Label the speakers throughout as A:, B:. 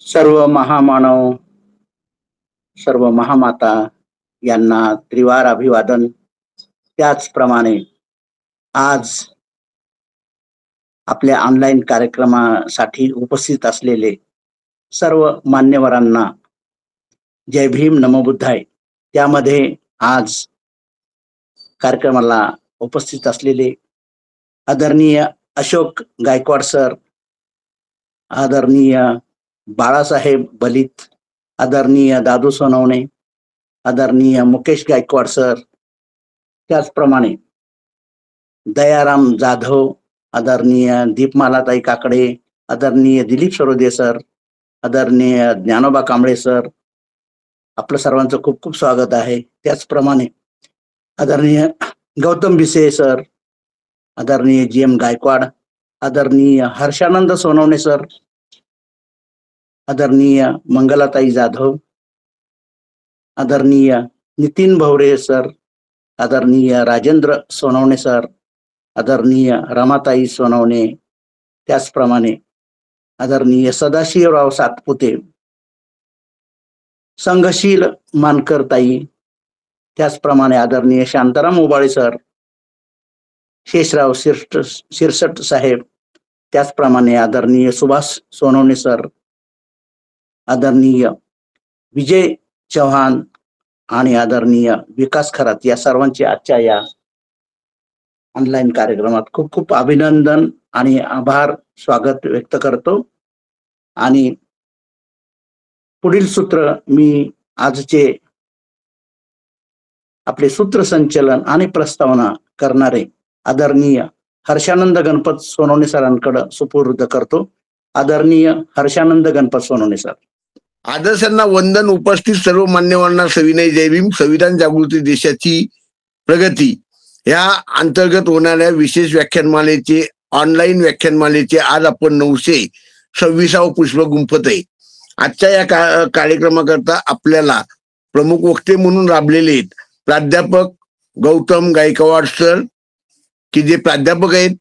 A: सर्व महामानव, सर्व महामाता यांना त्रिवार अभिवादन. त्याचप्रमाणे आज आपल्या ऑनलाईन कार्यक्रमासाठी उपस्थित असलेले सर्व मान्यवरांना जय भीम, नमो बुद्धाय. त्यामध्ये आज कार्यक्रमाला उपस्थित असलेले आदरणीय अशोक गायकवाड सर, आदरणीय बाळासाहेब बलित, आदरणीय दादू सोनवणे, आदरणीय मुकेश गायकवाड सर, त्याचप्रमाणे दयाराम जाधव, आदरणीय दीपमालाताई काकडे, आदरणीय दिलीप सरोदे सर, आदरणीय ज्ञानोबा कांबळे सर, आपलं सर्वांचं खूप खूप स्वागत आहे. त्याचप्रमाणे आदरणीय गौतम भिसे सर, आदरणीय जी एम गायकवाड, आदरणीय हर्षानंद सोनवणे सर, आदरणीय मंगलाताई जाधव, आदरणीय नितीन भवरे सर, आदरणीय राजेंद्र सोनवणे सर, आदरणीय रमाताई सोनवणे, त्याचप्रमाणे आदरणीय सदाशिवराव सातपुते, संघशील मानकर ताई, त्याचप्रमाणे आदरणीय शांताराम उबाळे सर, शेषराव शिरसट साहेब, त्याचप्रमाणे आदरणीय सुभाष सोनवणे सर, आदरणीय विजय चव्हाण आणि आदरणीय विकास खरात, या सर्वांचे आजच्या या ऑनलाईन कार्यक्रमात खूप खूप अभिनंदन आणि आभार, स्वागत व्यक्त करतो. आणि पुढील सूत्र मी आजचे आपले सूत्रसंचलन आणि प्रस्तावना करणारे आदरणीय हर्षानंद गणपत सोनवणे सरांकडे सुपूर्द करतो. आदरणीय हर्षानंद गणपत सोनवणे सर.
B: आदर्शांना वंदन. उपस्थित सर्व मान्यवरांना सविनय जय भीम. संविधान जागृती देशाची प्रगती या अंतर्गत होणाऱ्या विशेष व्याख्यानमालेचे ऑनलाईन व्याख्यानमालेचे आज आपण 926वा पुष्प गुंफत आहे. आजच्या या कार्यक्रमाकरता आपल्याला प्रमुख वक्ते म्हणून राबलेले प्राध्यापक गौतम गायकवाड सर, की जे प्राध्यापक आहेत,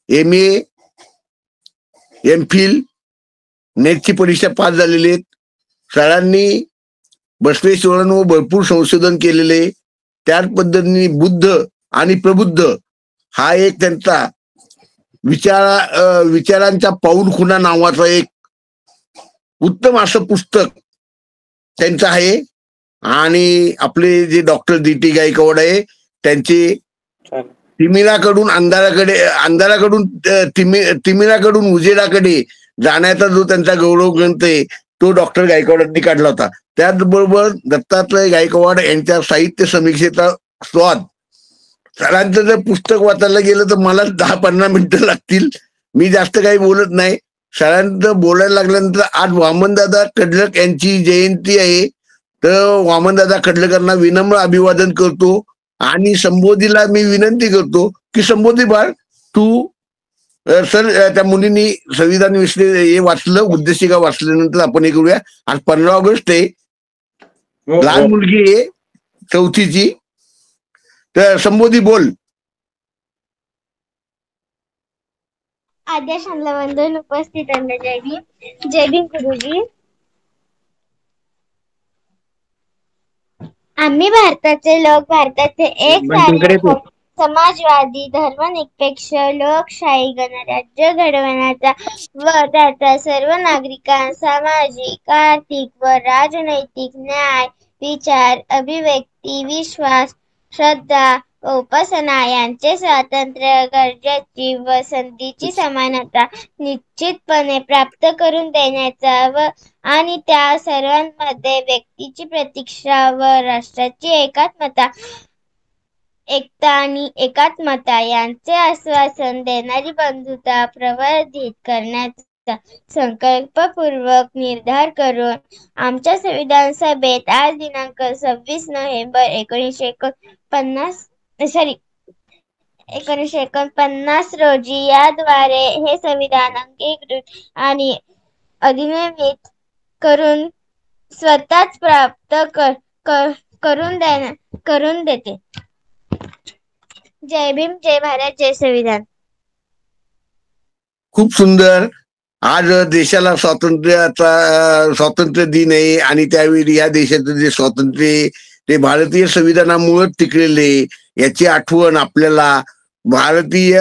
B: MA MPhil नेटची परीक्षा पास झालेले आहेत. सरांनी बसवेश्वरांवर भरपूर संशोधन केलेले. त्याच पद्धतीने बुद्ध आणि प्रबुद्ध हा एक त्यांचा विचारांचा पाऊलखुणा नावाचं एक उत्तम असं पुस्तक त्यांचं आहे. आणि आपले जे डॉक्टर DT गायकवाड आहे, त्यांचे तिमिराकडून तिमिराकडून उजेडाकडे जाण्याचा जो त्यांचा गौरव ग्रंथ आहे, तो डॉक्टर गायकवाडांनी काढला होता. त्याचबरोबर दत्तात्रय गायकवाड यांच्या साहित्य समीक्षेचा स्वाद. सरांचं जर पुस्तक वाचायला गेलं तर मला 10-15 मिनिटं लागतील. मी जास्त काही बोलत नाही. सरांचं बोलायला लागल्यानंतर आज वामनदादा खडलक यांची जयंती आहे, तर वामनदादा खडलकरांना विनम्र अभिवादन करतो. आणि संबोधीला मी विनंती करतो की संबोधी बाळ, तू सर त्या मुलींनी संविधान हे वाचलं, उद्देशिका वाचल्यानंतर आपण हे करूया. आज 15 ऑगस्ट आहे, लहान मुलगी आहे 4थीची, तर संबोधी बोल.
C: आद्याशांना वंदन. उपस्थितांना जय भीम. जय भीम गुरुजी. आम्ही भारताचे लोक, भारताचे एक समाजवादी, धर्मनिरपेक्ष, लोकशाही गणराज्य घडवण्याचा व त्याचा सर्व नागरिकांना सामाजिक, आर्थिक व राजनैतिक न्याय, विचार, अभिव्यक्ती, विश्वास, श्रद्धा व उपासना यांचे स्वातंत्र्य, गरजेची व संधीची समानता निश्चितपणे प्राप्त करून देण्याचा व आणि त्या सर्वांमध्ये व्यक्तीची प्रतीक्षा व राष्ट्राची एकता आणि एकात्मता यांचे आश्वासन देणारी बंधुता प्रवर्धित करण्याचा संकल्पपूर्वक निर्धार करून आमच्या संविधान सभेत आज दिनांक 26 नोव्हेंबर 1949 रोजी याद्वारे हे संविधान अंगीकृत आणि अधिनियमित करून स्वतःच प्राप्त करून देते. जय भीम, जय भारत, जय संविधान.
B: खूप सुंदर. आज देशाला स्वातंत्र्य दिन आहे आणि त्यावेळी या देशाचं जे स्वातंत्र्य आहे ते भारतीय संविधानामुळेच टिकलेले, याची आठवण आपल्याला भारतीय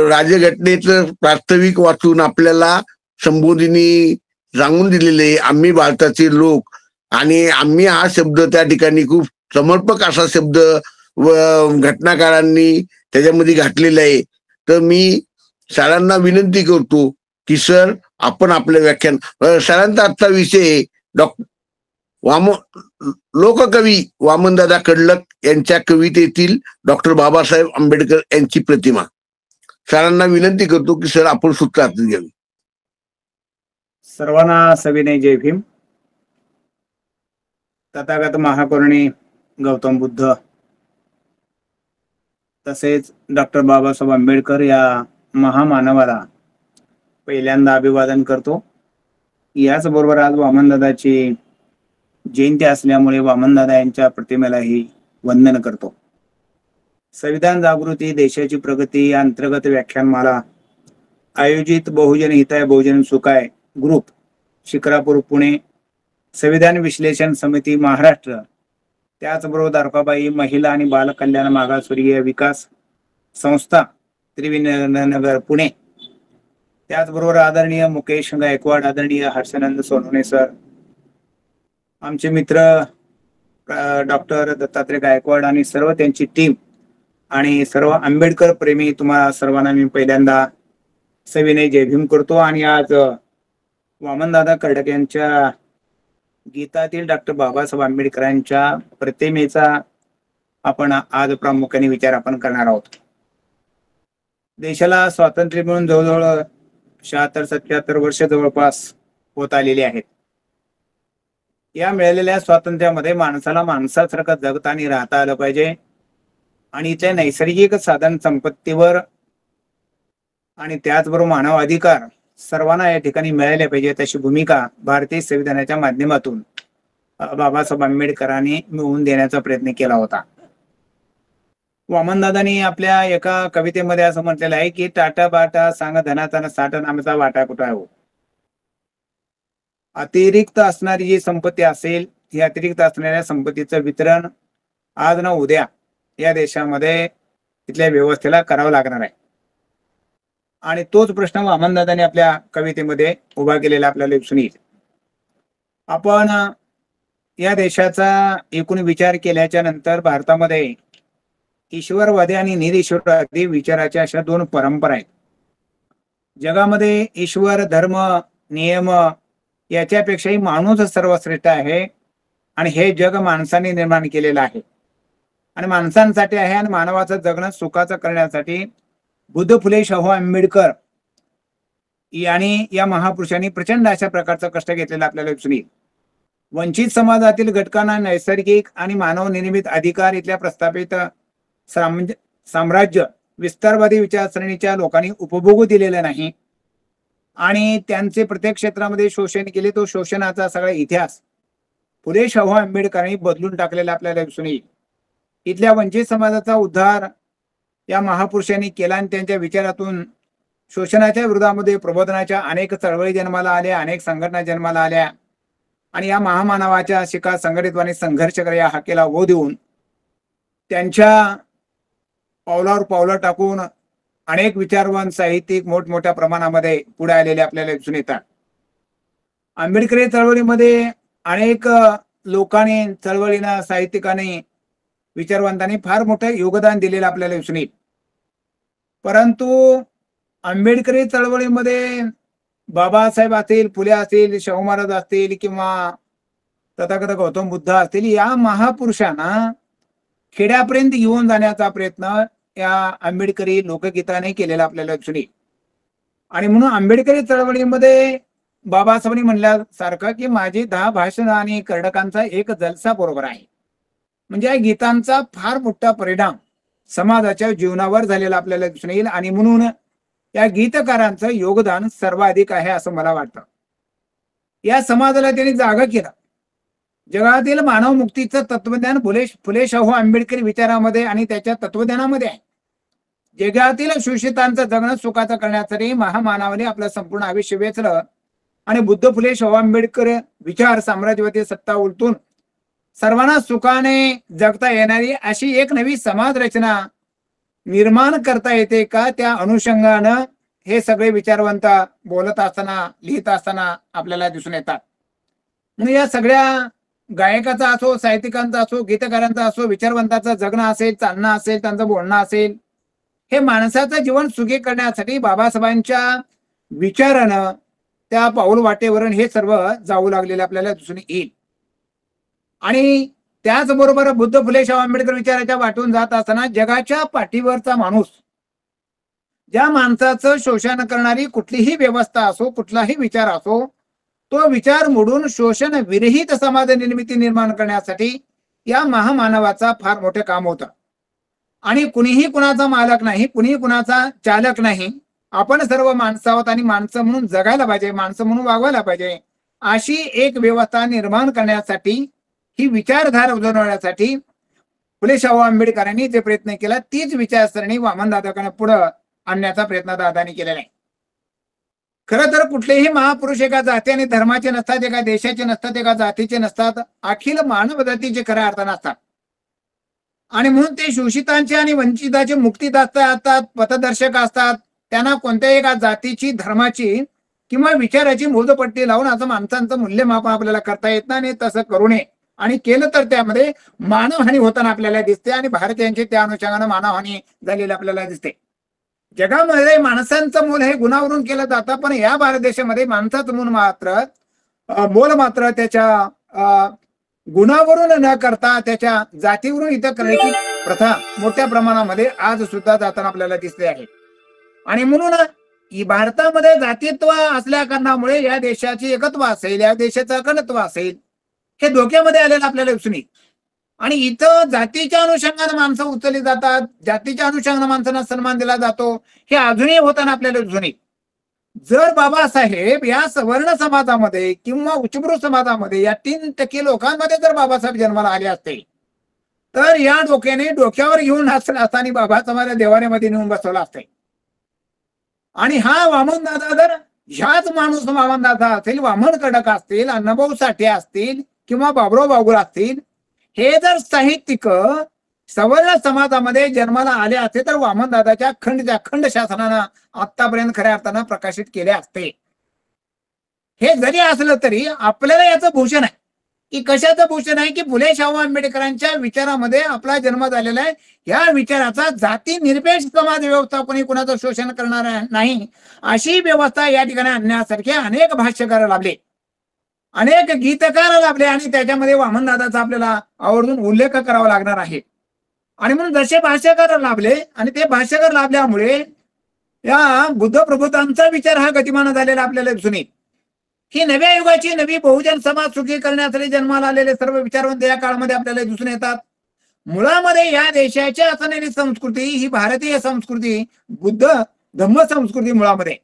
B: राज्यघटनेचं प्रास्ताविक वाचून आपल्याला संबोधिनी सांगून दिलेले आम्ही भारताचे लोक, आणि आम्ही हा शब्द त्या ठिकाणी खूप समर्पक असा शब्द व घटनाकारांनी त्याच्यामध्ये घातलेला आहे. तर मी सरांना विनंती करतो की सर आपण आपलं व्याख्यान, सरांचा आजचा विषय लोककवी वामनदादा कडलक यांच्या कवितेतील डॉक्टर बाबासाहेब आंबेडकर यांची प्रतिमा. सरांना विनंती करतो की सर आपण सूत्र हातात घ्यावी.
D: सर्वांना सविनय जय भीम. तथागत महाकरुणी गौतम बुद्ध तसेच डॉक्टर बाबासाहेब आंबेडकर या महामानवाला पहिल्यांदा अभिवादन करतो. याचबरोबर आज वामनदादाची जयंती असल्यामुळे वामनदादा यांच्या प्रतिमेलाही वंदन करतो. संविधान जागृती देशाची प्रगती या अंतर्गत व्याख्यानमाला आयोजित बहुजन हिताय बहुजन सुखाय ग्रुप शिक्रापूर पुणे, संविधान विश्लेषण समिती महाराष्ट्र, त्याचबरोबर दारकाबाई महिला आणि बाल कल्याण मागासवर्गीय विकास संस्था त्रिवेणीनगर पुणे, त्याचबरोबर आदरणीय मुकेश गायकवाड, आदरणीय हर्षानंद सोनवणे सर, आमचे मित्र डॉक्टर दत्तात्रय गायकवाड आणि सर्व त्यांची टीम आणि सर्व आंबेडकर प्रेमी तुम्हाला सर्वांना मी पहिल्यांदा सविनय जय भीम करतो. आणि आज वामनदादा कडलक यांच्या गीतातील डॉक्टर बाबासाहेब आंबेडकरांच्या प्रतिमेचा आपण आज प्रामुख्याने विचार आपण करणार आहोत. देशाला स्वातंत्र्य मिळून जवळजवळ 76-77 वर्ष जवळपास होत आलेली आहेत. या मिळालेल्या स्वातंत्र्यामध्ये माणसाला माणसासारखं जगता आणि राहता आलं पाहिजे आणि इथल्या नैसर्गिक साधन संपत्तीवर आणि त्याचबरोबर मानव अधिकार सर्वांना या ठिकाणी मिळाले पाहिजेत अशी भूमिका भारतीय संविधानाच्या माध्यमातून बाबासाहेब आंबेडकरांनी मिळवून देण्याचा प्रयत्न केला होता. वामनदादांनी आपल्या एका कवितेमध्ये असं म्हटलेलं आहे की टाटा बाटा सांग धनाचा साठा नामाचा वाटा कुठं आहे. अतिरिक्त असणारी जी संपत्ती असेल ही अतिरिक्त असणाऱ्या संपत्तीचं वितरण आज ना उद्या या देशामध्ये तिथल्या व्यवस्थेला करावं लागणार आहे. आणि तोच प्रश्न वामनदादांनी आपल्या कवितेमध्ये उभा केलेला आपल्याला दिसून येईल. आपण या देशाचा एकूण विचार केल्याच्या नंतर भारतामध्ये ईश्वरवादी आणि निरीश्वरवादी विचाराच्या अशा दोन परंपरा आहेत. जगामध्ये ईश्वर, धर्म, नियम याच्यापेक्षाही माणूस सर्वश्रेष्ठ आहे आणि हे जग माणसाने निर्माण केलेलं आहे आणि माणसांसाठी आहे आणि मानवाचं जगणं सुखाचं करण्यासाठी बुद्ध, फुले, शाहू आंबेडकर यांनी या महापुरुषांनी प्रचंड अशा प्रकारचं कष्ट घेतलेलं आपल्याला दिसून येईल. वंचित समाजातील घटकांना नैसर्गिक आणि मानव निर्मित अधिकार इथल्या प्रस्थापित साम्राज्य विस्तारवादी विचारसरणीच्या लोकांनी उपभोगू दिलेला नाही आणि त्यांचे प्रत्येक क्षेत्रामध्ये शोषण केले. तो शोषणाचा सगळा इतिहास फुले शाहू आंबेडकरांनी बदलून टाकलेला आपल्याला दिसून येईल. इथल्या वंचित समाजाचा उद्धार या महापुरुषांनी केला आणि त्यांच्या विचारातून शोषणाच्या विरोधामध्ये प्रबोधनाच्या अनेक चळवळी जन्माला आल्या, अनेक संघटना जन्माला आल्या आणि या महामानवाच्या शिका संघटितपणे संघर्ष करा या हाकेला वो देऊन त्यांच्या पावलावर पावलं टाकून अनेक विचारवान साहित्यिक मोठमोठ्या प्रमाणामध्ये पुढे आलेले आपल्याला दिसून येतात. आंबेडकरी चळवळीमध्ये अनेक लोकांनी, चळवळीनं, साहित्यिकांनी, विचारवंतांनी फार मोठं योगदान दिलेलं आपल्याला दिसून येईल. परंतु आंबेडकरी चळवळीमध्ये बाबासाहेब असतील, फुले असतील, शाहू महाराज असतील किंवा तथागत गौतम बुद्ध असतील, या महापुरुषांना खेड्यापर्यंत घेऊन जाण्याचा प्रयत्न या आंबेडकरी लोकगीताने केलेला आपल्याला दिसून येईल. आणि म्हणून आंबेडकरी चळवळीमध्ये बाबासाहेबांनी म्हणल्यासारखं की माझी 10 भाषण आणि कर्डकांचा एक जलसा बरोबर आहे. म्हणजे या गीतांचा फार मोठा परिणाम समाजाच्या जीवनावर झालेला आपल्याला दिसून येईल आणि म्हणून या गीतकारांचं योगदान सर्वाधिक आहे असं मला वाटतं. या समाजाला त्यांनी जागा केलं. जगातील मानव मुक्तीचं तत्वज्ञान फुले शाहू आंबेडकरी विचारामध्ये आणि त्याच्या तत्वज्ञानामध्ये आहे.
E: जगातील शोषितांचं जगणं सुखाचं करण्यासाठी महामानवाने आपलं संपूर्ण आयुष्य वेचलं आणि बुद्ध फुले शाहू आंबेडकर विचार साम्राज्यवादी सत्ता उलटून सर्वांना सुखाने जगता येणारी अशी एक नवी समाज रचना निर्माण करता येते का, त्या अनुषंगानं हे सगळे विचारवंत बोलत असताना लिहित असताना आपल्याला दिसून येतात. म्हणजे या सगळ्या गायकाचा असो, साहित्यिकांचा असो, गीतकारांचा असो, विचारवंताचं जगणं असेल, चालणं असेल, त्यांचं बोलणं असेल, हे माणसाचं जीवन सुखी करण्यासाठी बाबासाहेबांच्या विचारानं त्या पाऊल वाटेवरून हे सर्व जाऊ लागलेले आपल्याला दिसून येईल. आणि त्याचबरोबर बुद्ध फुले शाहू आंबेडकर विचाराच्या वाटून जात असताना जगाच्या पाठीवरचा माणूस, ज्या माणसाचं शोषण करणारी कुठलीही व्यवस्था असो, कुठलाही विचार असो, तो विचार मोडून शोषण विरहित समाज निर्मिती निर्माण करण्यासाठी या महामानवाचा फार मोठे काम होतं. आणि कुणीही कुणाचा मालक नाही, कुणीही कुणाचा चालक नाही. आपण सर्व माणसं आहोत आणि माणसं म्हणून जगायला पाहिजे, माणसं म्हणून वागवायला पाहिजे, अशी एक व्यवस्था निर्माण करण्यासाठी, ही विचारधारा उजवण्यासाठी फुले शाहू आंबेडकरांनी जे प्रयत्न केला, तीच विचारसरणी वामनदादांकडे पुढे आणण्याचा प्रयत्न दादांनी केलेला आहे. खरं तर कुठलेही महापुरुष एका जाती आणि धर्माचे नसतात, एका देशाचे नसतात, एका जातीचे नसतात, अखिल मानव जातीचे खऱ्या अर्थाने असतात. आणि म्हणून ते शोषितांचे आणि वंचितांचे मुक्तिदाता असतात, पथदर्शक असतात. त्यांना कोणत्याही एका जातीची, धर्माची किंवा विचाराची मोजपट्टी लावून असं माणसांचं मूल्यमापन आपल्याला करता येत नाही. तसं करू नये. आणि केलं तर त्यामध्ये मानवहानी होताना आपल्याला दिसते आणि भारतीयांची त्या अनुषंगाने मानवहानी झालेली आपल्याला दिसते. जगामध्ये माणसांचं मूल हे गुणावरून केलं जातं, पण या भारत देशामध्ये माणसाचं मोल मात्र त्याच्या गुणावरून न करता त्याच्या जातीवरून इथं करण्याची प्रथा मोठ्या प्रमाणामध्ये आज सुद्धा जाताना आपल्याला दिसते आहे. आणि म्हणून भारतामध्ये जातीत्व असल्या कारणामुळे या देशाची एकत्व असेल, या देशाचं अखंडत्व असेल, हे धोक्यामध्ये आलेलं आपल्याला दिसून येईल. आणि इथं जातीच्या अनुषंगाने माणसं उचलली जातात, जातीच्या अनुषंगाने माणसांना सन्मान दिला जातो, हे अजूनही होताना आपल्याला दिसून येईल. जर बाबासाहेब या सवर्ण समाजामध्ये किंवा उच्चभ्रू समाजामध्ये या 3% लोकांमध्ये जर बाबासाहेब जन्माला आले असते, तर या डोक्यावर घेऊन असताना बाबासाहेबांना देवाऱ्यामध्ये नेऊन बसवला असते. आणि हा वामनदादा जर ह्याच माणूस वामनदादा असेल, वामन कडक असतील, अण्णाभाऊ साठे असतील किंवा बाबुराव बागुल असतील, हे जर साहित्यिक सवर्ण समाजामध्ये जन्माला आले असते तर वामनदादाच्या खंड शासनानं आतापर्यंत खऱ्या अर्थानं प्रकाशित केले असते. हे जरी असलं तरी आपल्याला याचं भूषण आहे की कशाचं भूषण आहे की फुले शाहू आंबेडकरांच्या विचारामध्ये आपला जन्म झालेला आहे. या विचाराचा जाती निरपेक्ष समाज व्यवस्था कोणी कुणाचं शोषण करणार नाही अशी व्यवस्था या ठिकाणी आणण्यासारखे अनेक भाष्यकार लाभले, अनेक गीतकार लाभले आणि त्याच्यामध्ये वामनदादाचा आपल्याला आवर्जून उल्लेख करावा लागणार आहे. आणि म्हणून जसे भाष्यकार लाभले आणि ते भाष्यकार लाभल्यामुळे या बुद्ध प्रबोधांचा विचार हा गतिमान झालेला आपल्याला दिसून येईल. ही नव्या युगाची नवी बहुजन समाज सुखी करण्यासाठी जन्माला आलेले सर्व विचारवंत या काळामध्ये आपल्याला दिसून येतात. मुळामध्ये या देशाची असणारी संस्कृती ही भारतीय संस्कृती, बुद्ध धम्म संस्कृती मुळामध्ये.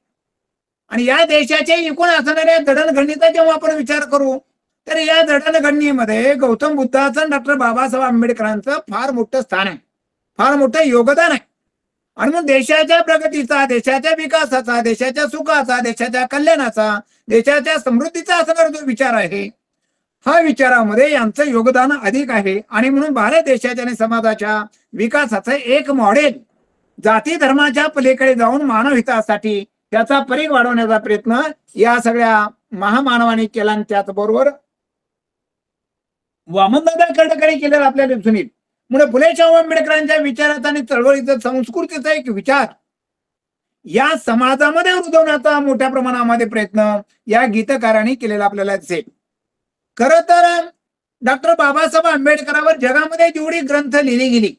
E: आणि या देशाच्या एकूण असणाऱ्या जडणघडणीचा जेव्हा आपण विचार करू तर या जडणघडणीमध्ये गौतम बुद्धाचं, डॉक्टर बाबासाहेब आंबेडकरांचं फार मोठं स्थान आहे, फार मोठं योगदान आहे. आणि मग देशाच्या प्रगतीचा, देशाच्या विकासाचा, देशाच्या सुखाचा, देशाच्या कल्याणाचा, देशाच्या समृद्धीचा असणारा जो विचार आहे, हा विचारामध्ये यांचं योगदान अधिक आहे. आणि म्हणून भारत देशाच्या आणि समाजाच्या विकासाचं एक मॉडेल जाती धर्माच्या पलीकडे जाऊन मानवहितासाठी त्याचा परीघ वाढवण्याचा प्रयत्न या सगळ्या महामानवाने केला. आणि त्याचबरोबर वामनदादा कडकडे केलेला आपल्याला दिसून येईल. म्हणून फुले शाहू आंबेडकरांच्या विचाराचा आणि चळवळीचा, संस्कृतीचा एक विचार या समाजामध्ये रुजवण्याचा मोठ्या प्रमाणामध्ये प्रयत्न या गीतकारांनी केलेला आपल्याला दिसेल. खरं तर डॉक्टर बाबासाहेब आंबेडकरांवर जगामध्ये जेवढी ग्रंथ लिहिली गेली,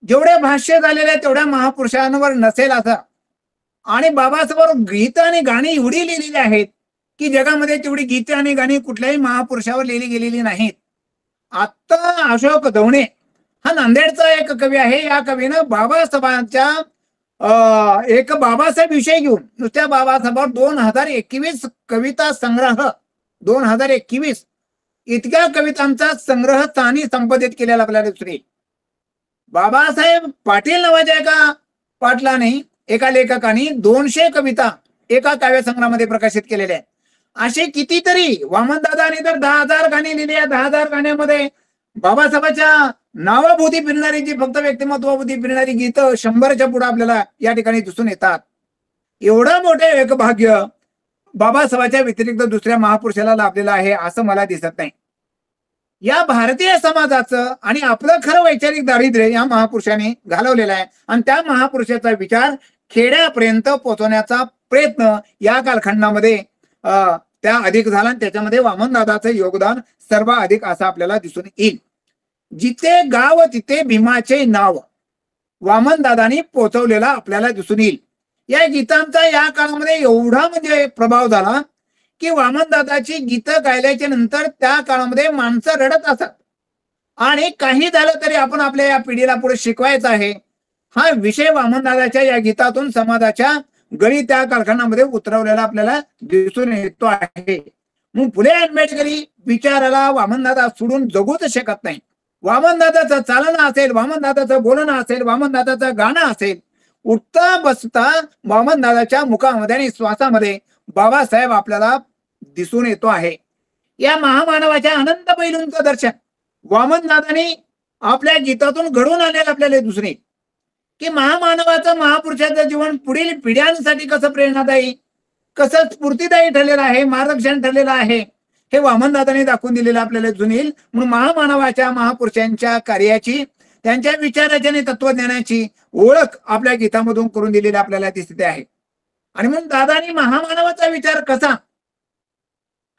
E: जेवढे भाष्य झालेले तेवढ्या महापुरुषांवर नसेल असं. आणि बाबासाहेबांवर गीत आणि गाणी एवढी लिहिलेली आहेत की जगामध्ये तेवढी गीते आणि गाणी कुठल्याही महापुरुषावर लिहिली गेलेली नाहीत. आता अशोक धवणे हा नांदेडचा एक कवी आहे. या कवीनं बाबासाहेबांच्या एक बाबासाहेब विषय घेऊन नुसत्या बाबासाहेबांवर 2021 कविता संग्रह, 2021 इतक्या कवितांचा संग्रह त्यांनी संपादित केलेला आपल्याला दिसून येईल. बाबासाहेब पाटील नावाच्या एका पाटलाने एका लेखकाने 200 कविता एका काव्यसंग्रहामध्ये प्रकाशित केलेल्या आहेत. असे कितीतरी वामनदादांनी तर 10,000 गाणी लिहिली. या 10,000 गाण्यामध्ये बाबासाहेबांच्या नावाभोवती फिरणारी जी फक्त व्यक्तिमत्वाभोवती फिरणारी गीतं 100च्या पुढे आपल्याला या ठिकाणी दिसून येतात. एवढं मोठे एक भाग्य बाबासाहेबांच्या व्यतिरिक्त दुसऱ्या महापुरुषाला लाभलेलं आहे असं मला दिसत नाही. या भारतीय समाजाचं आणि आपलं खरं वैचारिक दारिद्र्य या महापुरुषाने घालवलेलं आहे आणि त्या महापुरुषाचा विचार खेड्यापर्यंत पोहोचवण्याचा प्रयत्न या कालखंडामध्ये त्या अधिक झाला आणि त्याच्यामध्ये वामनदादाचं योगदान सर्वाधिक असं आपल्याला दिसून येईल. जिथे गाव तिथे भीमाचे नाव वामनदादांनी पोहोचवलेला आपल्याला दिसून येईल. या गीतांचा या काळामध्ये एवढा म्हणजे प्रभाव झाला की वामनदादाची गीतं गायल्याच्या नंतर त्या काळामध्ये माणसं रडत असत आणि काही झालं तरी आपण आपल्या या पिढीला पुढे शिकवायचं आहे हा विषय वामनदादाच्या या गीतातून समाजाच्या गळी त्या कालखंडामध्ये उतरवलेला आपल्याला दिसून येतो आहे. मग फुले आंबेडकरी विचाराला वामनदादा सोडून जगूच शकत नाही. वामनदादाचं चालणं असेल, वामनदादाचं बोलणं असेल, वामनदादाचं गाणं असेल, उठता बसता वामनदादाच्या मुखामध्ये आणि श्वासामध्ये बाबासाहेब आपल्याला दिसून येतो आहे. या महामानवाच्या अनंत पैलूंचं दर्शन वामनदादांनी आपल्या गीतातून घडून आलेलं आपल्याला दिसून येईल की महामानवाचं महापुरुषाचं जीवन पुढील पिढ्यांसाठी कसं प्रेरणादायी, कसं स्फूर्तिदायी ठरलेलं आहे, मार्गदर्शन ठरलेलं आहे हे वामनदादांनी दाखवून दिलेलं आपल्याला दिसून येईल. म्हणून महामानवाच्या महापुरुषांच्या कार्याची, त्यांच्या विचाराची आणि तत्वज्ञानाची ओळख आपल्या गीतामधून करून दिलेली आपल्याला दिसते आहे. आणि म्हणून दादानी महामानवाचा विचार कसा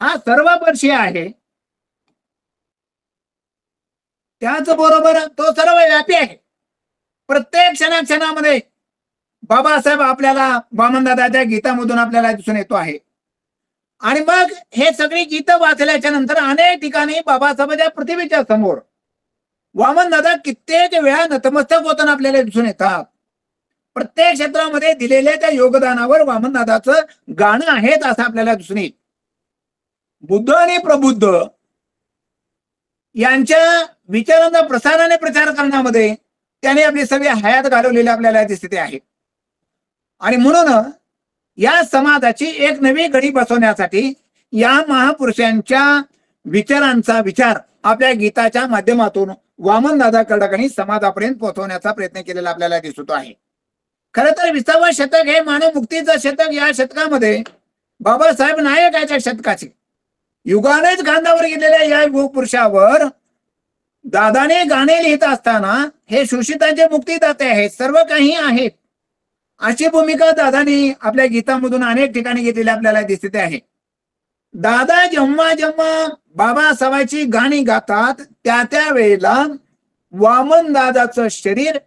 E: हा सर्वपर्षीय आहे, त्याचबरोबर तो सर्वव्यापी आहे. प्रत्येक क्षणाक्षणामध्ये बाबासाहेब आपल्याला वामनदादाच्या गीतामधून आपल्याला दिसून येतो आहे. आणि मग हे सगळी गीतं वाचल्याच्या नंतर अनेक ठिकाणी बाबासाहेबांच्या प्रतिमेच्या समोर वामनदादा कित्येक वेळा नतमस्तक होताना आपल्याला दिसून येतात. प्रत्येक क्षेत्रामध्ये दिलेल्या त्या योगदानावर वामनदादाचं गाणं आहेच असं आपल्याला दिसून येईल. बुद्ध आणि प्रबुद्ध यांच्या विचारांचा प्रसाराने प्रचार करण्यामध्ये त्याने आपली सगळी हयात घालवलेली आपल्याला दिसते आहे. आणि म्हणून या समाजाची एक नवी घडी बसवण्यासाठी या महापुरुषांच्या विचारांचा विचार आपल्या गीताच्या माध्यमातून वामनदादाकडे समाजापर्यंत पोहोचवण्याचा प्रयत्न केलेला आपल्याला दिसतो आहे. खरं तर 20वे शतक हे मानव मुक्तीचं शतक. या शतकामध्ये बाबासाहेब नायकाच्या शतकाचे युगानेच खांद्यावर गेलेल्या या युगपुरुषावर दादाने गाणे लिहित असताना हे शोषितांचे मुक्तीदाते आहेत, सर्व काही आहेत अशी भूमिका दादानी आपल्या गीतामधून अनेक ठिकाणी घेतलेली आपल्याला दिसते आहे. दादा जेव्हा जेव्हा बाबासाहेबांची गाणी गातात त्या वेळेला वामनदादाचं शरीर,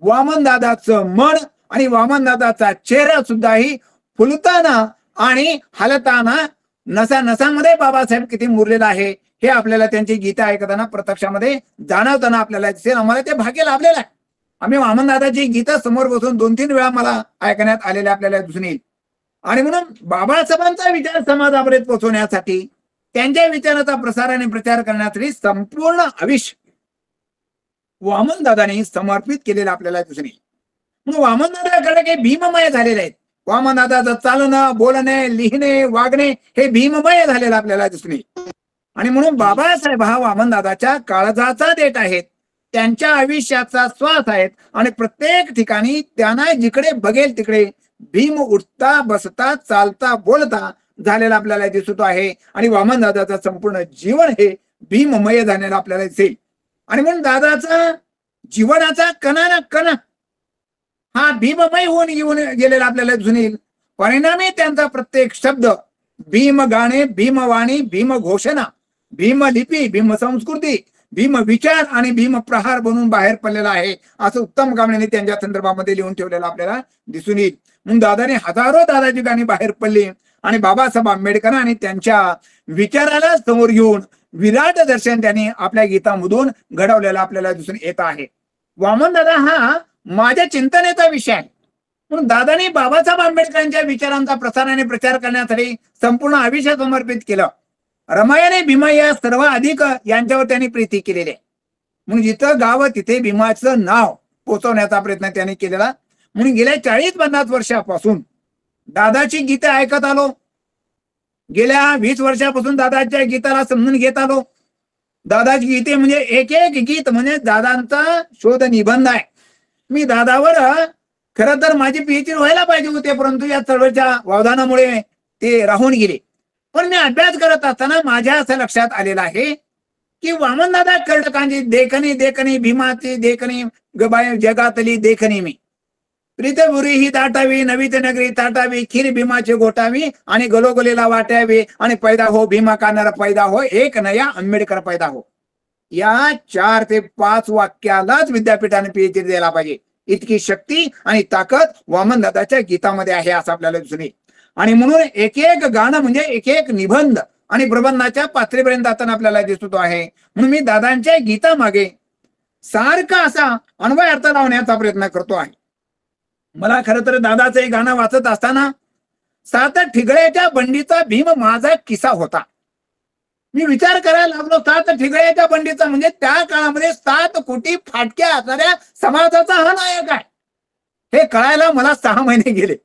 E: वामनदादाचं मन आणि वामनदादाचा चेहरा सुद्धाही फुलताना आणि हलताना नसा नसामध्ये बाबासाहेब किती मुरलेला आहे हे आपल्याला त्यांची गीतं ऐकताना प्रत्यक्षामध्ये जाणवताना आपल्याला दिसेल. आम्हाला ते भाग्य लाभलेलं आहे. आम्ही वामनदादाची गीतं समोर बसून 2-3 वेळा मला ऐकण्यात आलेले आपल्याला दिसून येईल. आणि म्हणून बाबासाहेबांचा विचार समाजापर्यंत पोहोचवण्यासाठी, त्यांच्या विचाराचा प्रसार आणि प्रचार करण्यासाठी संपूर्ण आयुष्य वामनदादांनी समर्पित केलेलं आपल्याला दिसून येईल. म्हणून वामनदादाकडे काही भीममय झालेले आहेत. वामनदादाचं चालणं, बोलणे, लिहिणे, वागणे हे भीममय झालेलं आपल्याला दिसून येईल. आणि म्हणून बाबासाहेब हा वामनदादाच्या काळजाचा देठ आहेत, त्यांच्या आयुष्याचा श्वास आहेत आणि प्रत्येक ठिकाणी त्यांना जिकडे बघेल तिकडे भीम उठता बसता चालता बोलता झालेला आपल्याला दिसतो आहे. आणि वामनदादाचं संपूर्ण जीवन हे भीममय झालेलं आपल्याला दिसेल. आणि म्हणून दादाचा जीवनाचा कणा कणा हा भीममय होऊन येऊन गेलेला आपल्याला दिसून येईल. परिणामी त्यांचा प्रत्येक शब्द भीम गाणे, भीमवाणी, भीम घोषणा, भीम लिपी, भीम संस्कृती, भीम विचार आणि भीम प्रहार बनून बाहेर पडलेला आहे असं उत्तम कामण्याने त्यांच्या संदर्भामध्ये लिहून ठेवलेलं आपल्याला दिसून येईल. म्हणून दादाने हजारो दादाची गाणी बाहेर पडली आणि बाबासाहेब आंबेडकर आणि त्यांच्या विचाराला समोर घेऊन विराट दर्शन त्यांनी आपल्या गीतामधून घडवलेला आपल्याला दिसून येत आहे. वामनदादा हा माझ्या चिंतनेचा विषय आहे. म्हणून दादाने बाबासाहेब आंबेडकरांच्या विचारांचा प्रसार आणि प्रचार करण्यासाठी संपूर्ण आयुष्य समर्पित केलं. रमायाने भीमा या सर्व अधिक यांच्यावर त्यांनी प्रीती केलेली आहे. म्हणून जिथं गाव तिथे भीमाचं नाव पोचवण्याचा प्रयत्न त्यांनी केलेला. म्हणून गेल्या 40-50 वर्षापासून दादाची गीते ऐकत आलो. गेल्या 20 वर्षापासून दादाच्या गीताला समजून घेत आलो. दादाची गीते म्हणजे एक एक गीत म्हणजे दादांचा शोध निबंध आहे. मी दादावर खरं तर माझी पीएचडी व्हायला पाहिजे होते, परंतु या चळवळीच्या व्यवधानामुळे ते राहून गेले. पण मी अभ्यास करत असताना माझ्या असं लक्षात आलेलं आहे की वामनदादा कर्टकांची देखणी देखणी भीमाची देखणी गबाय जगातली देखणी मी प्रीतपुरी ही दाटावी नवी ते नगरी ताटावी खीर भीमाची गोटावी आणि गलोगलीला वाटावी आणि पैदा हो भीमा कानारा पैदा हो एक नया आंबेडकर पैदा हो. या 4 ते 5 वाक्यालाच विद्यापीठाने पीएचडी द्यायला पाहिजे. इतकी शक्ती आणि ताकद वामनदादाच्या गीतामध्ये आहे असं आपल्याला दिसून येईल. आणि म्हणून एक एक गाणं म्हणजे एक एक निबंध आणि प्रबंधाच्या पातळीपर्यंत जाताना आपल्याला दिसतो आहे. म्हणून मी दादांच्या गीतामागे सारखा असा अन्वय अर्थ लावण्याचा प्रयत्न करतो आहे. मला खरं तर दादाचं एक गाणं वाचत असताना 7 ठिगळ्याच्या बंडीचा भीम माझा किस्सा होता. मी विचार करायला लागलो 7 ठिगळ्याच्या बंडीचा म्हणजे त्या काळामध्ये 7 कोटी फाटक्या असणाऱ्या समाजाचा हा नायक आहे. हे कळायला मला 6 महिने गेले.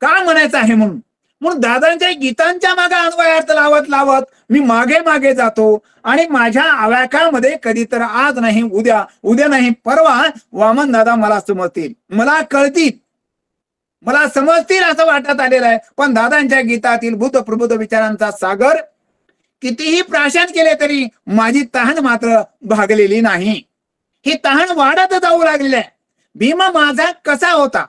E: का म्हणायचं आहे म्हणून दादांच्या गीतांच्या मागे अन्वय अर्थ लावत लावत मी मागे मागे जातो आणि माझ्या आवाकामध्ये कधी तर आज नाही उद्या, उद्या नाही परवा वामन दादा मला समजतील, मला कळतील, मला समजतील असं वाटत आलेलं आहे. पण दादांच्या गीतातील बुद्ध प्रबुद्ध विचारांचा सागर कितीही प्राशन केले तरी माझी तहान मात्र भागलेली नाही. ही तहान वाढत जाऊ लागलेली आहे. भीम माझा कसा होता?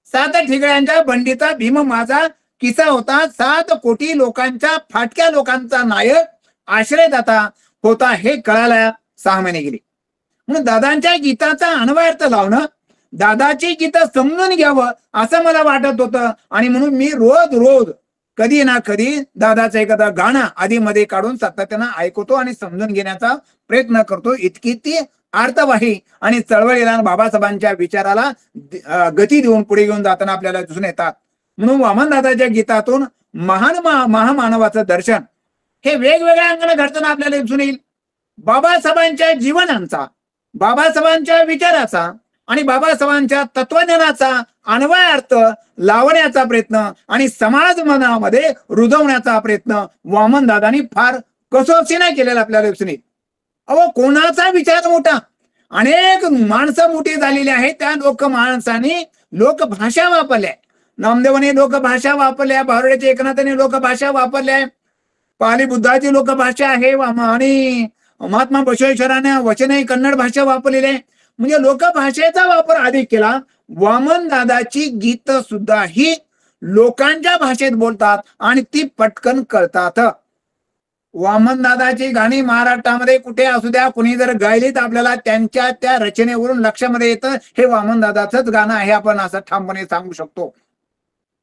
E: 7 ठिगळ्यांच्या बंडीचा भीम माझा किस्सा होता. 7 कोटी लोकांच्या फाटक्या लोकांचा नायक आश्रयदाता होता. हे कळायला 6 महिने गेले. म्हणून दादांच्या गीताचा अन्वय अर्थ लावणं, दादाची गीतं समजून घ्यावं असं मला वाटत होतं. आणि म्हणून मी रोज कधी ना कधी दादाचं एखादं गाणं आधी मध्ये काढून सातत्यानं ऐकवतो आणि समजून घेण्याचा प्रयत्न करतो. इतकी ती अर्थवाही आणि चळवळीला बाबासाहेबांच्या विचाराला गती देऊन पुढे घेऊन जाताना आपल्याला दिसून येतात. म्हणून वामनदादाच्या गीतातून महामानवाचं दर्शन हे वेगवेगळ्या अंगाने घडताना आपल्याला दिसून येईल. बाबासाहेबांच्या जीवनांचा, बाबासाहेबांच्या विचाराचा आणि बाबासाहेबांच्या तत्वज्ञानाचा अन्वय अर्थ लावण्याचा प्रयत्न आणि समाज मनामध्ये रुजवण्याचा प्रयत्न वामनदादांनी फार कसोशीने केलेला आपल्याला दिसून येईल. अहो, कोणाचा विचार मोठा? अनेक माणसं मोठी झालेली आहेत. त्या माणसांनी लोकभाषा वापरल्या. नामदेवाने लोकभाषा वापरल्या, बारोड्याच्या एकनाथाने लोकभाषा वापरल्या, पाली बुद्धाची लोकभाषा आहे आणि महात्मा बसवेश्वराने वचने कन्नड भाषा वापरलेली आहे. म्हणजे लोकभाषेचा वापर अधिक केला. वामन दादाची गीत सुद्धा ही लोकांच्या भाषेत बोलतात आणि ती पटकन कळतात. वामन दादाची गाणी महाराष्ट्रामध्ये कुठे असू द्या, कुणी जर गायली तर आपल्याला त्यांच्या त्या रचनेवरून लक्षामध्ये येतं हे वामन दादाचंच गाणं आहे, आपण असं ठामपणे सांगू शकतो.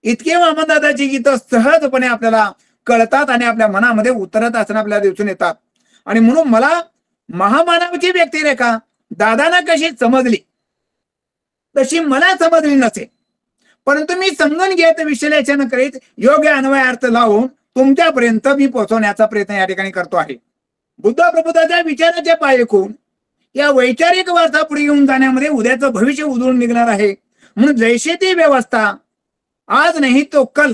E: इतके वामन दादाची गीतं सहजपणे आपल्याला कळतात आणि आपल्या मनामध्ये उतरत असताना आपल्याला दिसून येतात. आणि म्हणून मला महामानवाची व्यक्तिरेखा दादांना कशी समजली तशी मला समजली नसेल, परंतु मी समजून घेत विश्लेषण करीत योग्य अन्वय अर्थ लावून तुमच्यापर्यंत मी पोहोचवण्याचा प्रयत्न या ठिकाणी करतो आहे. बुद्ध प्रबुद्धाच्या विचाराचे पाय ऐकून या वैचारिक वार्ता पुढे घेऊन जाण्यामध्ये उद्याचं भविष्य उधळून निघणार आहे. म्हणून जैसे ती व्यवस्था आज नाही तो कल,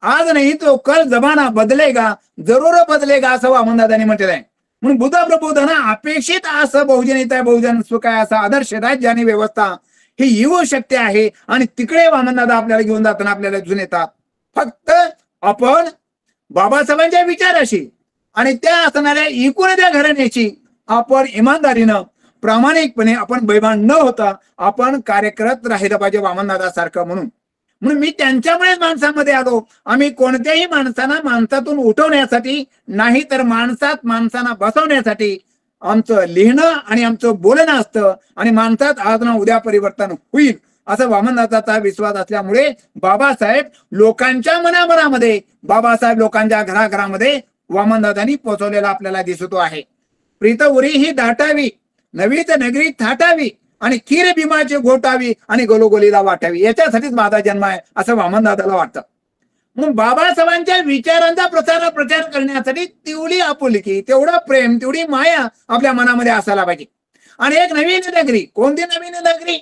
E: आज नाही तो कल जमाना बदलेगा, जरूर बदलेगा असं वामनदादांनी म्हटलेलं आहे. म्हणून बुद्ध प्रबोधना अपेक्षित असं बहुजनिता बहुजन सुखाय असा आदर्श राज्य आणि व्यवस्था ही येऊ शकते आहे. आणि तिकडे वामनदादा आपल्याला घेऊन जाताना आपल्याला दिसून येतात. फक्त आपण बाबासाहेबांच्या विचाराशी आणि त्या असणाऱ्या एकूण त्या घराण्याची आपण इमानदारीनं प्रामाणिकपणे आपण बैमान न होता आपण कार्य करत राहिलं पाहिजे वामनदादा सारखं. म्हणून मी त्यांच्यामुळेच माणसामध्ये आलो. आम्ही कोणत्याही माणसांना माणसातून उठवण्यासाठी नाही तर माणसांना बसवण्यासाठी आमचं लिहिणं आणि आमचं बोलणं असतं. आणि माणसात आज ना उद्या परिवर्तन होईल असं वामनदादाचा विश्वास असल्यामुळे बाबासाहेब लोकांच्या मनामनामध्ये, बाबासाहेब लोकांच्या घराघरामध्ये वामनदादांनी पोहोचवलेला आपल्याला दिसतो आहे. प्रीतपुरी ही दाटावी, नवीच नगरी थाटावी आणि खीर भीमाची घोटावी आणि गोलोगोलीला वाटावी, याच्यासाठीच माझा जन्म आहे असं वामनदादाला वाटतं. म्हणून बाबासाहेबांच्या विचारांचा प्रचार करण्यासाठी तेवढी आपुलकी, तेवढं प्रेम, तेवढी माया आपल्या मनामध्ये असायला पाहिजे. आणि एक नवीन नगरी, कोणती नवीन नगरी?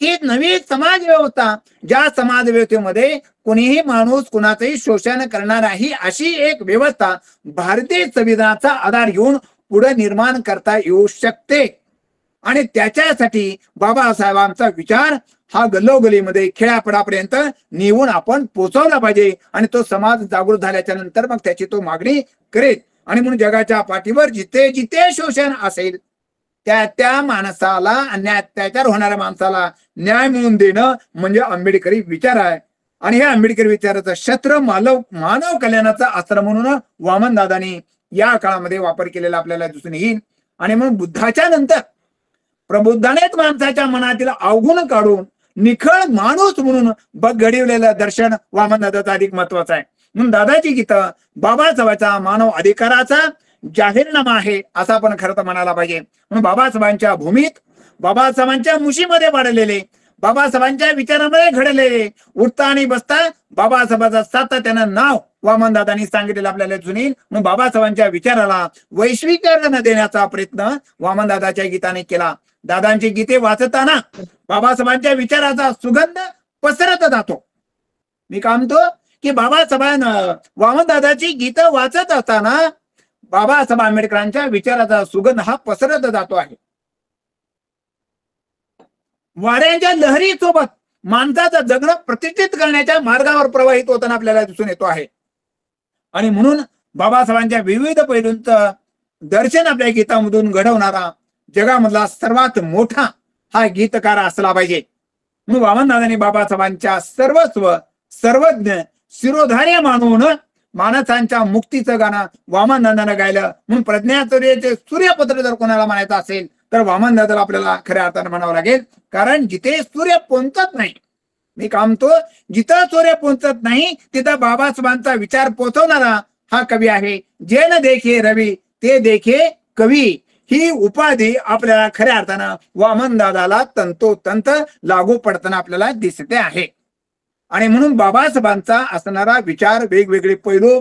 E: ही नवी समाज व्यवस्था, ज्या समाज व्यवस्थेमध्ये कोणीही माणूस कुणाचंही शोषण करणार नाही अशी एक व्यवस्था भारतीय संविधानाचा आधार घेऊन पुढे निर्माण करता येऊ शकते. आणि त्याच्यासाठी बाबासाहेबांचा विचार हा गल्लोगलीमध्ये खेड्यापडापर्यंत नेऊन आपण पोहोचवला पाहिजे. आणि तो समाज जागृत झाल्याच्या नंतर मग त्याची तो मागणी करेल. आणि म्हणून जगाच्या पाठीवर जिथे जिथे शोषण असेल त्या माणसाला, अन्याय अत्याचार होणाऱ्या माणसाला न्याय मिळवून देणं म्हणजे आंबेडकरी विचार आहे. आणि हे आंबेडकरी विचाराचा शस्त्र मानव कल्याणाचा अस्त्र म्हणून वामनदादांनी या काळामध्ये वापर केलेला आपल्याला दिसून येईल. आणि म्हणून बुद्धाच्या नंतर प्रबुद्धानेच माणसाच्या मनातील अवगुण काढून निखळ माणूस म्हणून घडविलेलं दर्शन वामनदादाचं अधिक महत्वाचं आहे. म्हणून दादाची गीतं बाबासाहेबांचा मानव अधिकाराचा जाहीरनामा आहे असं आपण खरं तर म्हणायला पाहिजे. म्हणून बाबासाहेबांच्या भूमीत, बाबासाहेबांच्या मुशीमध्ये वाढलेले, बाबासाहेबांच्या विचारामध्ये घडलेले, उठता आणि बसता बाबासाहेबांचं सातत्यानं नाव वामनदादांनी सांगितलेलं आपल्याला दिसून येईल. म्हणून बाबासाहेबांच्या विचाराला वैश्विकरण देण्याचा प्रयत्न वामनदादाच्या गीताने केला. दादांची गीते वाचताना बाबासाहेबांच्या विचाराचा सुगंध पसरत जातो. मी काय म्हणतो की बाबासाहेबांना वामनदादाची गीतं वाचत असताना बाबासाहेब आंबेडकरांच्या विचाराचा सुगंध हा पसरत जातो आहे. वाऱ्यांच्या लहरी सोबत माणसाचं जगणं प्रतिष्ठित करण्याच्या मार्गावर प्रवाहित होताना आपल्याला दिसून येतो आहे. आणि म्हणून बाबासाहेबांच्या विविध पैलूंचं दर्शन आपल्या गीतामधून घडवणारा जगामधला सर्वात मोठा हा गीतकार असला पाहिजे. म्हणून वामनदादांनी बाबासाहेबांच्या सर्वस्व, सर्वज्ञ, शिरोधार्य मानून माणसांच्या मुक्तीचं गाणं वामनदादांना गायलं. म्हणून प्रज्ञाचर्याचे सूर्यपुत्र जर कोणाला म्हणायचं असेल तर वामनदादाला आपल्याला खऱ्या अर्थाने म्हणावं लागेल. कारण जिथे सूर्य पोहोचत नाही, मी काय म्हणतो, जिथं सूर्य पोहोचत नाही तिथं बाबासाहेबांचा विचार पोहोचवणारा हा कवी आहे. जे न देखे रवी ते देखे कवी, ही उपाधी आपल्याला खऱ्या अर्थानं वामनदादाला तंतोतंत लागू पडताना आपल्याला दिसते आहे. आणि म्हणून बाबासाहेबांचा असणारा विचार, वेगवेगळे पैलू,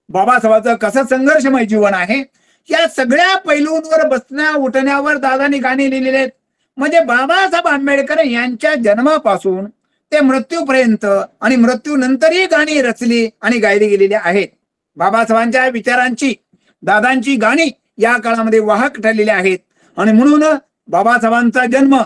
E: बाबासाहेबांचं कसं संघर्षमय जीवन आहे, या सगळ्या पैलूंवर बसण्या उठण्यावर दादांनी गाणी लिहिलेले आहेत. म्हणजे बाबासाहेब आंबेडकर यांच्या जन्मापासून ते मृत्यूपर्यंत आणि मृत्यूनंतरही गाणी रचली आणि गायली गेलेली आहेत. बाबासाहेबांच्या विचारांची, दादांची गाणी या काळामध्ये वाहक ठरलेली आहेत. आणि म्हणून बाबासाहेबांचा जन्म,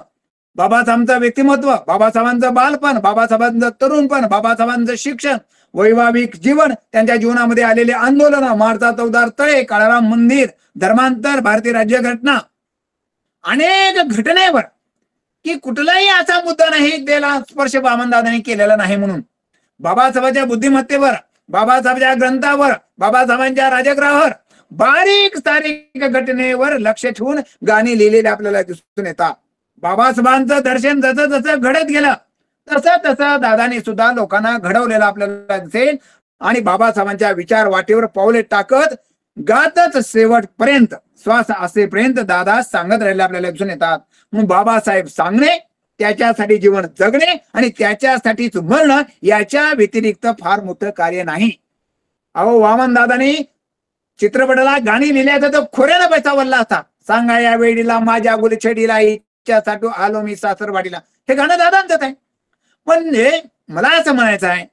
E: बाबासाहेबांचं व्यक्तिमत्व, बाबासाहेबांचं बालपण, बाबासाहेबांचं तरुणपण, बाबासाहेबांचं शिक्षण, वैवाहिक जीवन, त्यांच्या जीवनामध्ये आलेले आंदोलन, मार्चा चौदार तळे, काळाराम मंदिर, धर्मांतर, भारतीय राज्यघटना, अनेक घटनेवर की कुठलाही असा मुद्दा नाही त्याला स्पर्श वामनदादांनी केलेला नाही. म्हणून बाबासाहेबांच्या बुद्धिमत्तेवर, बाबासाहेबांच्या ग्रंथावर, बाबासाहेबांच्या राजगृहावर, बारीक सारीक घटनेवर लक्ष ठेवून गाणी लिहिलेली आपल्याला दिसून येतात. बाबासाहेबांचं दर्शन जसं जसं घडत गेलं तसं तसं दादाने सुद्धा लोकांना घडवलेलं आपल्याला दिसेल. आणि बाबासाहेबांच्या विचार वाटेवर पावले टाकत गातच शेवटपर्यंत, श्वास असेपर्यंत दादा सांगत राहिले आपल्याला दिसून येतात. म्हणून बाबासाहेब सांगणे, त्याच्यासाठी जीवन जगणे आणि त्याच्यासाठीच मरणं, याच्या व्यतिरिक्त फार मोठं कार्य नाही. अहो, वामनदादांनी चित्रपटाला गाणी लिहिल्याचा तर खोऱ्यानं पैसा वरला असता. सांगा या वेळीला माझ्या गुलछडीला इच्छासाठी आलो मी सासरवाडीला, हे गाणं दादांचंच आहे. पण मला असं म्हणायचं आहे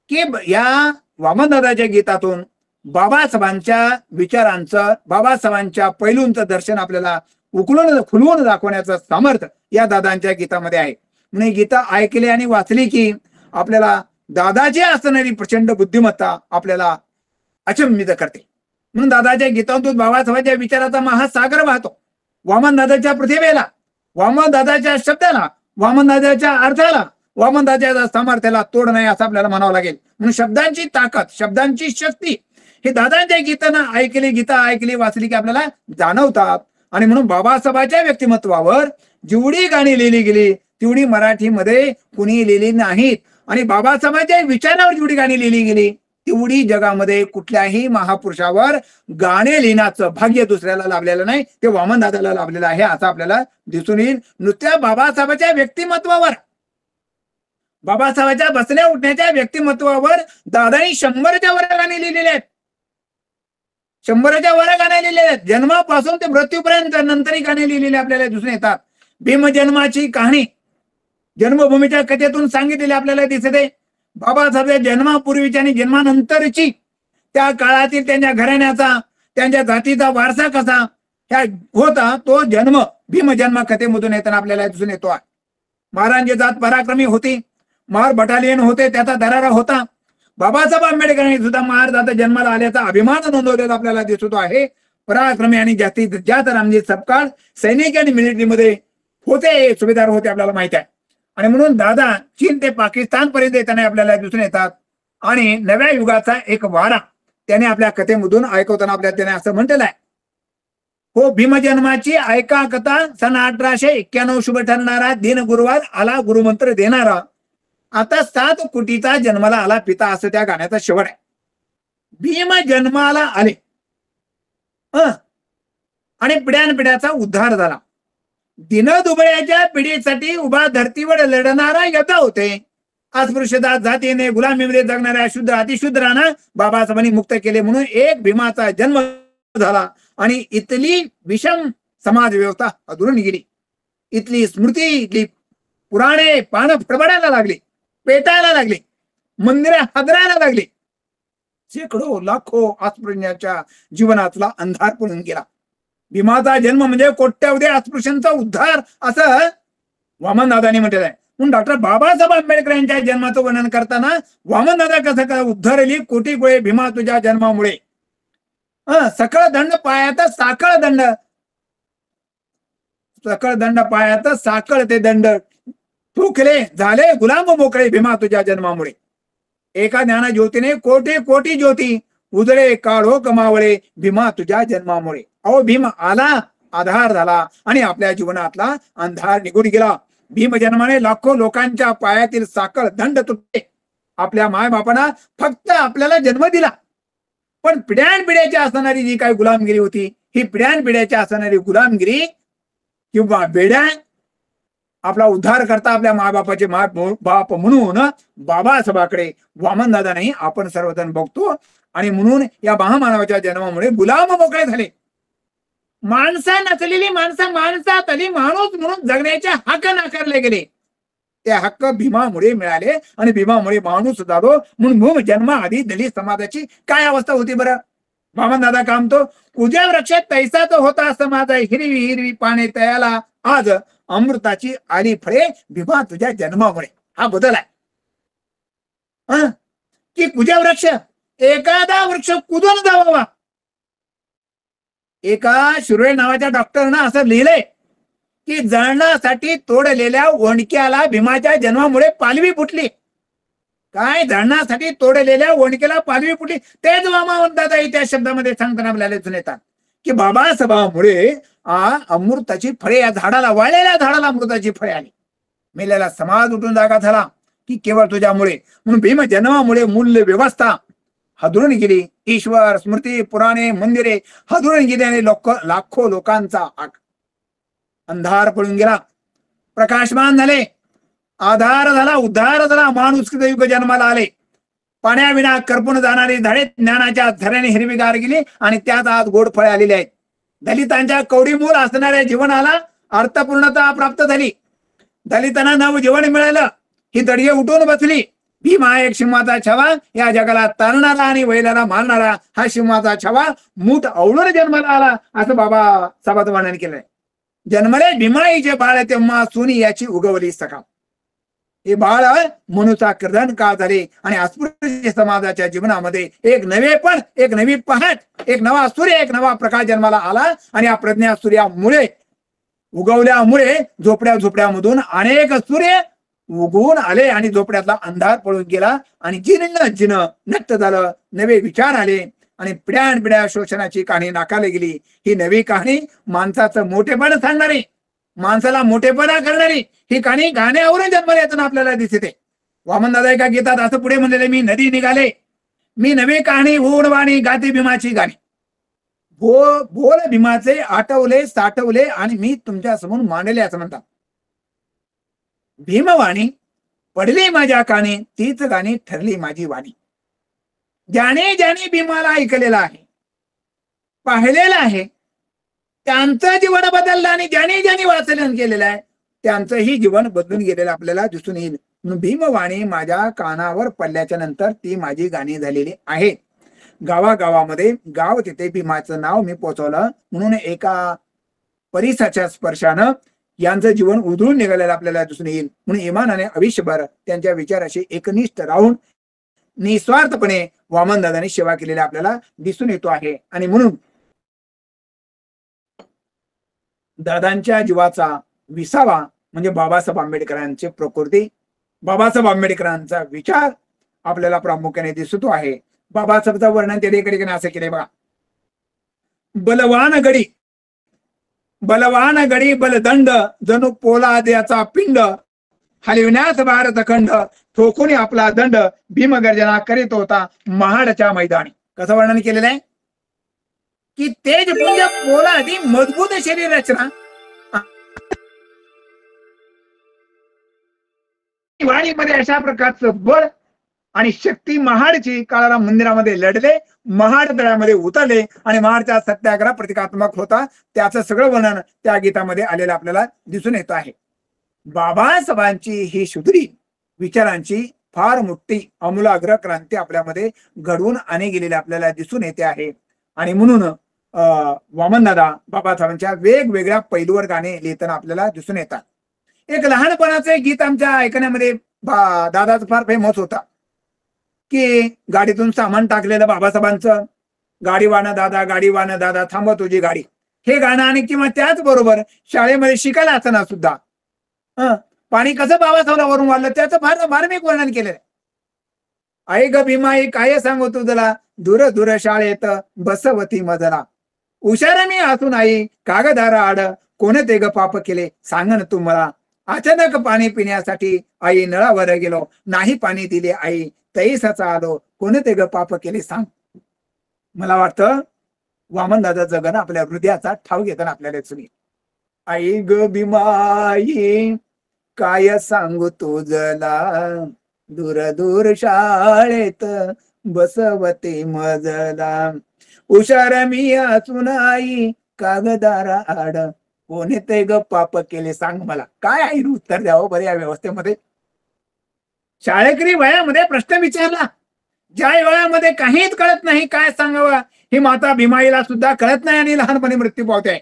E: की या वामनदादाच्या गीतातून बाबासाहेबांच्या विचारांचं, बाबासाहेबांच्या पैलूंचं दर्शन आपल्याला खुलवून दाखवण्याचं सामर्थ्य या दादांच्या गीतामध्ये आहे. म्हणून गीता ऐकली आणि वाचली की आपल्याला दादाची असणारी प्रचंड बुद्धिमत्ता आपल्याला अचंबित करते. म्हणून दादाच्या गीतातून बाबासाहेबांच्या विचाराचा महासागर वाहतो. वामनदादाच्या प्रतिभेला, वामनदादाच्या शब्दाला, वामनदादाच्या अर्थाला, वामनदादाच्या सामर्थ्याला तोड नाही असं आपल्याला म्हणावं लागेल. म्हणून शब्दांची ताकद, शब्दांची शक्ती हे दादांच्या गीतानं गीता ऐकली वाचली की आपल्याला जाणवतात. आणि म्हणून बाबासाहेबांच्या व्यक्तिमत्वावर जेवढी गाणी लिहिली गेली तेवढी मराठीमध्ये कुणी लिहिली नाहीत. आणि बाबासाहेबांच्या विचारावर जेवढी गाणी लिहिली गेली तेवढी जगामध्ये कुठल्याही महापुरुषावर गाणे लिहिण्याचं भाग्य दुसऱ्याला लाभलेलं नाही, ते वामनदादाला लाभलेलं आहे असं आपल्याला दिसून येईल. नुसत्या बाबासाहेबांच्या व्यक्तिमत्वावर, बाबासाहेबांच्या बसण्या उठण्याच्या व्यक्तिमत्वावर दादांनी 100च्या वर गाणी लिहिलेले आहेत. 100च्या वर गाणे लिहिलेले आहेत. जन्मापासून ते मृत्यूपर्यंत नंतरही गाणे लिहिलेले आपल्याला दिसून येतात. भीमजन्माची कहाणी जन्मभूमीच्या कथेतून सांगितलेले आपल्याला दिसते. बाबासाहेब जन्मापूर्वीची आणि जन्मानंतरची त्या काळातील त्यांच्या घराण्याचा, त्यांच्या जातीचा वारसा कसा ह्या होता, तो जन्म भीमजन्म कथेमधून येताना आपल्याला दिसून येतो आहे. महाराजांची जात पराक्रमी होती, महार बटालियन होते, त्याचा दरारा होता. बाबासाहेब आंबेडकरांनी सुद्धा महाराजांचा जन्माला आल्याचा अभिमान नोंदवलेला आपल्याला दिसतो आहे. पराक्रमी आणि जास्तीत जास्त रामजी सपकाळ सैनिक आणि मिलिटरीमध्ये होते, सुभेदार होते, आपल्याला माहित आहे. आणि म्हणून दादा चीन ते पाकिस्तान पर्यंत येताना आपल्याला दिसून येतात. आणि नव्या युगाचा एक वारा त्याने आपल्या कथेमधून ऐकवताना आपल्याला त्याने असं म्हटलेलं आहे, हो भीमजन्माची ऐका कथा सन 1891 शुभ ठरणारा दिन गुरुवार आला गुरुमंत्र देणारा, आता 7 कोटीचा जन्माला आला पिता, असं त्या गाण्याचा शेवट आहे. भीम जन्माला आले आणि पिढ्यानपिढ्याचा उद्धार झाला. दिनदुबळ्याच्या पिढीसाठी उभा धर्तीवर लढणारा योद्धा होते. अस्पृश्यता जातीने गुलामीमध्ये जगणाऱ्या शुद्ध अतिशूद्रांना बाबासाहेबांनी मुक्त केले, म्हणून एक भीमाचा जन्म झाला आणि इथली विषम समाज व्यवस्था अधुरून गेली. इथली स्मृती, इथली पुराणे पानं फडफडायला लागली, पेटायला लागली, मंदिरे हादरायला लागली. शेकडो लाखो अस्पृश्यांच्या जीवनातला अंधार पळून गेला. भीमाचा जन्म म्हणजे कोट्यावधी अस्पृश्यांचा उद्धार, असं वामनदादांनी म्हटलेलं आहे. म्हणून डॉक्टर बाबासाहेब आंबेडकर यांच्या जन्माचं वर्णन करताना वामनदादा कसं उद्धारली कोटी गोळे भीमा तुझ्या जन्मामुळे, सकळ दंड पायात साखळ दंड, सकळ दंड पायात साखळ ते दंड, तुखले झाले गुलाम मोकळे भीमा तुझ्या जन्मामुळे. एका ज्ञाना ज्योतीने कोटी कोटी ज्योती उजळे काढो कमावळे भीमा तुझ्या जन्मामुळे. अहो भीम आला, आधार झाला आणि आपल्या जीवनातला अंधार निघून गेला. भीम जन्माने लाखो लोकांच्या पायातील साखळ दंड तुटले. आपल्या मायबापांना फक्त आपल्याला जन्म दिला, पण पिढ्यानपिढ्याची असणारी जी काही गुलामगिरी होती, ही पिढ्यानपिढ्याची असणारी गुलामगिरी किंवा बेड्या आपला उद्धार करता आपल्या मायबापाचे बाप म्हणून बाबासाहेबाकडे वामनदादांनी आपण सर्वजण बघतो. आणि म्हणून या महामानवाच्या जन्मामुळे गुलाम मोकळे झाले. माणसा नसलेली माणसं माणसात आली, माणूस म्हणून जगण्याचे हक्क नाकारले गेले. ते हक्क भीमामुळे मिळाले आणि भीमामुळे माणूस झालो. म्हणून भूम जन्माआधी दलित समाजाची काय अवस्था होती बरं? वामनदादा कामतो, उज्या वृक्षात तैसा तो होता समाज, हिरवी हिरवी पाने तयाला आज अमृताची आली फळे भीमा तुझ्या जन्मामुळे. हा बदल आहे की पूजा वृक्ष एखादा वृक्ष कुदून जावा. एका शिरोळे नावाच्या डॉक्टरनं असं लिहिलंय की जळणासाठी तोडलेल्या वणक्याला भीमाच्या जन्मामुळे पालवी फुटली. काय जळणासाठी तोडलेल्या वणक्याला पालवी फुटली? तेच वामनदादा त्या शब्दामध्ये सांगताना आपल्याला दिसून येतात की बाबासाहेबांमुळे अमृताची फळे या झाडाला, वाळलेल्या झाडाला अमृताची फळे आली. मेलेला समाज उठून जागा झाला की केवळ तुझ्यामुळे. म्हणून भीम जन्मामुळे मूल्य व्यवस्था हदरून गेली. ईश्वर स्मृती पुराणे मंदिरे हदरून गेली आणि लाखो लोकांचा अंधार पळून गेला. प्रकाशमान झाले, आधार झाला, उद्धार झाला. माणुसकीचे युग जन्माला आले. पाण्याविना करपून जाणारी झाडे ज्ञानाच्या झऱ्याने हिरवीगार गेली आणि त्यात आज गोड फळे आलेली आहेत. दलितांच्या कवडीमूल असणाऱ्या जीवनाला अर्थपूर्णता प्राप्त झाली. दलितांना नव जीवन मिळालं. ही दडगे उठून बसली. भीम हा एक सिंहाचा छवा, या जगाला तारणारा आणि वैलाला मारणारा हा सिंहाचा छवा मूठ अवळून जन्माला आला, असं बाबासाहेबांचं वर्णन केलंय. जन्मले भीमाईचे बाळ तेव्हा सुनी याची उगवली सखा. हे बाळ मनुचा कीर्तन का झाले आणि अस्पृश्य समाजाच्या जीवनामध्ये एक नवेपण, एक नवी पहाट, एक नवा सूर्य, एक नवा प्रकाश जन्माला आला. आणि या प्रज्ञा सूर्यामुळे उगवल्यामुळे झोपड्यामधून अनेक सूर्य उगवून आले आणि झोपड्यातला अंधार पळून गेला आणि जिनं नष्ट झालं. नवे विचार आले आणि पिढ्यानपिढ्या शोषणाची कहाणी नाकारली गेली. ही नवी कहाणी माणसाचं मोठेपण सांगणारी, माणसाला मोठेपणा करणारी ही कहाणी गाण्यावरून जन्माला येताना आपल्याला दिसते. वामनदादा एका गीतात असं पुढे म्हणलेले, मी नदी निघाले, मी नवी कहाणी उडवाणी गाती भीमाची गाणी. बोल भीमाचे आठवले साठवले आणि मी तुमच्या समोर मांडले, असं म्हणतात. भीमवाणी पडली माझ्या कानी, तीच गाणी ठरली माझी वाणी. ज्याने ज्याने भीमाला ऐकलेला आहे, पाहिलेलं आहे, त्यांचं जीवन बदललं आणि ज्याने ज्याने वाचन केलेलं आहे त्यांचंही जीवन बदलून गेलेलं आपल्याला दिसून येईल. म्हणून भीमवाणी माझ्या कानावर पडल्याच्या नंतर ती माझी गाणी झालेली आहेत. गावागावामध्ये गाव तिथे भीमाचं नाव मी पोहोचवलं, म्हणून एका परिसाच्या स्पर्शानं यांचं जीवन उधळून निघालेलं आपल्याला दिसून येईल. म्हणून इमानाने आयुष्यभर त्यांच्या विचाराशी एकनिष्ठ राहून निस्वार्थपणे वामनदादांनी सेवा केलेली आपल्याला दिसून येतो आहे. आणि म्हणून दादांच्या जीवाचा विसावा म्हणजे बाबासाहेब आंबेडकरांची प्रकृती, बाबासाहेब आंबेडकरांचा विचार आपल्याला प्रामुख्याने दिसतो आहे. बाबासाहेबचं वर्णन त्याकडे असं केले बघा. बलवान गडी बलदंड जणू पोलाद्याचा पिंड, हलविण्यास भारत खंड, ठोकून आपला दंड, भीमगर्जना करीत होता महाडच्या मैदानी. कसं वर्णन केलेलं आहे की तेजपुंज पोलादी मजबूत शरीर रचना, वाणीमध्ये अशा प्रकारचं बळ आणि शक्ती महाडची काळाराम मंदिरामध्ये लढले, महाड तळ्यामध्ये उतरले आणि महाडचा सत्याग्रह प्रतिकात्मक होता. त्याचं सगळं वर्णन त्या गीतामध्ये आलेलं आपल्याला दिसून येत आहे. बाबासाहेबांची ही शुद्री विचारांची फार मोठी आमूलाग्र क्रांती आपल्यामध्ये घडवून आणि गेलेली आपल्याला दिसून येते आहे. आणि म्हणून वामनदादा बाबासाहेबांच्या वेगवेगळ्या पैलूवर गाणे लिहिताना आपल्याला दिसून येतात. एक लहानपणाचं गीत आमच्या ऐकण्यामध्ये दादाचं फार फेमस होता की गाडीतून सामान टाकलेलं बाबासाहेबांचं, गाडीवाना दादा थांबव तुझी गाडी, हे गाणं. आणि किंवा त्याचबरोबर शाळेमध्ये शिकायला असताना सुद्धा पाणी कसं बाबासाहेबांवरून वाढलं त्याचं फार मार्मिक वर्णन केलेलं. आई ग भीमाई काय सांगू तुझला, दूर दूर शाळेत बसवती मजला, हुशार मी असून आई कागदार आड, कोणते ग पाप केले सांगन तू मला, अचानक पाणी पिण्यासाठी आई नळावर गेलो, नाही पाणी दिले आई तैसाचा आलो, कोणते ग पाप केले सांग. मला वाटतं वामनदादाचं गाणं आपल्या हृदयाचा ठाव घेताना आपल्याला सुनी. आई ग भीमाई काय सांगू तुझला, दूर दूर शाळेत बसवते मजला, हुशार मी असून आई कागदार आड, कोणते ग पाप केले सांग मला. काय आईने उत्तर द्यावं बरं या व्यवस्थेमध्ये. शाळकरी वयामध्ये प्रश्न विचारला, ज्या वयामध्ये काहीच कळत नाही काय सांगावं ही माता भीमाईला सुद्धा कळत नाही आणि लहानपणी मृत्यू पावते.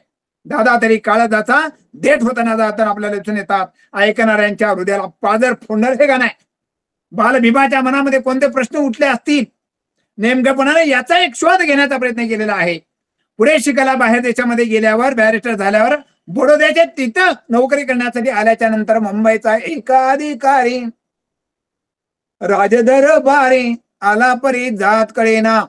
E: दादा तरी काळजाचा देठ होताना जाताना आपल्याला दिसून येतात. ऐकणाऱ्यांच्या हृदयाला पाजर फोडणार हे गाणं आहे. बाल भीमाच्या मनामध्ये कोणते प्रश्न उठले असतील नेमकेपणाने याचा एक शोध घेण्याचा प्रयत्न केलेला आहे. पुढे शिकायला बाहेर देशामध्ये गेल्यावर बॅरिस्टर झाल्यावर बडोद्याच्या तिथं नोकरी करण्यासाठी आल्याच्या नंतर मुंबईचा एक अधिकारी राजदरबारी आला परी जात कळेना,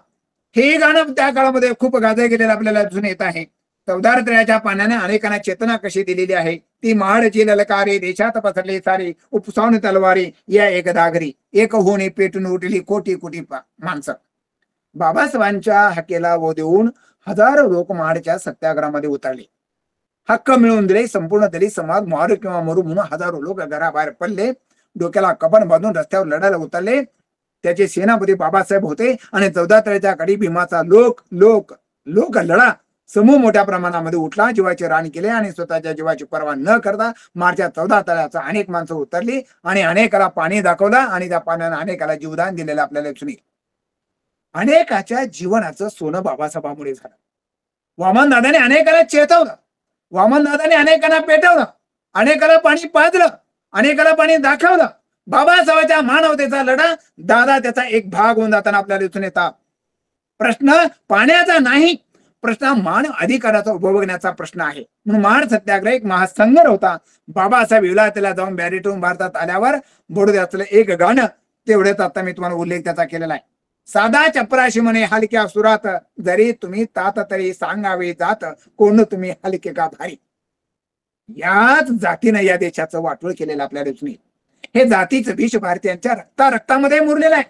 E: हे गाणं त्या काळामध्ये खूप गाजर गेलेलं आपल्याला दिसून येत आहे. चवदार तळ्याच्या पाण्याने अनेकांना चेतना कशी दिलेली आहे ती महाडची ललकारी, देशात पसरली सारी उपसावून तलवारी, या एक दागरी एक होणी पेटून उठली कोटी कोटी माणसं. बाबासाहेबांच्या हकेला वो देऊन हजारो लोक महाडच्या सत्याग्रहामध्ये उतरले. हक्क मिळवून दिले. संपूर्ण दलित समाज मारू किंवा मरू म्हणून हजारो लोक घराबाहेर पडले, डोक्याला कपन बांधून रस्त्यावर लढायला उतरले. त्याचे सेनापती बाबासाहेब होते आणि 14 तळ्याच्या कडे भीमाचा लोक लढा समूह मोठ्या प्रमाणामध्ये उठला, जीवाचे रान केले आणि स्वतःच्या जीवाची पर्वा न करता मार्चच्या 14 तळ्याचा अनेक माणसं उतरली आणि अनेकाला पाणी दाखवलं आणि त्या पाण्याने अनेकाला जीवदान दिलेलं आपल्याला दिसून येईल. अनेकाच्या जीवनाचं सोनं बाबासाहेबांमुळे झालं. वामनदादाने अनेकाला चेतवलं, वामनदादाने अनेकांना पेटवलं, अनेकाला पाणी पाजलं, अनेकाला पाणी दाखवलं. बाबासाहेबांच्या मानवतेचा लढा दादा त्याचा एक भाग होऊन जाताना आपल्याला दिसून येतात. प्रश्न पाण्याचा नाही, प्रश्न मान अधिकाराचा उपभोगण्याचा प्रश्न आहे. म्हणून महाड सत्याग्रह एक महासंग्राम होता. बाबासाहेब विलायतेला जाऊन बॅरिटून भारतात आल्यावर बडोद्यातलं एक गाणं तेवढेच आता मी तुम्हाला उल्लेख त्याचा केलेला आहे. साधा चपराशी म्हणे हलक्या सुरात, जरी तुम्ही तात तरी सांगावे जात, कोण तुम्ही हलके का भारी. याच जातीनं या देशाचं वाटोळ केलेलं आपल्याला दिसून येईल. हे जातीचं विष भारतीयांच्या रक्तामध्ये मुरलेलं आहे.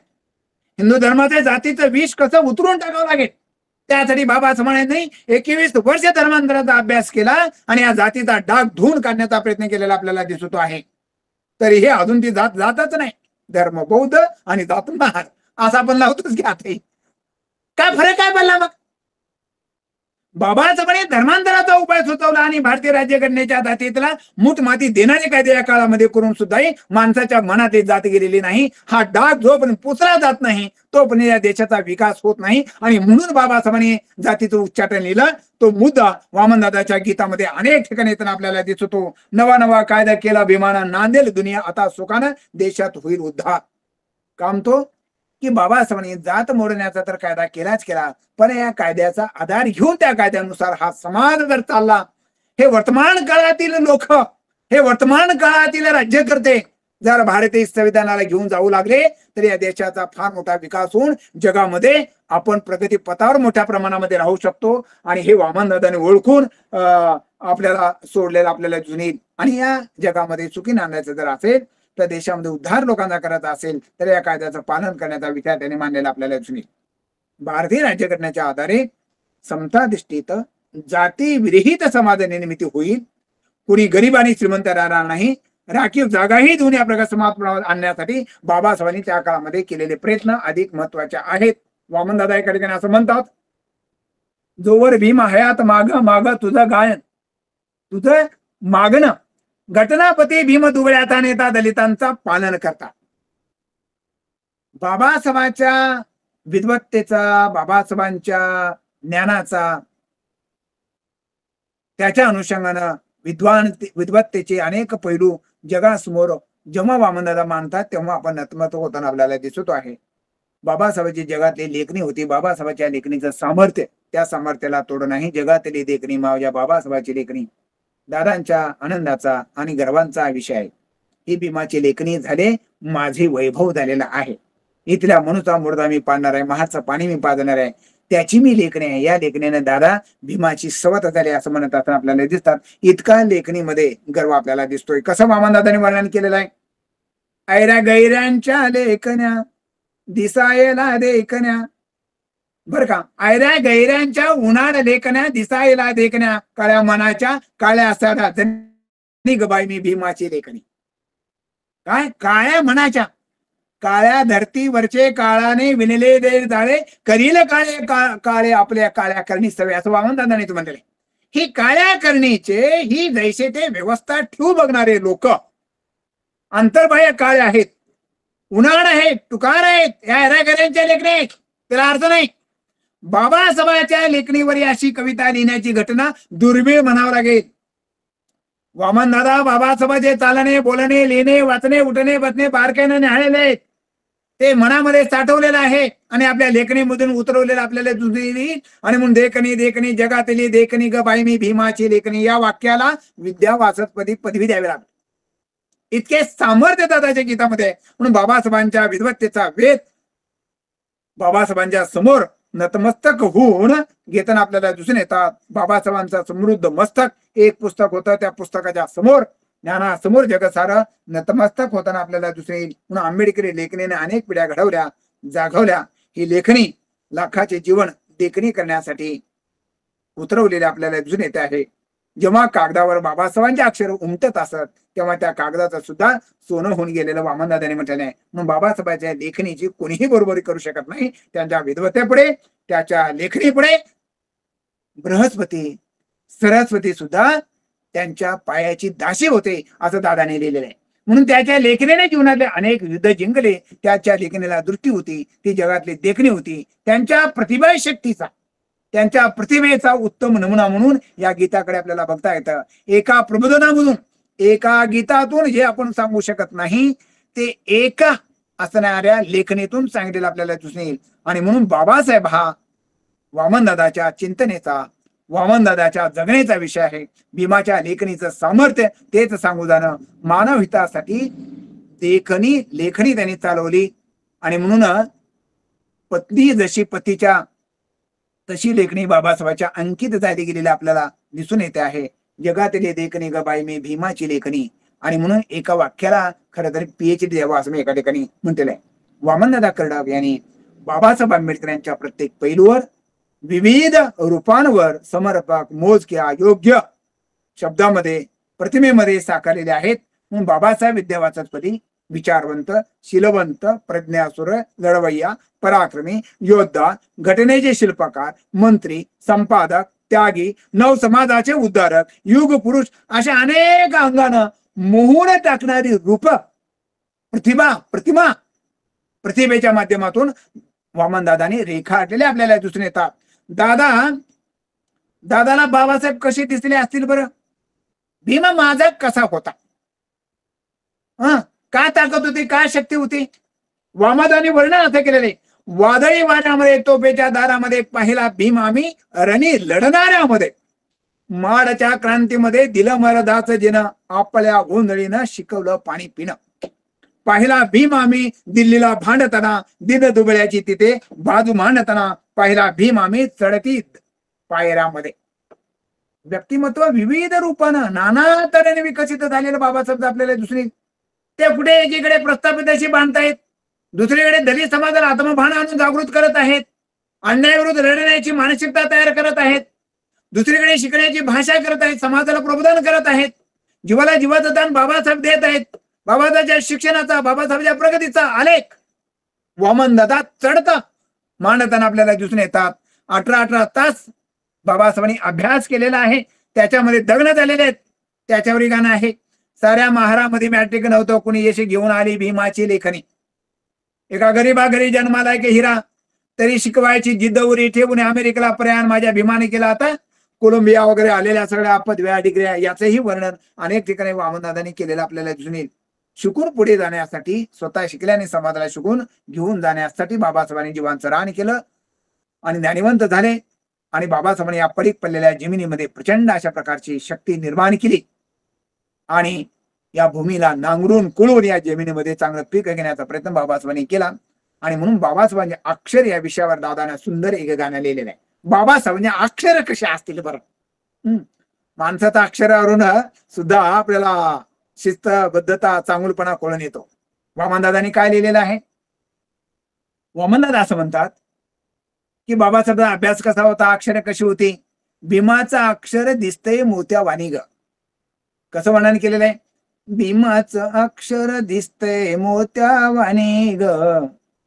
E: हिंदू धर्माच्या जातीचं विष कसं उतरून टाकावं लागेल त्यासाठी बाबासाहेबांनी 21 वर्ष धर्मांतराचा अभ्यास केला आणि या जातीचा डाग धुवून काढण्याचा प्रयत्न केलेला आपल्याला दिसतो आहे. तरी हे अजून ती जातच नाही. धर्म बौद्ध आणि जात महार असा आपण लावतोच घ्या. काय फरक काय पडला मग? बाबाचं म्हणे धर्मांतराचा उपाय सुचवला आणि भारतीय राज्यघटनेच्या दातेला मूठ माती देणारे कायदे या काळामध्ये करून सुद्धाही माणसाच्या मनात जात गेलेली नाही. हा डाग जोपर्यंत पुसला जात नाही तोपर्यंत या देशाचा विकास होत नाही. आणि म्हणून बाबासाहेबांनी जातीचं उच्चाटन लिहिलं. तो मुद्दा वामनदादाच्या गीतामध्ये अनेक ठिकाणी येताना आपल्याला दिसतो. नवा नवा कायदा केला भीमानं, नांदेल दुनिया आता सुखानं, देशात होईल उद्धार. काम तो की बाबासाहेबांनी जात मोडण्याचा तर कायदा केलाच केला, पण या कायद्याचा आधार घेऊन त्या कायद्यानुसार हा समाज जर चालला, हे वर्तमान काळातील लोक, हे वर्तमान काळातील राज्यकर्ते जर भारतीय संविधानाला घेऊन जाऊ लागले तर या देशाचा फार मोठा विकास होऊन जगामध्ये आपण प्रगती पथावर मोठ्या प्रमाणामध्ये राहू शकतो. आणि हे वामनदादाने ओळखून आपल्याला सोडलेलं आपल्याला जुनी आणि या जगामध्ये सुखी नांदायचं जर असेल तर देशामध्ये उद्धार लोकांचा करायचा असेल तर या कायद्याचं पालन करण्याचा विचार त्यांनी मांडलेला आपल्याला जुनी. भारतीय राज्यघटनेच्या आधारे समता दृष्टीत जाती विरहित समाज निर्मिती होईल. कुणी गरीब आणि श्रीमंत राहणार नाही. राखीव जागाही देऊन या प्रकार समाज आणण्यासाठी बाबासाहेबांनी त्या काळामध्ये केलेले प्रयत्न अधिक महत्वाचे आहेत. वामनदादा एका ठिकाणी असं म्हणतात, जोवर भीम हयात माग माग तुझं गायन, तुझं मागणं घटनापती भीम दुबळ्याचा नेता दलितांचा पालन करता. बाबासाहेबांच्या विद्वत्तेचा, बाबासाहेबांच्या ज्ञानाचा, त्याच्या अनुषंगानं विद्वत्तेचे अनेक पैलू जगासमोर जेव्हा वामनदादा मानतात तेव्हा आपण नतमस्तक होताना आपल्याला दिसत आहे. बाबासाहेबांची जगातली लेखणी होती. बाबासाहेबांच्या लेखणीचं सामर्थ्य, त्या सामर्थ्याला तोड नाही. जगातली लेखणी मावजा बाबासाहेबांची लेखणी दादांच्या आनंदाचा आणि गर्वांचा विषय आहे. ही भीमाची लेखणी झाले माझे वैभव झालेला आहे. इथल्या मनुचा मुर्दा मी पाडणार आहे, महाचं पाणी मी पाजणार आहे, त्याची मी लेखणी आहे. या लेखणीने दादा भीमाची सवत झाली असं म्हणत असताना आपल्याला दिसतात. इतका लेखणीमध्ये गर्व आपल्याला दिसतोय. कसं वामनदादांनी वर्णन केलेलं आहे, ऐरा गैऱ्यांच्या लेखण्या दिसायला देखण्या, बर का, ऐऱ्या गैऱ्यांच्या उन्हाळ लेखण्या दिसायला देखण्या, काळ्या मनाच्या काळ्या असाडा गबाई मी भीमाची लेखणी. काय, काळ्या मनाच्या, काळ्या धरतीवरचे काळाने विणले दे जाळे, करील काळे काळे आपल्या काळ्या करणी सवे, असं वामनदादांनी म्हणले. ही काळ्या करणीचे ही जैसे ते व्यवस्था ठेवू बघणारे लोक अंतर्बाह्य काळे आहेत, उन्हाळ आहेत, तुकार आहेत, या ऐरागऱ्यांच्या लेखणी आहेत. त्याला अर्थ नाही. बाबासाहेबांच्या लेखणीवर अशी कविता लिहिण्याची घटना दुर्मिळ म्हणावं लागेल. वामनदादा बाबासाहेबांचे चालणे, बोलणे, लिहिणे, वाचणे, उठणे, बसणे बारकाईने न्याहाळलेले आहेत. ते मनामध्ये साठवलेलं आहे आणि आपल्या लेखणीमधून उतरवलेलं आपल्याला दुसरी. आणि म्हणून देखणी देखणी जगातली देखणी ग बाई मी भीमाची लेखणी, या वाक्याला विद्या वाचस्पती पदवी द्यावी लागते. इतके सामर्थ्य दादाच्या गीतामध्ये. म्हणून बाबासाहेबांच्या विद्वत्तेचा वेध बाबासाहेबांच्या समोर नतमस्तक होऊन घेताना आपल्याला दिसून येतात. बाबासाहेबांचा समृद्ध मस्तक एक पुस्तक होतं, त्या पुस्तकाच्या समोर ज्ञानासमोर जग सारं नतमस्तक होताना आपल्याला दिसून येईल. म्हणून आंबेडकरी लेखणीने अनेक पिढ्या घडवल्या, जागवल्या. ही लेखणी लाखाचे जीवन देखणी करण्यासाठी उतरवलेले आपल्याला दिसून येते आहे. जेव्हा कागदावर बाबासाहेबांचे अक्षर उमटत असत तेव्हा त्या कागदाचं सुद्धा सोनं होऊन गेलेलं वामनदादांनी म्हटलेलं आहे. म्हणून बाबासाहेबांच्या लेखणीची कोणीही बरोबरी करू शकत नाही. त्यांच्या विद्वत्तेपुढे, त्याच्या लेखणीपुढे बृहस्पती सरस्वती सुद्धा त्यांच्या पायाची दासी होते असं दादाने लिहिलेलं आहे. म्हणून त्याच्या लेखणीने जीवनातले अनेक युद्ध जिंकले. त्याच्या लेखणीला दृष्टी होती, ती जगातली देखणी होती. त्यांच्या प्रतिभा शक्तीचा, त्यांच्या प्रतिमेचा उत्तम नमुना म्हणून या गीताकडे आपल्याला बघता येतं. एका प्रबोधनामधून, एका गीतातून जे आपण सांगू शकत नाही ते एका असणाऱ्या लेखणीतून सांगितलेलं आपल्याला दिसून येईल. आणि म्हणून बाबासाहेब हा वामनदादाच्या चिंतनेचा, वामनदादाच्या जगण्याचा विषय आहे. भीमाच्या लेखणीचं सामर्थ्य तेच सांगू जाणं. मानव हितासाठी लेखणी त्यांनी चालवली. आणि म्हणून पत्नी जशी पतीच्या तशी लेखणी बाबासाहेबांच्या अंकित झाली गेलेली आपल्याला दिसून येते आहे. जगातली देखणी ग बाई मी भीमाची लेखणी. आणि म्हणून एका वाक्याला खरं तर PhD द्यावा असं मी एका ठिकाणी म्हटलेलं आहे. वामनदादा कर्डक यांनी बाबासाहेब आंबेडकर यांच्या प्रत्येक पैलूवर, विविध रूपांवर समर्पक, मोजक्या, योग्य शब्दामध्ये, प्रतिमेमध्ये साकारलेले आहेत. म्हणून बाबासाहेब विद्यावाचस्पती, विचारवंत, शीलवंत, प्रज्ञासुर, लढवय्या, पराक्रमी, योद्धा, घटनेचे शिल्पकार, मंत्री, संपादक, त्यागी, नव समाजाचे उद्धारक, युग पुरुष अशा अनेक अंगानं मोहून टाकणारी रूप प्रतिमा प्रतिभेच्या माध्यमातून वामनदादांनी रेखाटलेले आपल्याला दिसून येतात. दादाला बाबासाहेब कसे दिसले असतील बरं? भीम माझा कसा होता, काय ताकद होती, काय शक्ती होती? वामनदादांनी वर्णन असं केलेले, वादळी वाऱ्यामध्ये तोफेच्या दारामध्ये पाहिला भीम आम्ही रणी लढणाऱ्यामध्ये, माडच्या क्रांतीमध्ये दिलं मरदाचं जिनं, आपल्या गोंधळीनं शिकवलं पाणी पिणं. पाहिला भीम आम्ही दिल्लीला भांडताना, दिन दुबळ्याची तिथे बाजू मांडताना, पाहिला भीम आम्ही चढती पायऱ्यामध्ये. व्यक्तिमत्व विविध रूपानं नाना तऱ्हेने विकसित झालेलं बाबासाहेब आपल्याला दुसरी, ते कुठे एकीकडे प्रस्थापिताशी बांधतायत, दुसरीकडे दलित समाजाला आत्मभान आणून जागृत करत आहेत, अन्यायाविरुद्ध लढण्याची मानसिकता तयार करत आहेत, दुसरीकडे शिकण्याची भाषा करत आहेत, समाजाला प्रबोधन करत आहेत, जीवाला जीवाचं दान बाबासाहेब देत आहेत. बाबासाहेबच्या शिक्षणाचा, बाबासाहेबच्या प्रगतीचा आलेख वामनदादा चढता मांडताना आपल्याला दिसून येतात. 18 तास बाबासाहेबांनी अभ्यास केलेला आहे, त्याच्यामध्ये दग्न झालेले आहेत. त्याच्यावर गाणं आहे, साऱ्या महारामध्ये मॅट्रिक नव्हतं, कुणी यश घेऊन आली भीमाची लेखणी. एका गरीबा घरी जन्माला एक हिरा, तरी शिकवायची जिद्द उरी ठेवून अमेरिकेला प्रयाण माझ्या भीमाने केला. आता कोलंबिया वगैरे आलेल्या सगळ्या पदव्या डिग्र्या याचंही वर्णन अनेक ठिकाणी वामनदादांनी केलेलं आपल्याला दिसून येईल. शिकून पुढे जाण्यासाठी, स्वतः शिकल्याने समाजाला शिकून घेऊन जाण्यासाठी बाबासाहेबांनी जीवांचं रान केलं आणि ज्ञानिवंत झाले. आणि बाबासाहेबांनी या पडीक पडलेल्या जमिनीमध्ये प्रचंड अशा प्रकारची शक्ती निर्माण केली आणि या भूमीला नांगरून कुळून या जमिनीमध्ये चांगलं पीक घेण्याचा प्रयत्न बाबासाहेबांनी केला. आणि म्हणून बाबासाहेबांचे अक्षर या विषयावर दादाने सुंदर एक गाणं लिहिलेलं आहे. बाबासाहेबांचे अक्षर कसे असतील बरं? माणसाच्या अक्षरावरून सुद्धा आपल्याला शिस्तबद्धता, चांगुलपणा कळून येतो. वामनदादांनी काय लिहिलेलं आहे? वामनदादा असं म्हणतात की बाबासाहेबांचा अभ्यास कसा होता, अक्षर कशी होती? भीमाचं अक्षर दिसतंय मोत्यावाणी ग. कसं वर्णन केलेलं आहे? भीमाचं अक्षर दिसतंय मोत्यावाणी ग,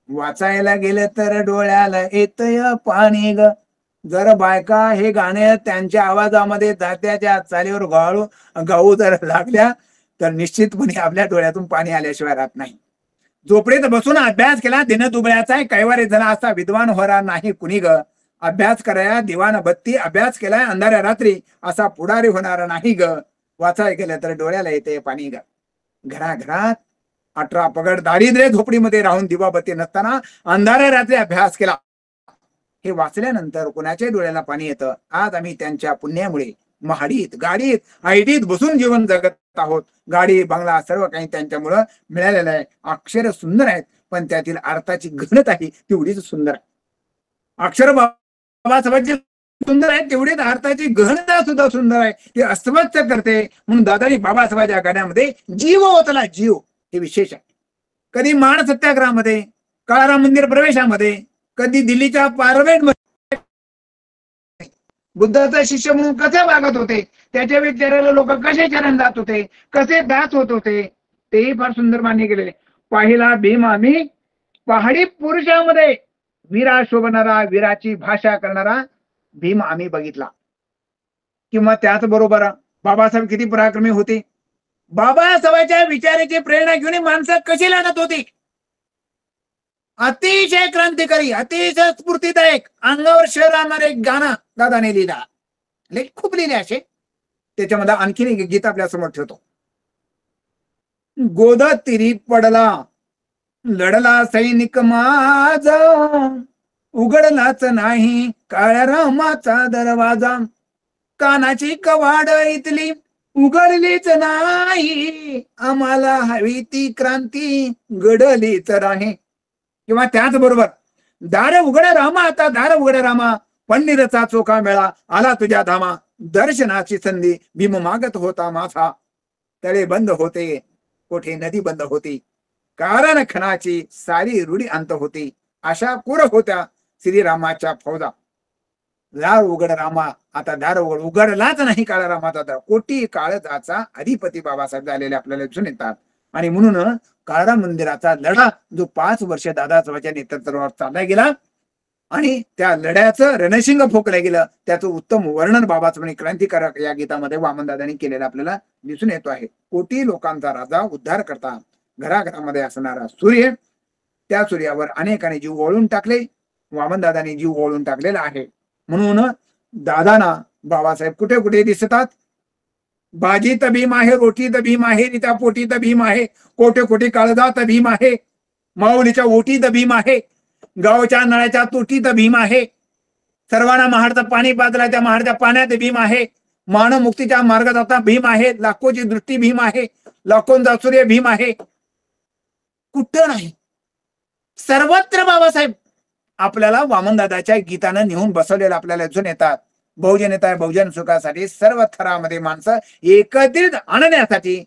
E: वाचायला गेलं तर डोळ्याला येतय पाणी ग. जर बायका हे गाणे त्यांच्या आवाजामध्ये दात्याच्या चालीवर गाऊ जर लागल्या तर निश्चितपणे आपल्या डोळ्यातून पाणी आल्याशिवाय राहत नाही. झोपडीत बसून अभ्यास केला दिन दुबळ्याचा, कैवारी झाला असा विद्वान होणार नाही कुणी ग. अभ्यास कराया दिवाण बत्ती, अभ्यास केलाय अंधाऱ्या रात्री असा पुढारी होणार नाही ग. वाचाय गेलं तर डोळ्याला येते पाणी ग. घराघरात 18 पगड दारिद्र्य झोपडीमध्ये राहून दिवाबत्ती नसताना अंधाऱ्या रात्री अभ्यास केला. हे वाचल्यानंतर कुणाच्या डोळ्याला पाणी येतं? आज आम्ही त्यांच्या पुण्यामुळे महाडीत, गाडीत, आयडीत बसून जीवन जगत आहोत. गाडी, बंगला सर्व काही त्यांच्यामुळं मिळालेलं आहे. अक्षर सुंदर आहेत, पण त्यातील अर्थाची घनताही तेवढीच सुंदर आहे. अक्षर बाबासाहेबांची सुंदर आहे, तेवढीच अर्थाची गहनता सुद्धा सुंदर आहे. ते अस्वस्थ करते. म्हणून दादानी बाबासाहेबांच्या गाण्यामध्ये जीव ओतला, जीव, हे विशेष आहे. कधी माण सत्याग्रहामध्ये, काळाराम मंदिर प्रवेशामध्ये, कधी दिल्लीच्या पार्लमेंटमध्ये बुद्धाचा शिष्य म्हणून कसे वागत होते, त्याच्या विचाराला लोक कसे चरण जात होते, कसे दास होत होते, तेही फार सुंदर मान्य केलेले. पाहिला भीम आम्ही पहाडी पुरुषामध्ये, वीरा शोभणारा, वीराची भाषा करणारा भीम आम्ही बघितला. किंवा त्याचबरोबर बाबासाहेब किती पराक्रमी होते. बाबासाहेबांच्या विचाराची प्रेरणा घेऊन माणसं कशी लढत होती. अतिशय क्रांतिकारी, अतिशय स्फूर्तिदायक, अंगावर शहर आणणारे एक गाणं दादाने लिहिला. खूप लिहिले असे. त्याच्यामध्ये आणखीन एक गीत आपल्या समोर ठेवतो. गोद तिरी पडला, लढला सैनिक माझा, उघडलाच नाही काळ्या रामाचा दरवाजा, कानाची कवाड इथली उघडलीच नाही, आम्हाला हवी ती क्रांती घडलीच राहे. किंवा त्याचबरोबर दार उघड रामा, आता दार उघड रामा, पंढरीचा चोखा मेळा आला तुझ्या धामा, दर्शनाची संधी भीम मागत होता माझा, तळे बंद होते कोठे नदी बंद होती, कारण खणाची सारी रूढी अंत होती, अशा कुर होत्या श्रीरामाच्या फौजा. दार उघड रामा, आता दार उघडलाच नाही काळा रामाचा दार, कोटी काळजाचा अधिपती बाबासाहेब झालेले आपल्याला दिसून येतात. आणि म्हणून काळाराम मंदिराचा लढा जो 5 वर्ष दादासाहेबांच्या नेतृत्वावर चालला गेला, आणि त्या लढ्याचं रणशिंग फोकलं गेलं, त्याचं उत्तम वर्णन बाबासाहेबांनी क्रांतिकारक या गीतामध्ये वामनदादांनी केलेलं आपल्याला दिसून येतो आहे. कोटी लोकांचा राजा उद्धार करता, घराघरामध्ये असणारा सूर्य, त्या सूर्यावर अनेकांनी जीव ओळून टाकले, वामनदादांनी जीव ओळून टाकलेला आहे. म्हणून दादांना बाबासाहेब कुठे कुठे दिसतात. भाजी तर भीम आहे, रोटी तर भीम आहे, त्या पोटी तर भीम आहे, कोटे कोटी काळजात भीम आहे, माऊलीच्या ओटी तर भीम आहे, गावच्या नळ्याच्या तोटीत भीम आहे, सर्वांना महाडचं पाणी पाजला त्या महाडच्या पाण्यात भीम आहे, मानव मुक्तीच्या मार्गात आता भीम आहे, लाखोची दृष्टी भीम आहे, लाखोंचा सूर्य भीम आहे. कुठं नाही, सर्वत्र बाबासाहेब आपल्याला वामनदादाच्या गीतानं नेऊन बसवलेलं आपल्याला दिसून येतात. बहुजन येत आहे, बहुजन सुखासाठी सर्व थरामध्ये माणसं एकत्रित आणण्यासाठी,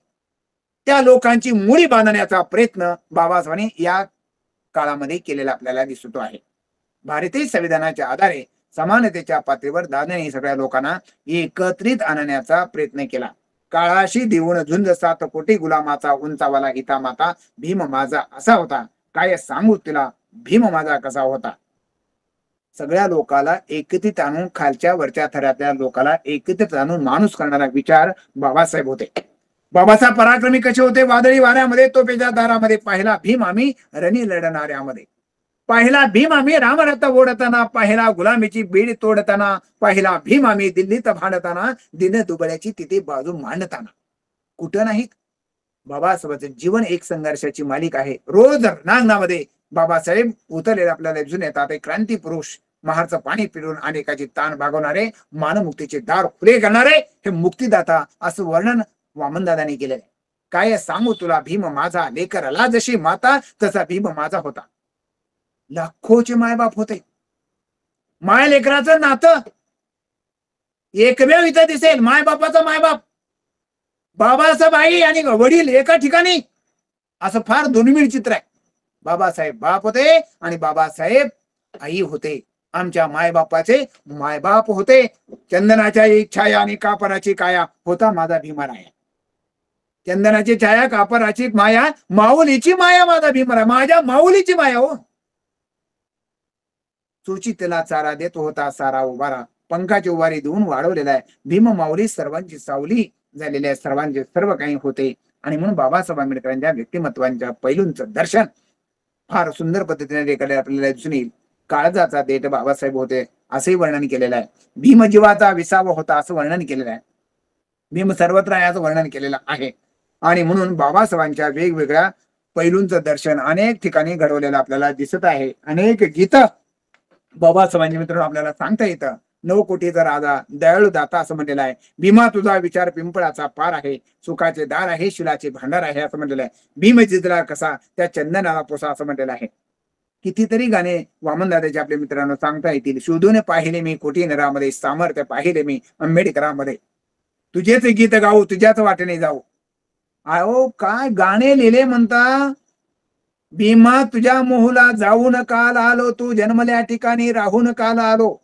E: त्या लोकांची मुळी बांधण्याचा प्रयत्न बाबासाहेबांनी या काळामध्ये केलेला आपल्याला दिसतो आहे. भारतीय संविधानाच्या आधारे समानतेच्या पातळीवर दादांनी सगळ्या लोकांना एकत्रित आणण्याचा प्रयत्न केला. काळाशी देऊन झुंज 7 कोटी गुलामाचा उंचावाला गीता माता, भीम माझा असा होता, काय सांगू तुला भीम माझा कसा होता. सगळ्या लोकाला एकत्रित आणून, खालच्या वरच्या थरातल्या लोकाला एकत्रित आणून माणूस करणारा विचार बाबासाहेब होते. बाबासाहेब पराक्रमी कसे होते. वादळी वाऱ्यामध्ये, तोफेच्या दारामध्ये पाहिला भीम आम्ही रणी लढणाऱ्यामध्ये, पाहिला भीम आम्ही रामरथ ओढताना, पाहिला गुलामीची बीड तोडताना, पाहिला भीम आम्ही दिल्लीत भांडताना, दिन दुबळ्याची तिथे बाजू मांडताना. कुठं नाहीत. बाबासाहेबांचं जीवन एक संघर्षाची मालिका आहे. रोज रणांगणामध्ये बाबासाहेब उतरलेले आपल्याला दिसून येतात. एक क्रांती पुरुष, महारचं पाणी पिळून अनेकाची ताण भागवणारे, मानवमुक्तीचे दार खुले करणारे हे मुक्तीदाता असं वर्णन वामनदादांनी केलेलं आहे. काय सांगू तुला भीम माझा, लेकरला जशी माता तसा भीम माझा होता. लाखोचे मायबाप होते. माय लेकराचं नातं एकमेव इथं दिसेल, मायबापाचा मायबाप, बाबासाहेब आई आणि वडील एका ठिकाणी, असं फार दुर्मिळ चित्र आहे. बाबासाहेब बाप होते आणि बाबासाहेब आई होते. आमच्या मायबापाचे मायबाप होते. चंदनाच्या एक छाया आणि कापराची काया होता माझा भीमराया. चंदनाची छाया, कापराची माया, माऊलीची माया माझा भीमराया, माझ्या माऊलीची माया. हो, सुचितेला चारा देत होता सारा उभारा, पंखाची उभारी देऊन वाढवलेला आहे. भीम माऊली सर्वांची सावली झालेली आहे, सर्वांचे सर्व काही होते. आणि म्हणून बाबासाहेब आंबेडकरांच्या व्यक्तिमत्वांच्या पैलूंचं दर्शन फार सुंदर पद्धतीने रेखाटले आपल्याला दिसून येईल. काळजाचा देठ बाबासाहेब होते असंही वर्णन केलेलं आहे. भीमजीवाचा विसावा होता असं वर्णन केलेलं आहे. भीम सर्वत्र आहे असं वर्णन केलेलं आहे. आणि म्हणून बाबासाहेबांच्या वेगवेगळ्या पैलूंचं दर्शन अनेक ठिकाणी घडवलेलं आपल्याला दिसत आहे. अनेक गीत बाबासाहेबांच्या मित्रांनो आपल्याला सांगता येतं. 9 कोटीचा राजा, दयाळू दाता असं म्हणलेलं आहे. भीमा तुझा विचार पिंपळाचा पार आहे, सुखाचे दार आहे, शिलाचे भांडार आहे असं म्हणलेलं आहे. भीम चितला कसा, त्या चंदनाला पोसा असं म्हणलेलं आहे. कितीतरी गाणे वामनदादाचे आपल्या मित्रांनो सांगता येतील. शोधून पाहिले मी कोटी नरामध्ये, सामर्थ्य पाहिले मी आंबेडकरांमध्ये, तुझेच गीत गाऊ, तुझ्याच वाटेने जाऊ. अहो काय गाणे लिहिले म्हणता. भीमा तुझ्या मोहला जाऊन काल आलो, तू जन्मल्या ठिकाणी राहून काल आलो,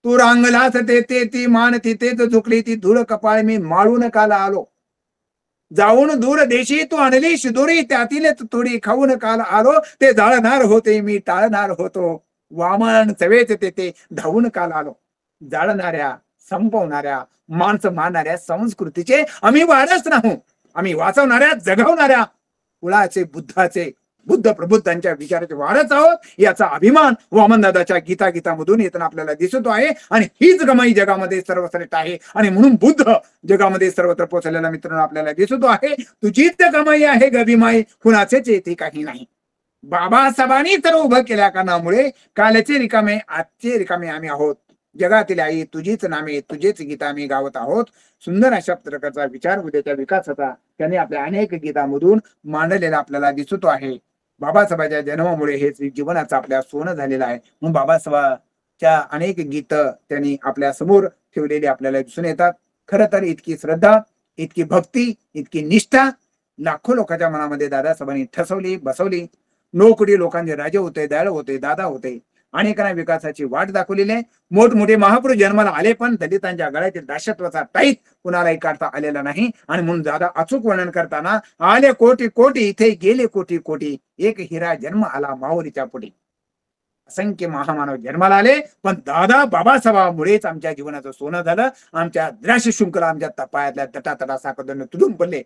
E: तू रांगलास तेथे ती मान तिथेच झुकली, ती धूळ कपाळ मी माळून काल आलो, जाऊन दूर देशी तू आणली शिदोरी, त्यातीलच थोडी खाऊन काल आलो, ते जाळणार होते मी टाळणार होतो, वामन सवेच तेथे धावून काल आलो. जाळणाऱ्या, संपवणाऱ्या, माणसं मारणाऱ्या संस्कृतीचे आम्ही वारस नाहू, आम्ही वाचवणाऱ्या, जगवणाऱ्या कुळाचे, बुद्धाचे, बुद्ध प्रबुद्धांच्या विचाराचे वारस आहोत. याचा अभिमान वामनदादाच्या गीतामधून येताना आपल्याला दिसतो आहे. आणि हीच कमाई जगामध्ये सर्वश्रेष्ठ आहे. आणि म्हणून बुद्ध जगामध्ये सर्वत्र पोहोचलेला मित्रांनो आपल्याला दिसतो आहे. तुझीच कमाई आहे गभिमाई, कुणाचेच येथे काही नाही. बाबासाहेबांनी तर उभं केल्या कारणामुळे कालचे रिकामे, आजचे रिकामे आम्ही आहोत. जगातील आई तुझीच नामे, तुझेच गीता आम्ही गावत आहोत. सुंदर अशा प्रकारचा विचार उद्याच्या विकासाचा त्यांनी आपल्या अनेक गीतामधून मांडलेला आपल्याला दिसतो आहे. बाबासाहेबांच्या जन्मामुळे हे जीवनाचं आपल्या सोनं झालेलं आहे. म्हणून बाबासाहेबांच्या अनेक गीत त्यांनी आपल्या समोर ठेवलेली आपल्याला दिसून येतात. खरं तर इतकी श्रद्धा, इतकी भक्ती, इतकी निष्ठा लाखो लोकांच्या मनामध्ये दादासाहेबांनी ठसवली, बसवली. 9 कोटी लोकांचे राजे होते, दयाळू होते, दादा होते. अनेकांना विकासाची वाट दाखवलेली आहे. मोठमोठे महापुरुष जन्माला आले, पण दलितांच्या गळ्यातील दासत्वाचा टाईत कुणालाही काढता आलेला नाही. आणि म्हणून दादा अचूक वर्णन करताना, आले कोटी कोटी इथे गेले कोटी कोटी, एक हिरा जन्म आला माऊलीच्या पोटी. असंख्य महामानव जन्माला आले, पण दादा बाबासाहेबांमुळेच आमच्या जीवनाचं सोनं झालं. आमच्या द्राक्ष शृंखला, आमच्या तपायातल्या तटातटा साखरदंड तुटून पडले.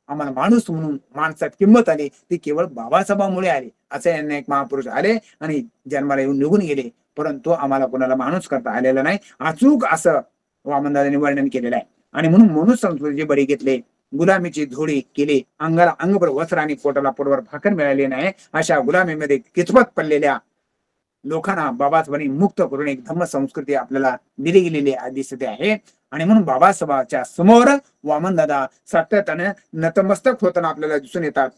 E: आम्हाला माणूस म्हणून माणसात किंमत आली ती केवळ बाबासाहेबांमुळे आली. असे अनेक महापुरुष आले आणि जन्माला येऊन निघून गेले, परंतु आम्हाला कोणाला माणूस करता आलेला नाही. अचूक असं वामनदादांनी वर्णन केलेलं आहे. आणि म्हणून मनुष्य संस्कृतीचे बळी घेतले, गुलामीची झोडी केली, अंगाला अंगभर वस्त्र आणि पोटाला पोटभर भाकर मिळाली नाही, अशा गुलामीमध्ये किचपत पडलेल्या लोकांना बाबासाहेबांनी मुक्त करून एक धम्म संस्कृती आपल्याला दिली गेलेली दिसते आहे. आणि म्हणून बाबासाहेबांच्या समोर वामनदादा सातत्याने नतमस्तक होताना आपल्याला दिसून येतात.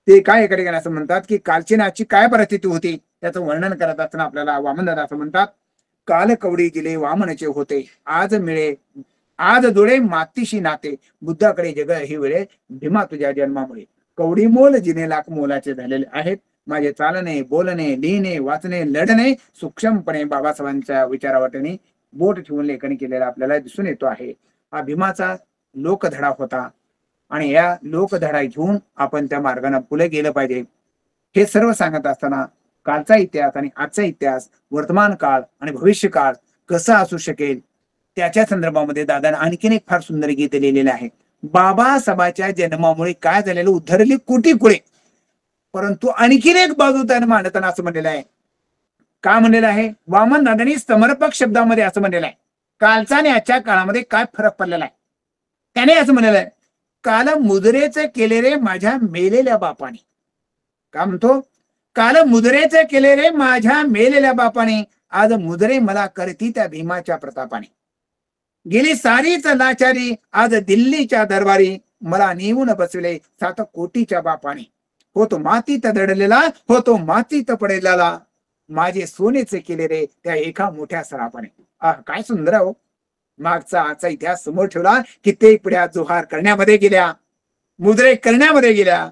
E: ते काय एका ठिकाणी असं म्हणतात की कालची आजची काय परिस्थिती होती त्याचं वर्णन करत असताना आपल्याला वामनदादा असं म्हणतात, काल कवडी गेले वामनाचे होते, आज जुळे मातीशी नाते, बुद्धाकडे जग ही वेळे भीमा तुझ्या जन्मामुळे, कवडी मोल जिने लाख मोलाचे झालेले आहेत. माझे चालणे, बोलणे, लिहिणे, वाचणे, लढणे सूक्ष्मपणे बाबासाहेबांच्या विचारावटने बोट ठेवून लेखन केलेला आपल्याला दिसून येतो आहे. हा भीमाचा लोकधडा होता आणि या लोकधडा घेऊन आपण त्या मार्गाने पुढे गेलं पाहिजे. हे सर्व सांगत असताना कालचा इतिहास आणि आजचा इतिहास, वर्तमान काळ आणि भविष्य काळ कसा असू शकेल त्याच्या संदर्भामध्ये दादाने आणखीन एक फार सुंदर गीत लिहिलेलं आहे. बाबासाहेबांच्या जन्मामुळे काय झालेलं, उद्धरली कोटी कुळे, परंतु आणखीन एक बाजू त्याने मांडताना असं म्हणलेलं आहे. काय म्हणलेलं आहे वामनदादांनी समर्पक शब्दामध्ये असं म्हणलेलं आहे, कालचा आणि आजच्या काळामध्ये काय फरक पडलेला आहे. त्याने असं म्हणलेलं आहे, काल मुजरेचे केले रे माझ्या मेलेल्या बापाने. काय म्हणतो, काल मुजरेचे केले रे माझ्या मेलेल्या बापाने, आज मुजरे मला करती त्या भीमाच्या प्रतापाने. गेली सारीच लाचारी आज दिल्लीच्या दरबारी, मला नेऊन बसले 7 कोटीच्या बापाने. होतो मातीत दडलेला, होतो मातीत पडलेला, माझे सोनेचे केले रे त्या एका मोठ्या सरापाने. काय सुंदर हो. मागचा आजचा इतिहास समोर ठेवला, कित्येक पिढ्या जोहार करण्यामध्ये गेल्या, मुद्रे करण्यामध्ये गेल्या,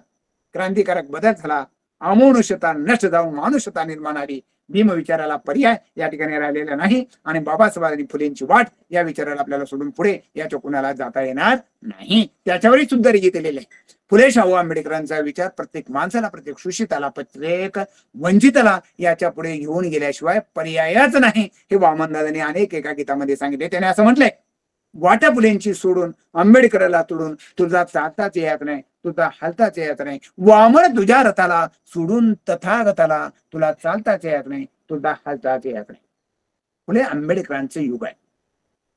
E: क्रांतिकारक बदल झाला, अमानुषता नष्ट जाऊन मानुषता निर्माण आली. भीम विचाराला पर्याय या ठिकाणी राहिलेला नाही आणि बाबासाहेब आणि फुलेंची वाट या विचाराला आपल्याला सोडून पुढे याच्या कुणाला जाता येणार नाही. त्याच्यावरही सुद्धा गीत लिहिलेले आहे. फुले शाहू आंबेडकरांचा विचार प्रत्येक माणसाला, प्रत्येक शोषिताला, प्रत्येक वंचिताला याच्या पुढे घेऊन गेल्याशिवाय पर्यायच नाही. हे वामनदादांनी अनेक एका गीतामध्ये सांगितले. त्याने असं म्हटलंय, वाटा फुलेंची सोडून आंबेडकराला तोडून, तुझा चालताच येत नाही, तुझा हलताच येत नाही, वामन तुझ्या रथाला सोडून तथागताला, तुला चालताच येत नाही, तुझा हलताच येत नाही. फुले आंबेडकरांचे युग आहे.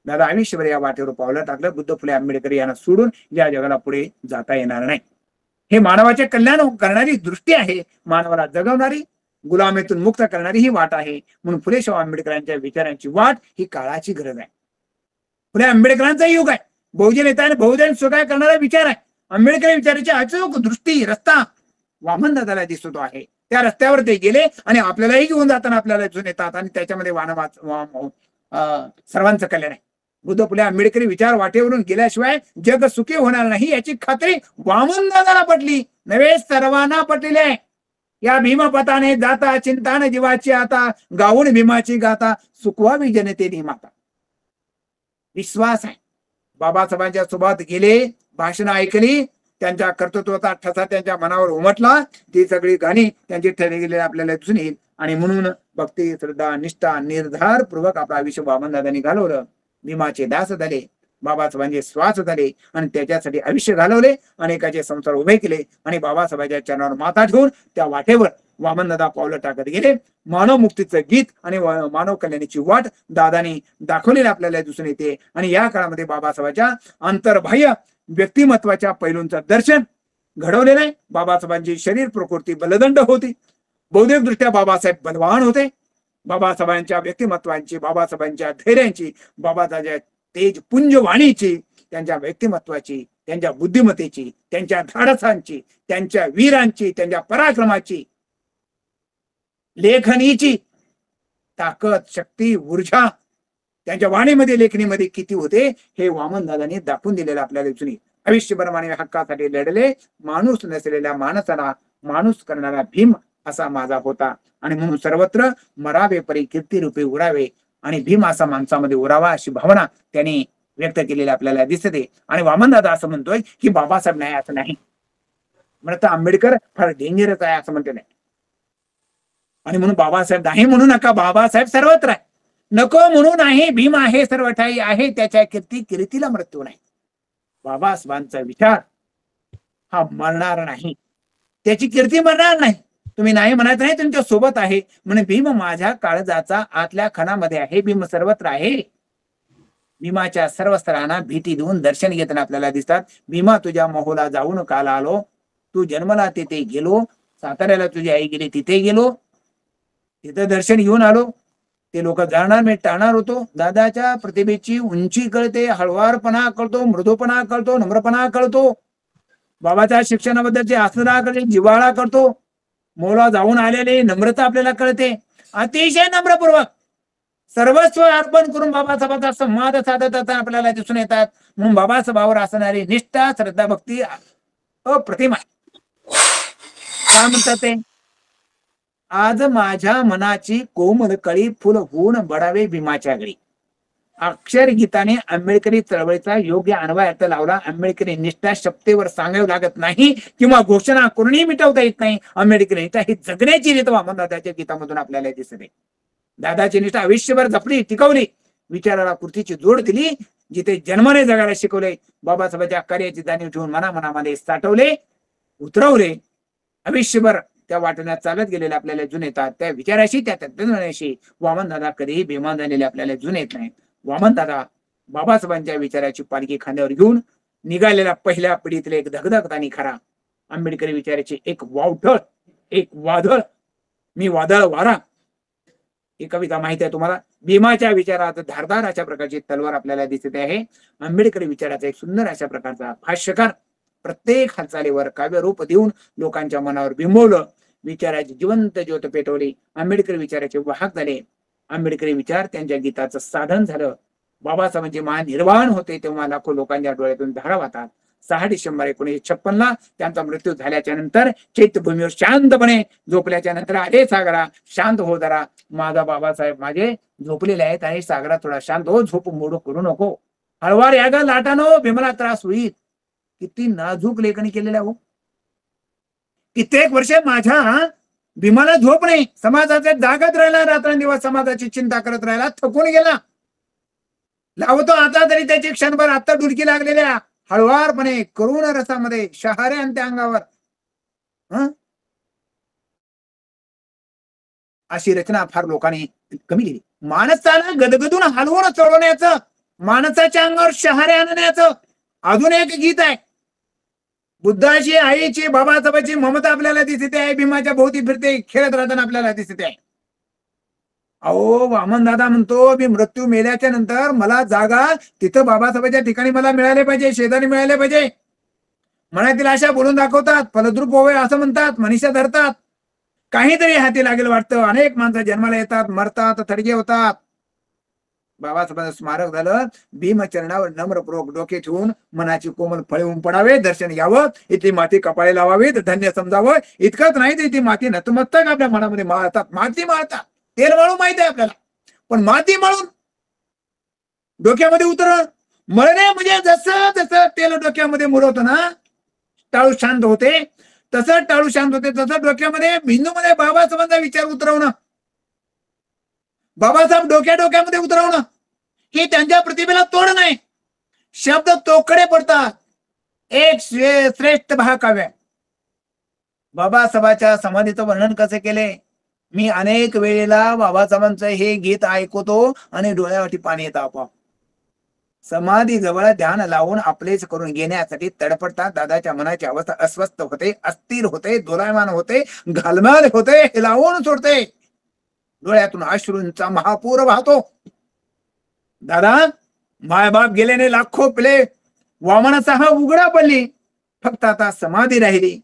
E: दादा आयुष्यभर या वाटेवर पावलं टाकलं. बुद्ध फुले आंबेडकर यांना सोडून या जगाला पुढे जाता येणार नाही. हे मानवाचे कल्याण करणारी दृष्टी आहे, मानवाला जगवणारी, गुलामीतून मुक्त करणारी ही वाट आहे. म्हणून फुले शाहू आंबेडकरांच्या विचारांची वाट ही काळाची गरज आहे. फुले आंबेडकरांचा युग आहे. बहुजन नेता आणि बहुजन स्वतः करणारा विचार आहे. आंबेडकरी विचाराची अचूक दृष्टी, रस्ता वामनदादाला दिसतो आहे. त्या रस्त्यावर ते गेले आणि आपल्यालाही घेऊन जाताना आपल्याला दिसून येतात आणि त्याच्यामध्ये सर्वांचं कल्याण आहे. बुद्ध फुले आंबेडकरी विचार वाटेवरून गेल्याशिवाय जग सुखी होणार नाही याची खात्री वामनदादाला पटली, नव्हे सर्वांना पटलेली आहे. या भीमपथाने जाता चिंतान जीवाची आता, गाऊन भीमाची गाथा सुखवावी जनतेने माता. विश्वास आहे. बाबासाहेबांच्या सोबत गेले, भाषण ऐकली, त्यांच्या कर्तृत्वाचा ठसा त्यांच्या मनावर उमटला. ती सगळी गाणी त्यांची ठरली गेलेली आपल्याला दिसून येईल. आणि म्हणून भक्ती, श्रद्धा, निष्ठा, निर्धार पूर्वक आपलं आयुष्य वामनदादांनी घालवलं. भीमाचे दास झाले, बाबासाहेबांचे श्वास झाले आणि त्याच्यासाठी आयुष्य घालवले. अनेकाचे संसार उभे केले आणि बाबासाहेबांच्या चरणावर माथा ठेवून त्या वाटेवर वामनदादा पावलं टाकत गेले. मानव मुक्तीचं गीत आणि मानव कल्याणाची वाट दादानी दाखवलेली आपल्याला दिसून येते. आणि या काळामध्ये बाबासाहेबांच्या अंतर्बाह्य व्यक्तिमत्वाच्या पैलूंचं दर्शन घडवलेलं आहे. बाबासाहेबांची शरीर प्रकृती बलदंड होती, बौद्धिक दृष्ट्या बाबासाहेब बलवान होते. बाबासाहेबांच्या व्यक्तिमत्वांची, बाबासाहेबांच्या धैर्यांची, बाबासाहेबांच्या तेजपुंज वाणीची, त्यांच्या व्यक्तिमत्वाची, त्यांच्या बुद्धिमत्तेची, त्यांच्या धाडसांची, त्यांच्या वीरांची, त्यांच्या पराक्रमाची, लेखनीची ताकद, शक्ती, ऊर्जा त्यांच्या वाणीमध्ये, लेखणीमध्ये किती होते हे वामनदादांनी दाखवून दिलेलं आपल्याला दिसून येईल. आयुष्यभर मानवी हक्कासाठी लढले, माणूस नसलेल्या माणसाला माणूस करणारा भीम असा माझा होता. आणि म्हणून सर्वत्र मरावे परी कीर्ती रूपे उरावे, आणि भीम असा माणसामध्ये उरावा अशी भावना त्यांनी व्यक्त केलेली आपल्याला दिसते. आणि वामनदादा असं म्हणतोय की बाबासाहेब नाही असं नाही, म्हणत आंबेडकर फार डेंजरस आहे असं म्हणते नाही. आणि म्हणून बाबासाहेब नाही म्हणू नका, बाबासाहेब सर्वत्र आहे. नको म्हणू नाही, भीम आहे सर्व ठाई, आहे त्याच्या कीर्तीला मृत्यू नाही. बाबासाहेबांचा विचार हा मरणार नाही, त्याची कीर्ती मरणार नाही. तुम्ही नाही म्हणायचं नाही, तुमच्या सोबत आहे. म्हणे भीम माझ्या काळजाचा आतल्या खणामध्ये आहे, भीम सर्वत्र आहे. भीमाच्या सर्व स्तरांना भीती देऊन दर्शन घेताना आपल्याला दिसतात. भीमा तुझ्या मोहोला जाऊन काल आलो, तू जन्मला तिथे गेलो, साताऱ्याला तुझी आई गेली तिथे गेलो, तिथं दर्शन घेऊन आलो. ते लोक जाणार मी टाळणार होतो. दादाच्या प्रतिभेची उंची कळते, हळवारपणा कळतो, मृदूपणा कळतो, नम्रपणा कळतो, बाबाच्या शिक्षणाबद्दलची आसरा कळते, जिव्हाळा कळतो, मोला जाऊन आलेले नम्रता आपल्याला कळते. अतिशय नम्रपूर्वक सर्वस्व अर्पण करून बाबासाहेबांचा संवाद साधत असताना आपल्याला दिसून येतात. म्हणून बाबासाहेबावर असणारी निष्ठा, श्रद्धा, भक्ती अप्रतिम आहे. काय म्हणतात ते, आज माझ्या मनाची कोमल कळी फुल होऊन बडावे भीमाच्या गळी. अक्षर गीताने आंबेडकरी चळवळीचा योग्य अन्वय अर्थ लावला. आंबेडकरी निष्ठा शब्देवर सांगावी लागत नाही किंवा घोषणा करूनही मिटवता येत नाही. आंबेडकरी निष्ठा ही जगण्याची रीत वामनदादाच्या गीतामधून आपल्याला दिसते. दादाची निष्ठा आयुष्यभर जपली, टिकवली, विचाराला कृतीची जोड दिली. जिथे जन्माने जगायला शिकवले, बाबासाहेबांच्या कार्याची जाणीव ठेवून मनामध्ये साठवले, उतरवले. आयुष्यभर त्या वाटेने चालत गेलेले आपल्याला जून येतात. त्या विचाराशी, त्या तत्वज्ञानाशी वामनदादा कधीही बेमान झालेले आपल्याला जून येत नाही. वामनदादा बाबासाहेबांच्या विचाराची पालखी खांद्यावर घेऊन निघालेल्या पहिल्या पिढीतील एक धगधगता आणि खरा आंबेडकरी विचाराची एक वावटळ, एक वादळ, मी वादळ वारा, ही कविता माहिती आहे तुम्हाला. भीमाच्या विचारात धारदार अशा प्रकारची तलवार आपल्याला दिसते आहे. आंबेडकरी विचाराचा एक सुंदर अशा प्रकारचा भाष्यकार प्रत्येक हालचालीवर काव्यरूप देऊन लोकांच्या मनावर बिंबवलं. विचाराची जिवंत ज्योत पेटवली. आंबेडकरी विचाराचे वाहक झाले. आंबेडकरी विचार त्यांच्या गीताचं साधन झालं. बाबासाहेबांचे महानिर्वाण होते तेव्हा लाखो लोकांच्या डोळ्यातून धारा वाहतात. 6 डिसेंबर 1956 त्यांचा मृत्यू झाल्याच्या नंतर चैत्यभूमीवर शांतपणे झोपल्याच्या नंतर, अरे सागरा शांत हो जरा, माझा बाबासाहेब माझे झोपलेले आहेत, आणि सागरा थोडा शांत हो, झोप मोड करू नको, हळवार या गा लाटानो, भीमला त्रास होईल. किती नाजूक लेखणी केलेल्या हो. कित्येक वर्ष माझ्या भीमाला झोप नाही, समाजाचा जागत राहिला, रात्रंदिवस समाजाची चिंता करत राहिला, थकून गेला. लावतो आता तरी त्याची क्षणभर आता डुलकी लागलेल्या हळवारपणे करुण रसामध्ये शहारे आणते अंगावर. अशी रचना फार लोकांनी कमी केली. माणसाला गदगदून हलवून चढवण्याचं, माणसाच्या अंगावर शहारे आणण्याचं अजून एक गीत आहे. बुद्धाची, आईची, बाबासाहेबांची ममता आपल्याला दिसते आहे. भीमाच्या भोवती फिरते, खेळत राहताना आपल्याला दिसते आहे. अहो वामनदादा म्हणतो, मी मृत्यू मेल्याच्या नंतर मला जागा तिथं बाबासाहेबांच्या ठिकाणी मला मिळाले पाहिजे, शेजारी मिळाले पाहिजे. मनातील आशा बोलून दाखवतात, फलद्रूप होवे असं म्हणतात, मनीषा धरतात, काहीतरी हाती लागेल वाटतं. अनेक माणसं जन्माला येतात, मरतात, थडगे होतात. बाबासाहेबांचं स्मारक झालं. भीमचरणावर नम्रपूर्वक डोके ठेवून मनाची कोमल फळवून पडावे, दर्शन यावं, इथली माती कपाळी लावावी, धन्य समजावं. इतकंच नाही तर इथे माती नतमस्तक आपल्या मनामध्ये माळतात, माती माळतात. तेल वाळू माहिती आहे आपल्याला, पण माती माळून डोक्यामध्ये उतरण मळणे म्हणजे जसं जसं तेल डोक्यामध्ये मुरवतं ना, टाळू शांत होते, तसं टाळू शांत होते, तसं डोक्यामध्ये बिंदूमध्ये बाबासाहेबांचा विचार उतरवणं, बाबासाहेब डोक्यामध्ये उतरवणं, हे त्यांच्या प्रतिभेला तोड नाही. शब्द तोकडे पडतात. एक श्रेष्ठ महाकाव्य. बाबासाहेबांच्या समाधीचं वर्णन कसे केले, मी अनेक वेळेला बाबासाहेबांचं हे गीत ऐकतो आणि डोळ्यावरती पाणी येतं आपोआप. समाधी जवळ ध्यान लावून आपलेच करून घेण्यासाठी तडपडतात. दादाच्या मनाची अवस्था अस्वस्थ होते, अस्थिर होते, दोलायमान होते, घालमेल होते, हिलावून सोडते. डोळ्यातून अश्रूंचा महापूर वाहतो. दादा मायबाप गेल्याने लाखो पिले वामनासह उघडा पडली, फक्त आता समाधी राहिली.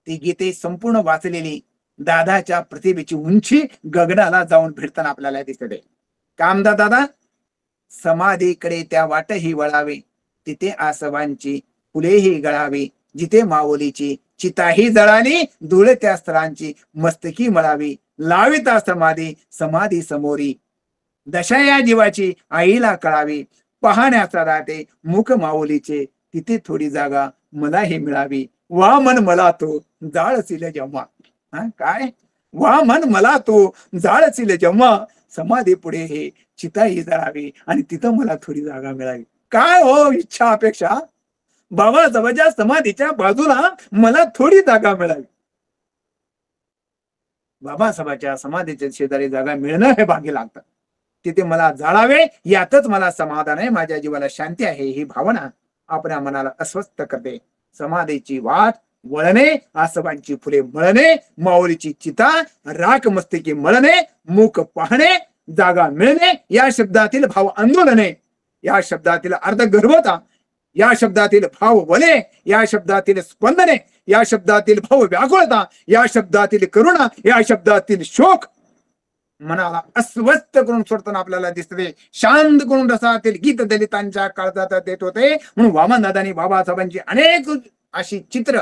E: ती गीते संपूर्ण वाचलेली दादाच्या प्रतिभेची उंची गगनाला जाऊन भेटताना आपल्याला दिसते. कामदा दादा समाधीकडे त्या वाटही वळावे, तिथे आसवांची फुलेही गळावी, जिथे माऊलीची चिताही जळाली, धूळ त्या स्थळांची मस्तकी मळावी, लाविता समाधी समाधी समोरी, दशा या जीवाची आईला कळावी, पाहण्याचा राहते मुख माऊलीचे, तिथे थोडी जागा मलाही मिळावी, वा मन मला तो जाळसील जेव्हा. काय वामन मला तू जाळशील जेव्हा, समाधी पुढे हे चिताही जळावी आणि तिथं मला थोडी जागा मिळावी. काय हो इच्छा अपेक्षा, बाबासाहेबांच्या समाधीच्या बाजूला मला थोडी जागा मिळावी. बाबासाहेबांच्या समाधीच्या शेजारी जागा मिळणं हे भाग्य लागतं. तिथे मला जाळावे यातच मला समाधान आहे, माझ्या जीवाला शांती आहे, ही भावना आपल्या मनाला अस्वस्थ करते. समाधीची वाट वळणे, आसवांची फुले मळणे, माऊलीची चिता राख मस्तकी मळणे, मूक पाहणे, जागा मिळणे, या शब्दातील भाव आंदोलने, या शब्दातील अर्थ गर्भता, या शब्दातील भाव वने, या शब्दातील स्पंदने, या शब्दातील भाव व्याकुळता, या शब्दातील करुणा, या शब्दातील शोक मनाला अस्वस्थ करून सोडताना आपल्याला दिसते. शांत करून रसातील गीत दलितांच्या काळजात देत होते. म्हणून वामनदादांनी बाबासाहेबांची अनेक अशी चित्र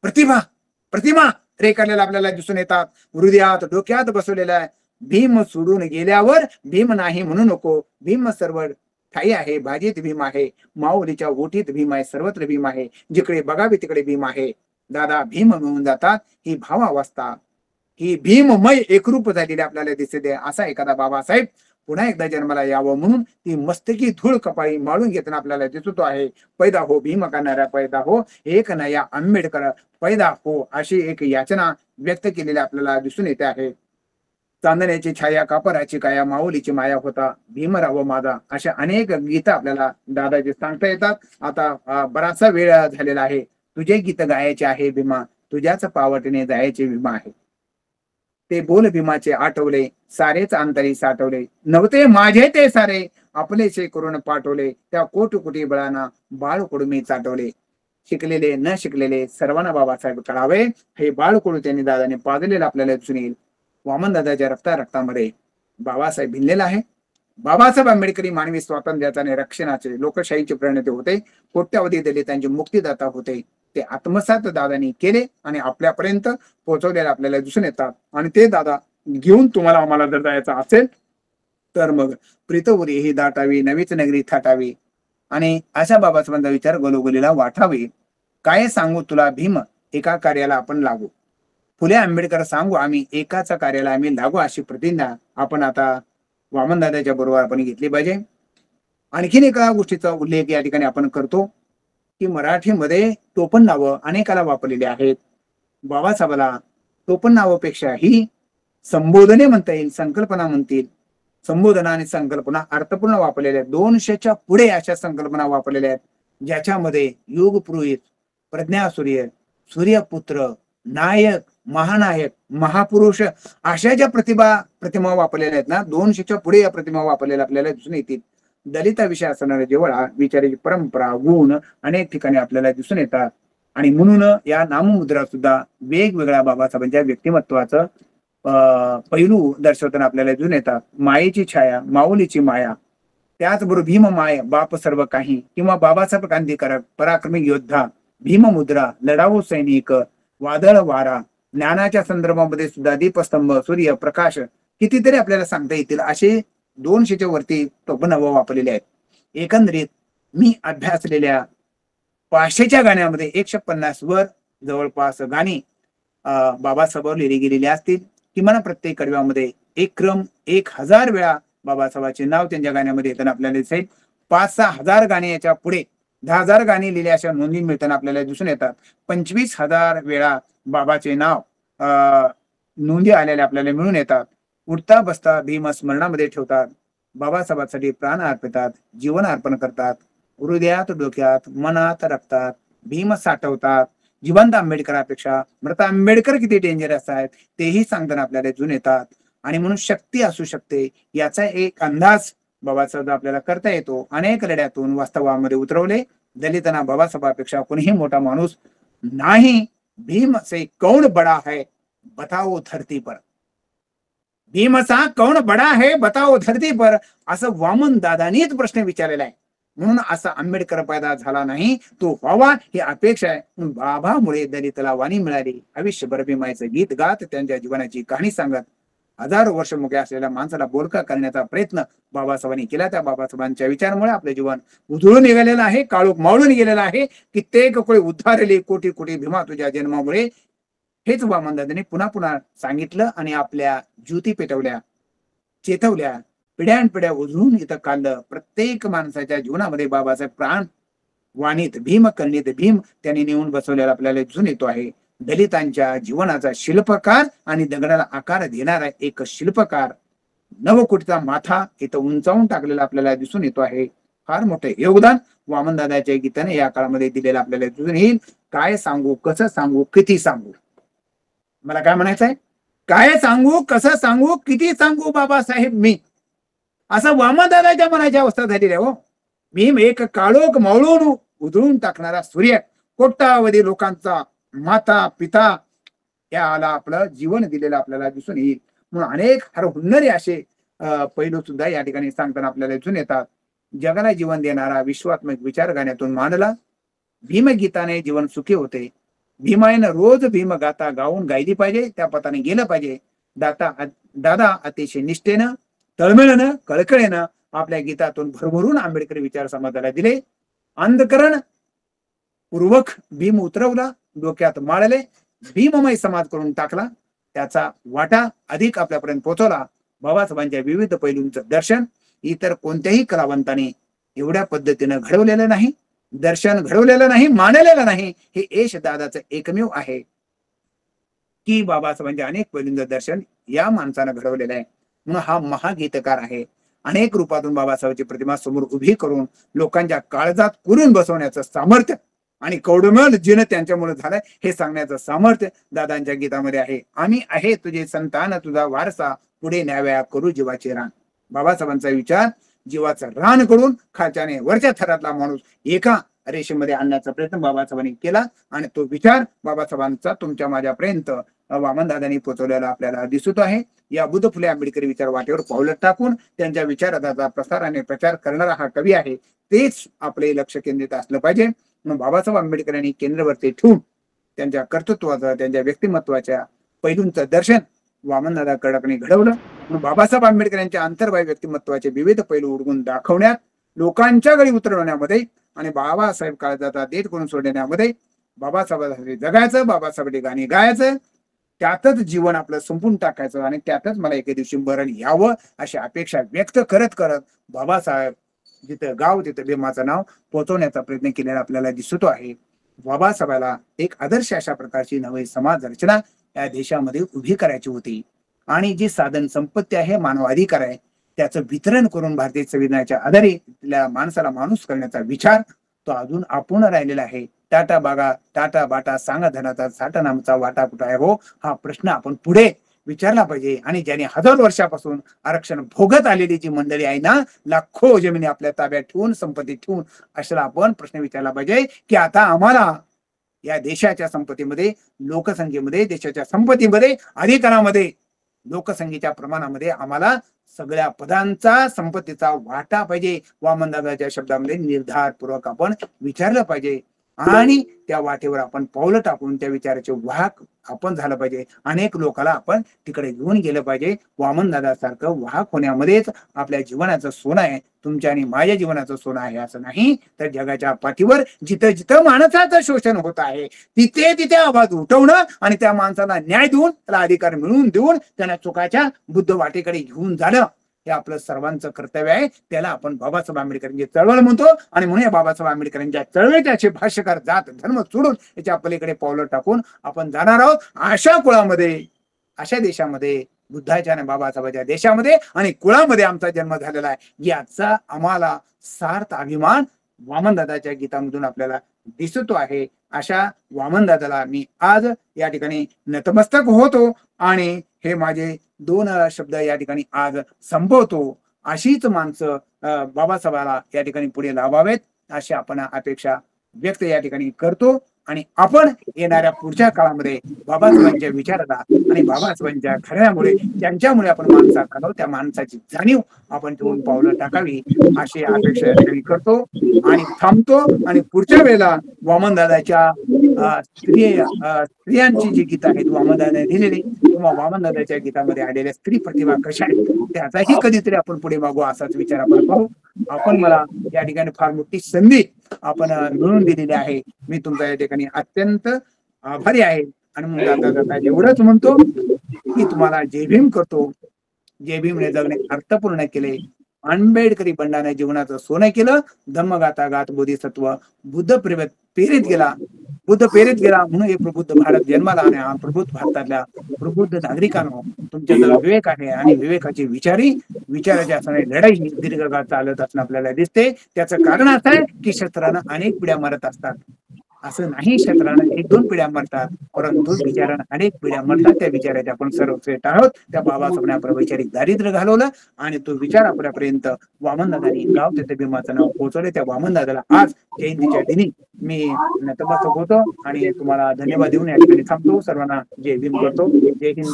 E: प्रतिमा रेखाटलेल्या आपल्याला दिसून येतात. हृदयात डोक्यात बसवलेल्या आहे. भीम सोडून गेल्यावर भीम नाही म्हणू नको, भीम सर्व ठाई आहे, भाजीत भीम आहे, माऊलीच्या ओठीत भीम आहे, सर्वत्र भीम आहे, जिकडे बघावे तिकडे भीम आहे. दादा भीम मिळून जातात. ही भावावस्था, ही भीममय एकरूप झालेली आपल्याला दिसते. असा एखादा बाबासाहेब पुन्हा एकदा जन्माला यावं म्हणून ती मस्तकी धूळ कपाळी माळून घेताना आपल्याला दिसतो आहे. पैदा हो भीम करणाऱ्या पैदा हो, एक नया आंबेडकर पैदा हो, अशी एक याचना व्यक्त केलेली आपल्याला दिसून येते आहे. चांदण्याची छाया कापराची काया, माऊलीची माया होता भीमराव माझा, अशा अनेक गीत आपल्याला दादाजी सांगता येतात. आता बराचसा वेळ झालेला आहे. तुझे गीत गायचे आहे भीमा, तुझ्याच पावटने जायचे भीमा आहे. ते बोल भीमाचे आठवले, सारेच अंतरी साठवले, नव्हते माझे ते सारे, आपलेचे करून पाठवले, त्या कोटी बळांना बाळकडू मी चाटवले. शिकलेले न शिकलेले सर्वांना बाबासाहेब कळावे, हे बाळकडू त्यांनी दादाने पाजलेलं आपल्याला दिसून येईल. वामनदादाच्या रक्तामध्ये बाबासाहेब भिनलेला आहे. बाबासाहेब आंबेडकरी मानवी स्वातंत्र्याचे आणि रक्षणाचे, लोकशाहीचे प्रणेते होते. कोट्यावधी दलितांचे मुक्तीदाता होते. ते आत्मसात दादांनी केले आणि आपल्यापर्यंत पोहोचवलेले आपल्याला दिसून येतात. आणि ते दादा घेऊन तुम्हाला आम्हाला जर जायचं असेल तर मग प्रीतवरी ही दाटावी, नवीच नगरी थाटावी आणि अशा बाबासाहेबांचा विचार गलोगलीला वाटावे. काय सांगू तुला भीम, एका कार्याला आपण लागू. फुले आंबेडकर सांगू आम्ही, एकाचा कार्याला आम्ही लागू, अशी प्रतिज्ञा आपण आता वामनदादाच्या बरोबर आपण घेतली पाहिजे. आणखीन एका गोष्टीचा उल्लेख या ठिकाणी आपण करतो की मराठीमध्ये टोपण नावं अनेकाला वापरलेली आहेत. बाबासाहेबाला टोपण नावापेक्षा ही संबोधने म्हणता येईल, संकल्पना म्हणतील. संबोधना आणि संकल्पना अर्थपूर्ण वापरलेल्या आहेत. 200च्या पुढे अशा संकल्पना वापरलेल्या आहेत, ज्याच्यामध्ये युग पुरोहित, प्रज्ञासूर्य, सूर्यपुत्र, नायक, महानायक, महापुरुष अशा ज्या प्रतिमा वापरलेल्या आहेत ना, 200च्या पुढे या प्रतिमा वापरलेल्या आपल्याला दिसून येतील. दलिताविषयी असणारे जिव्हाळा, विचाराची परंपरा, गुण अनेक ठिकाणी आपल्याला दिसून येतात. आणि म्हणून या नाममुद्रा सुद्धा वेगवेगळ्या बाबासाहेबांच्या व्यक्तिमत्वाचं पैलू दर्शवताना आपल्याला दिसून येतात. मायेची छाया, माऊलीची माया, त्याचबरोबर भीम माय, बाप सर्व काही, किंवा बाबासाहेब गांधीकर, पराक्रमी योद्धा, भीममुद्रा, लढाऊ सैनिक, वादळ वारा, ज्ञानाच्या संदर्भामध्ये सुद्धा दीपस्तंभ, सूर्य प्रकाश, कितीतरी आपल्याला सांगता येतील. असे 200च्या वरती टोपण वापरलेले आहेत. एकंदरीत मी अभ्यासलेल्या 500च्या गाण्यामध्ये 150 वर जवळपास गाणी बाबासाहेबांवर लिहिली गेलेली असतील. किमान प्रत्येक कडव्यामध्ये एक क्रम 1000 वेळा बाबासाहेबांचे नाव त्यांच्या गाण्यामध्ये येताना आपल्याला दिसेल. 5-6 हजार गाणी, याच्या पुढे 10,000 गाणी लिहिली अशा नोंदी मिळताना आपल्याला दिसून येतात. 25,000 वेळा बाबाचे नाव नोंदी आलेल्या आपल्याला मिळून येतात. उठता बसता भीम स्मरणामध्ये ठेवतात, बाबासाहेबांसाठी प्राण अर्पितात, जीवन अर्पण करतात, हृदयात डोक्यात मनात रक्तात भीम साठवतात. जिवंत आंबेडकरापेक्षा मृत आंबेडकर किती डेंजरस आहेत तेही सांगताना आपल्याला दिसून येतात. आणि म्हणून शक्ती असू शकते याचा एक अंदाज बाबासाहेब आपल्याला करता येतो. अनेक लढ्यातून वास्तवामध्ये उतरवले. दलितांना बाबासाहेबांपेक्षा कोणीही मोठा माणूस नाही. भीम से कौन बड़ा है बताओ धरती पर, भीमसा कौन बड़ा है बताओ धरती पर, असं वामन दादानीच प्रश्न विचारलेला आहे. म्हणून असा आंबेडकर पैदा झाला नाही, तो व्हावा ही अपेक्षा आहे. बाबामुळे दलितला वाणी मिळाली. आयुष्यभर भीमाचं गीत गात त्यांच्या जीवनाची कहाणी सांगत हजारो वर्ष मुके असलेल्या माणसाला बोलका करण्याचा प्रयत्न बाबासाहेबांनी केला. त्या बाबासाहेबांच्या विचारामुळे आपले जीवन उधळून निघालेलं आहे, काळोख मावळून गेलेला आहे. कित्येक कोळी उद्धारले, कोटी कोटी भीमा तुझ्या जन्मामुळे हेच वामनदादांनी पुन्हा पुन्हा सांगितलं आणि आपल्या ज्योती पेटवल्या, चेतवल्या, पिढ्यानपिढ्या उजळून इथं काढलं. प्रत्येक माणसाच्या जीवनामध्ये बाबासाहेब प्राण वाणीत भीम करणीत भीम त्यांनी नेऊन बसवलेला आपल्याला दिसून येतो आहे. दलितांच्या जीवनाचा शिल्पकार आणि दगडाला आकार देणारा एक शिल्पकार, नवकोटीचा माथा इथं उंचावून टाकलेला आपल्याला दिसून येतो आहे. फार मोठं योगदान वामनदादाच्या गीताने या काळामध्ये दिलेलं आपल्याला दिसून येईल. काय सांगू, कसं सांगू, किती सांगू, मला काय म्हणायचं आहे, काय सांगू, कसं सांगू, किती सांगू बाबासाहेब मी, असं वामनदादाच्या मनाची अवस्था झालेली आहे. हो, भीम एक काळोख मावळून उधळून टाकणारा सूर्य, कोट्यावधी लोकांचा माता पिता, याला आपलं जीवन दिलेलं आपल्याला दिसून येईल. म्हणून अनेक हरहुन्नरी असे पैलू सुद्धा या ठिकाणी सांगताना आपल्याला दिसून येतात. जगाला जीवन देणारा विश्वात्मक विचार गाण्यातून मांडला. भीमगीताने जीवन सुखी होते. भीमायनं रोज भीम गाता गाऊन गायली पाहिजे, त्या पथाने गेलं पाहिजे. दादा अतिशय निष्ठेनं, तळमळीनं, कळकळीनं आपल्या गीतातून भरभरून आंबेडकरी विचार समाजाला दिले. अंधकरण पूर्वक भीम उतरवला, डोक्यात माळले, भीममय समाज करून टाकला. त्याचा वाटा अधिक आपल्यापर्यंत पोहोचवला. बाबासाहेबांच्या विविध पैलूंचं दर्शन इतर कोणत्याही कलावंताने एवढ्या पद्धतीनं घडवलेलं नाही, दर्शन घडवलेलं नाही, मांडलेलं नाही. हे यश दादाचं एकमेव आहे की बाबासाहेबांच्या अनेक पैलूंचं दर्शन या माणसानं घडवलेलं आहे. म्हणून हा महागीतकार आहे. अनेक रूपातून बाबासाहेबांची प्रतिमा समोर उभी करून लोकांच्या काळजात कुरून बसवण्याचं सामर्थ्य आणि कौडुमल जिन त्यांच्यामुळे झालंय हे सांगण्याचं सामर्थ्य दादांच्या गीतामध्ये आहे. आम्ही आहे तुझे संतान, तुझा वारसा, पुढे न्याव्या करू जीवाचे रान. बाबासाहेबांचा विचार जीवाचं रान करून खालच्याने वरच्या थरातला माणूस एका रेषेमध्ये आणण्याचा प्रयत्न बाबासाहेबांनी केला आणि तो विचार बाबासाहेबांचा तुमच्या माझ्यापर्यंत वामनदादांनी पोहोचवलेला आपल्याला दिसत आहे. या बुद्ध फुले आंबेडकरी विचार वाटेवर पावलं टाकून त्यांच्या विचाराचा प्रसार आणि प्रचार करणारा हा कवी आहे. तेच आपले लक्ष केंद्रित असलं पाहिजे. म्हणून बाबासाहेब आंबेडकरांनी केंद्रवरती ठेवून त्यांच्या कर्तृत्वाचं, त्यांच्या व्यक्तिमत्वाच्या पैलूंचं दर्शन वामनदादा कडकने घडवलं. म्हणून बाबासाहेब आंबेडकरांच्या अंतर्बाह्य व्यक्तिमत्वाचे विविध पैलू उडवून दाखवण्यात, लोकांच्या गळी उतरवण्यामध्ये आणि बाबासाहेब काळजाचा देठ करून सोडण्यामध्ये, बाबासाहेबांसाठी जगायचं, बाबासाहेबांची गाणी गायचं, त्यातच जीवन आपलं संपून टाकायचं आणि त्यातच मला एके दिवशी मरण यावं अशी अपेक्षा व्यक्त करत करत बाबासाहेब जिथं गाव तिथं भीमाचं नाव पोहोचवण्याचा प्रयत्न केलेला आपल्याला दिसतो आहे. बाबासाहेबाला एक आदर्श अशा प्रकारची नवी समाज रचना या देशामध्ये उभी करायची होती आणि जी साधन संपत्ती आहे, मानवाधिकार आहे, त्याचं वितरण करून भारतीय संविधानाच्या आधारे तिथल्या माणसाला माणूस करण्याचा विचार तो अजून अपूर्ण राहिलेला आहे. टाटा बागा, टाटा बाटा, सांगा धनाचा साठा नामचा वाटा कुठं आहे हो, हा प्रश्न आपण पुढे विचारला पाहिजे. आणि ज्यांनी हजारो वर्षापासून आरक्षण भोगत आलेली जी मंडळी आहे ना, लाखो जमिनी आपल्या ताब्यात ठेवून, संपत्ती ठेवून, अशाला आपण प्रश्न विचारला पाहिजे की आता आम्हाला या देशाच्या संपत्तीमध्ये, लोकसंख्येमध्ये, देशाच्या संपत्तीमध्ये, अधिकारामध्ये, लोकसंख्येच्या प्रमाणामध्ये आम्हाला सगळ्या पदांचा, संपत्तीचा वाटा पाहिजे. वामनदादाच्या शब्दामध्ये निर्धारपूर्वक आपण विचारलं पाहिजे आणि त्या वाटेवर आपण पावलं टाकून त्या विचाराचे वाहक आपण झालं पाहिजे. अनेक लोकांना आपण तिकडे घेऊन गेलं पाहिजे. वामनदादासारखं वाहक होण्यामध्येच आपल्या जीवनाचं सोनं आहे, तुमच्या आणि माझ्या जीवनाचं सोनं आहे असं नाही. तर जगाच्या पाठीवर जिथं जिथं माणसाचं शोषण होत आहे तिथे तिथे आवाज उठवणं आणि त्या माणसाला न्याय देऊन, त्याला अधिकार मिळवून देऊन त्यांना चुकाच्या बुद्ध वाटेकडे घेऊन जाणं हे आपलं सर्वांचं कर्तव्य आहे. त्याला आपण बाबासाहेब आंबेडकरांची चळवळ म्हणतो आणि म्हणून या बाबासाहेब आंबेडकरांच्या चळवळीचे असे भाष्यकार जात धर्म सोडून याच्या पलीकडे पावलं टाकून आपण जाणार आहोत. अशा कुळामध्ये, अशा देशामध्ये, बुद्धाच्या आणि बाबासाहेबांच्या देशामध्ये आणि कुळामध्ये आमचा जन्म झालेला आहे, याचा आम्हाला सार्थ अभिमान वामनदादाच्या गीतामधून आपल्याला दिसतो आहे. अशा वामनदादाला मी आज या ठिकाणी नतमस्तक होतो आणि हे माझे 2 शब्द या ठिकाणी आज संपवतो. अशीच माणसं बाबासाहेबाला या ठिकाणी पुढे लावावेत अशी आपण अपेक्षा व्यक्त या ठिकाणी करतो आणि आपण येणाऱ्या पुढच्या काळामध्ये बाबासाहेबांच्या विचाराला आणि बाबासाहेबांच्या घडण्यामुळे, त्यांच्यामुळे आपण माणसा घडवतो, त्या माणसाची जाणीव आपण ठेवून पावलं टाकावी अशी अपेक्षा या ठिकाणी करतो आणि थांबतो. आणि पुढच्या वेळेला वामनदादाच्या स्त्रियांची जी गीत आहेत वामनदादाने दिलेली किंवा वामनदादाच्या गीतामध्ये आलेल्या स्त्री प्रतिभा कशा आहेत त्याचाही कधीतरी आपण पुढे मागू असाच विचार आपण पाहू. आपण मला या ठिकाणी फार मोठी संधी आपण मिळवून दिलेली आहे. मी तुमचा या ठिकाणी अत्यंत आभारी आहे आणि मग जाता जाता एवढंच म्हणतो की तुम्हाला जय भीम करतो. जय भीमने जगणे अर्थपूर्ण केले. आंबेडकरी बंडाने जीवनाचं सोनं केलं. धम्म गाता गात बोधिसत्व बुद्ध प्रेरित गेला. बुद्ध प्रेरित गेला म्हणून हे प्रबुद्ध भारत जन्माला आला. हा प्रबुद्ध भारतातल्या प्रबुद्ध नागरिकांनो, तुमच्याजवळ विवेक आहे आणि विवेकाची विचाराची असणारी लढाई ही दीर्घकाळ चालत असणं आपल्याला दिसते. त्याचं कारण असं आहे की शस्त्रानं अनेक पिढ्या मरत असतात. असं नाही शस्त्रानं 1-2 पिढ्या मरतात, परंतु विचारानं अनेक पिढ्या मरतात. त्या विचाराचे आपण सर्वश्रेष्ठ आहोत. त्या बाबासाहेबांनी आपलं वैचारिक दारिद्र्य घालवलं आणि तो विचार आपल्यापर्यंत वामनदादांनी गाव तिथे भीमाचं नाव पोहोचवले. त्या वामनदादाला आज जयंतीच्या दिनी मी नतमस्तक होतो आणि तुम्हाला धन्यवाद देऊन या ठिकाणी थांबतो. सर्वांना जय भीम करतो. जय हिंद.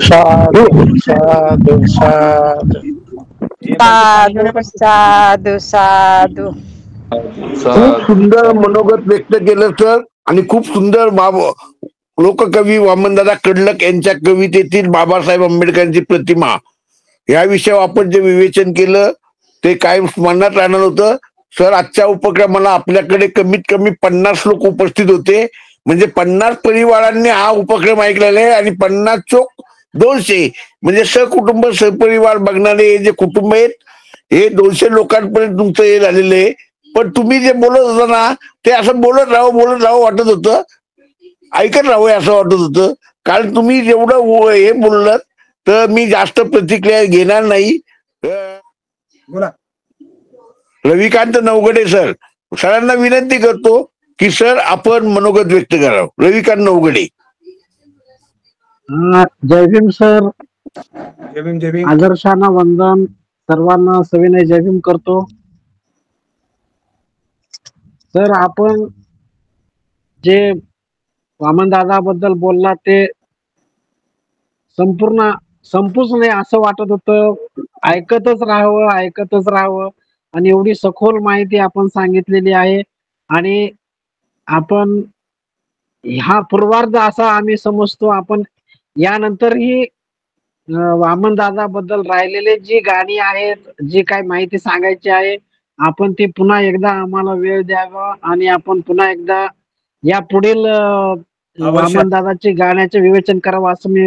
F: साधू साधू साधू
G: साधू साधू.
B: खूप सुंदर मनोगत व्यक्त केलं सर. आणि खूप सुंदर लोककवी वामनदादा कडलक यांच्या कवितेतील बाबासाहेब आंबेडकरांची प्रतिमा या विषयावर आपण जे विवेचन केलं ते काय मनात राहणार होतं. सर, आजच्या उपक्रमाला आपल्याकडे कमीत कमी 50 लोक उपस्थित होते. म्हणजे 50 परिवारांनी हा उपक्रम ऐकलेला आहे आणि 50 चोक 200 म्हणजे सहकुटुंब सहपरिवार बघणारे हे जे कुटुंब आहेत हे 200 लोकांपर्यंत तुमचं हे झालेलं आहे. पण तुम्ही जे बोलत होता ना ते असं बोलत राहावं वाटत होतं, ऐकत राहावं असं वाटत होतं. कारण तुम्ही जेवढं हे बोललात तर मी जास्त प्रतिक्रिया घेणार नाही.
E: बोला.
B: रविकांत नवगडे सर, सरांना विनंती करतो की सर आपण मनोगत व्यक्त करावं. रविकांत नवगडे.
F: जय भीम सर.
E: जय भीम. जय भीम.
F: आदर्शांना वंदन. सर्वांना सविनय जय भीम करतो. सर, आपण जे वामनदादा बद्दल बोलला ते संपूच नाही असं वाटत होतं. ऐकतच राहावं आणि एवढी सखोल माहिती आपण सांगितलेली आहे. आणि आपण हा पूर्वार्ध असा आम्ही समजतो. आपण यानंतरही वामनदादा बद्दल राहिलेले जी गाणी आहेत, जी काही माहिती सांगायची आहे, आपण ती पुन्हा एकदा आम्हाला वेळ द्यावा आणि आपण पुन्हा एकदा या पुढील वामनदादाची गाण्याचे विवेचन करावं असं मी